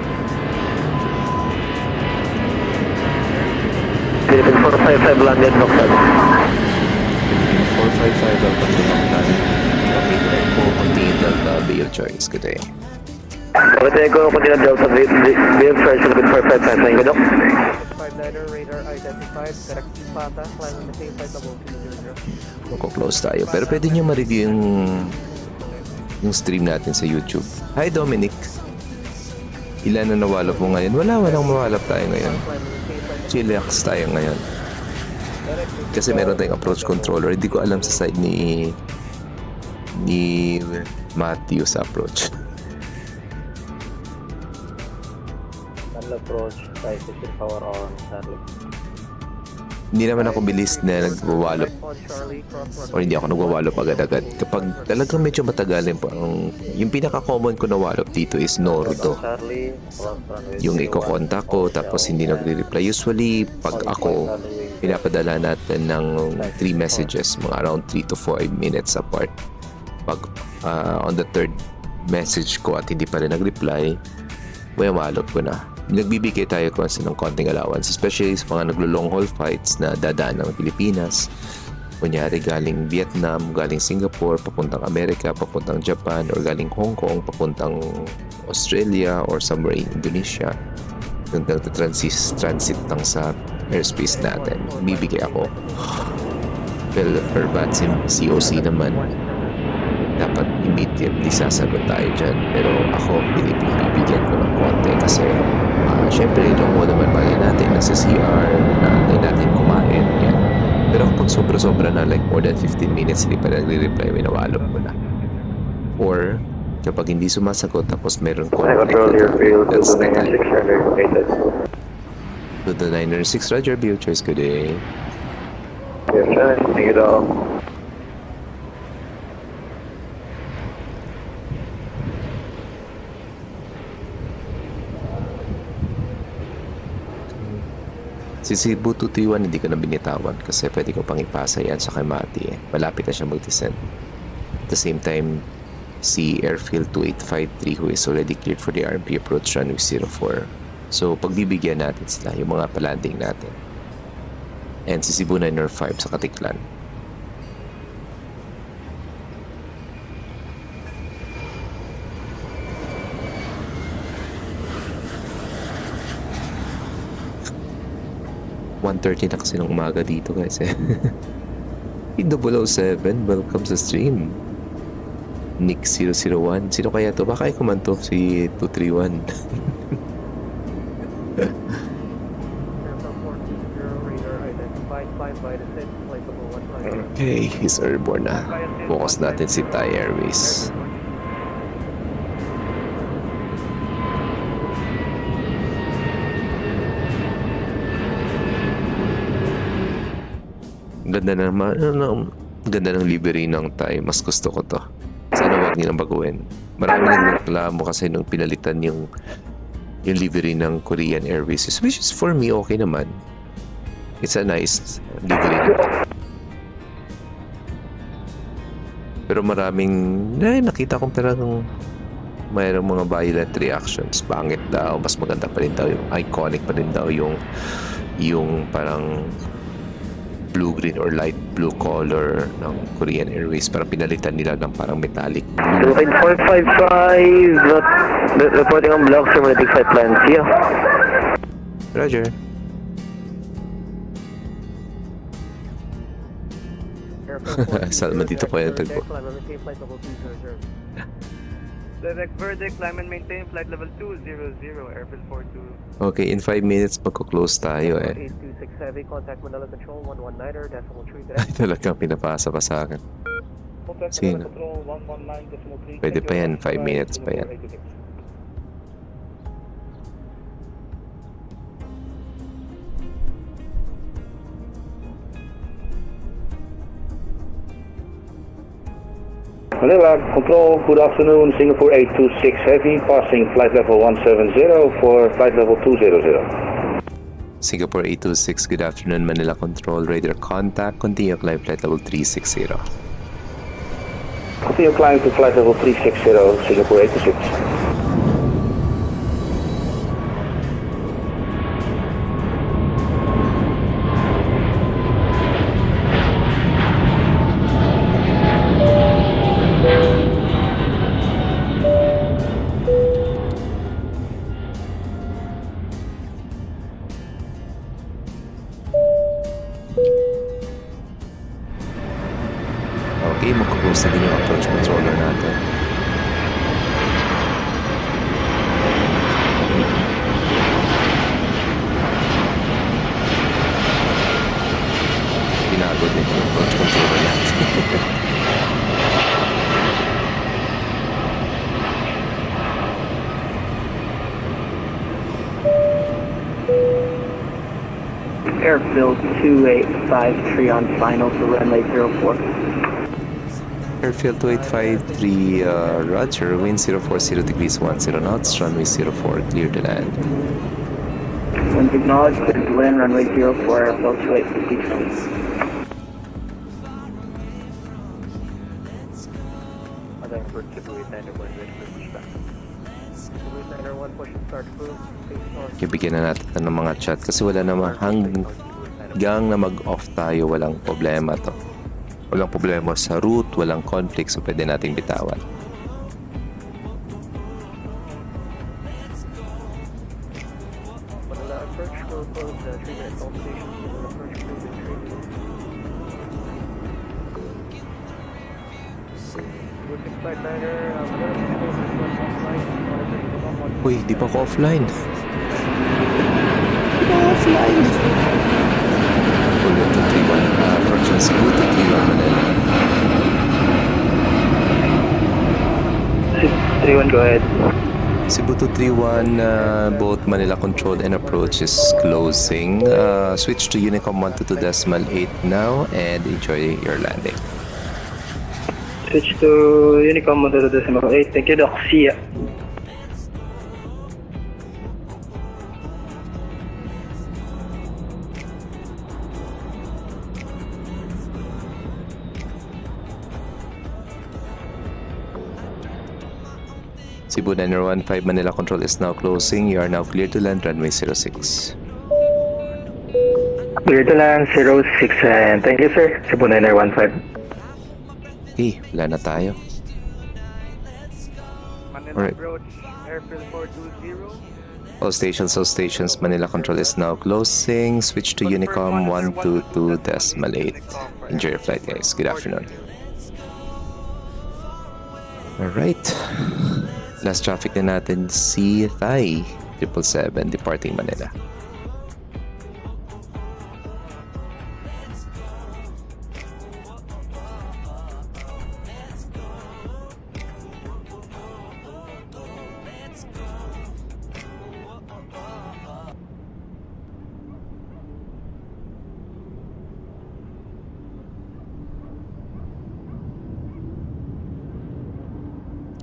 Philippine 455 landed, Boktan. 455 welcome to Bangtan. Operator Echo, continue Delta, be your choice. Good day. Operator Echo, continue Delta, be your choice, Philippine 455, thank you, Doc. 59er, radar identified, correct Pata, climbing the same flight level 200. Magko-close tayo. Pero pwede nyo ma-review yung stream natin sa YouTube. Hi Dominic! Ilan na nawalop mo ngayon? Walang mawalop tayo ngayon. Chillax tayo ngayon. Kasi meron tayong approach controller. Hindi ko alam sa side ni Matthew sa approach. Approach, station power on, Charlie. Hindi naman ako bilis na nagwawalop o hindi ako nagwawalop agad-agad. Kapag talagang medyo matagalin po, yung pinaka-common ko na walop dito is Nordo. Yung iko-contact ko tapos hindi nagre-reply. Usually, pag ako, pinapadala natin ng 3 messages, mga around 3 to 5 minutes apart. Pag on the third message ko at hindi pa rin nag-reply, walop ko na. Nagbibigay tayo kasi ng konting allowance, especially sa mga naglo-long haul fights na dadaan ng Pilipinas. Kunyari galing Vietnam, galing Singapore, papuntang Amerika, papuntang Japan, or galing Hong Kong, papuntang Australia, or somewhere in Indonesia. Nung transit lang sa airspace natin, bibigay ako. Well, for Vatsim COC naman, dapat immediately sasagot tayo dyan. Pero ako, bibigyan ko ng konti kasi syempre, don't mo naman mali natin nasa CR, naantay natin kumain, yan. Pero kapag sobra-sobra na, like more than 15 minutes, hindi pa nagre-reply, winawalop mo na. Or, kapag hindi sumasagot, tapos meron conflict, that's the time. To the 906, Roger, be your choice, good day. Yes, sir. Thank you, Doc. Si Cebu 231 hindi ko na binitawan kasi pwede ko pang ipasa yan sa kay Mati. Malapit na siya mag-descend. At the same time, si Airfield 2853 who is already cleared for the RMP approach runway 04. So, pagbibigyan natin sila, yung mga palanding natin. And si Cebu 905 sa Katiklan. .30 na kasi ng umaga dito guys eh. 007, welcome sa stream. Nick 001, sino kaya to? Baka ikuman to si 231. Okay, he's airborne na. Focus natin si Thai Airways. Ganda ganda ng livery ng Thai. Mas gusto ko to. Sana wag nilang baguhin. Marami nang reklamo kasi nung pinalitan yung livery ng Korean Airways, which is for me okay naman. It's a nice livery. Pero maraming nakita kong talagang mayroong mga violent reactions. Pangit daw, mas maganda pa rin daw yung iconic pa rin daw yung parang blue-green or light blue color ng Korean Airways. Parang pinalitan nila ng parang metallic blue. 455, reporting on block, simulating flight plan. See you. Roger. Salma dito ko yung tagpo. Direct verdict, climb and maintain flight level 200, Airfield 42. Okay, in 5 minutes magko-close tayo eh. 8267 Heavy, contact Manila Control 119er, decimal 3 Ay, talagang pinapasa pa sa akin. Sino? Pwede pa yan, 5 minutes pa yan. Manila Control, good afternoon, Singapore 826 Heavy, passing flight level 170 for flight level 200. Singapore 826, good afternoon, Manila Control, radar contact, continue climb flight level 360. Continue climb to flight level 360, Singapore 826. Okay, magkakloose na din yung approach controller natin. Binago din yung approach controller natin. Airfield 2853 on final for runway 04. Airfield 2853, Roger, wind 040 degrees 10 knots, runway 04, clear to land. Winds acknowledged, clear to land, runway 04, airfield 2853. Other for Cebu 891, ready for pushback. Cebu 891, push and start crew. Ibigyan na natin ng mga chat kasi wala namang hanggang na mag-off tayo, walang problema to. Walang problema sa route, walang conflict, so pwede nating bitawan. Manila approach, will close the 3-minute call station. Manila approach, clear the train. With the flight liner, Manila approach, offline. Uy, di pa ako offline. Di pa offline. Pulo to 31, approach ng Cebu to 31 Manila. 31, go ahead. Cebu to 31, both Manila Control and approach is closing. Switch to Unicom 122.8 now and enjoy your landing. Switch to Unicom 122.8. Thank you, Doc. See ya. Cebu 9015 Manila Control is now closing. You are now clear to land runway 06. Clear to land 06 and thank you, sir. Cebu 9015. Okay, wala na tayo. Manila Alright. approach, airfield 420. All stations, Manila Control is now closing. Switch to Unicom 122.8. Enjoy your flight, guys. Good afternoon. Alright. Last traffic na natin si Thai 777 departing Manila.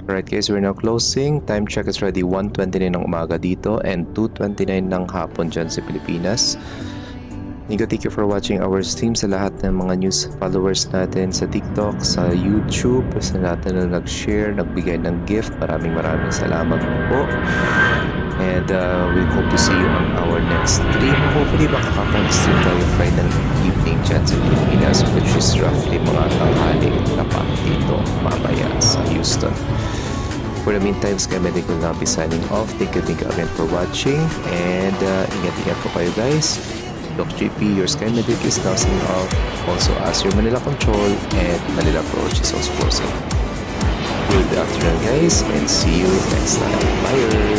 Alright guys, we're now closing. Time check is ready 1:29 ng umaga dito and 2:29 ng hapon dyan sa Pilipinas. Thank you for watching our stream, sa lahat ng mga news followers natin sa TikTok, sa YouTube, sa lahat na nag-share, nagbigay ng gift. Maraming salamat po. And we hope to see you on our next stream. Hopefully makakapag-stream tayo Friday evening dyan sa Pilipinas, which is roughly mga tanghaling tapat dito mamaya sa Houston. For the meantime, SkyMedic will now be signing off. Thank you again for watching. And ingat-ingat po kayo guys. Doc GP, your SkyMedic is now signing off. Also as your Manila Control and Manila Approach is also closing. Good afternoon guys and see you next time. Bye!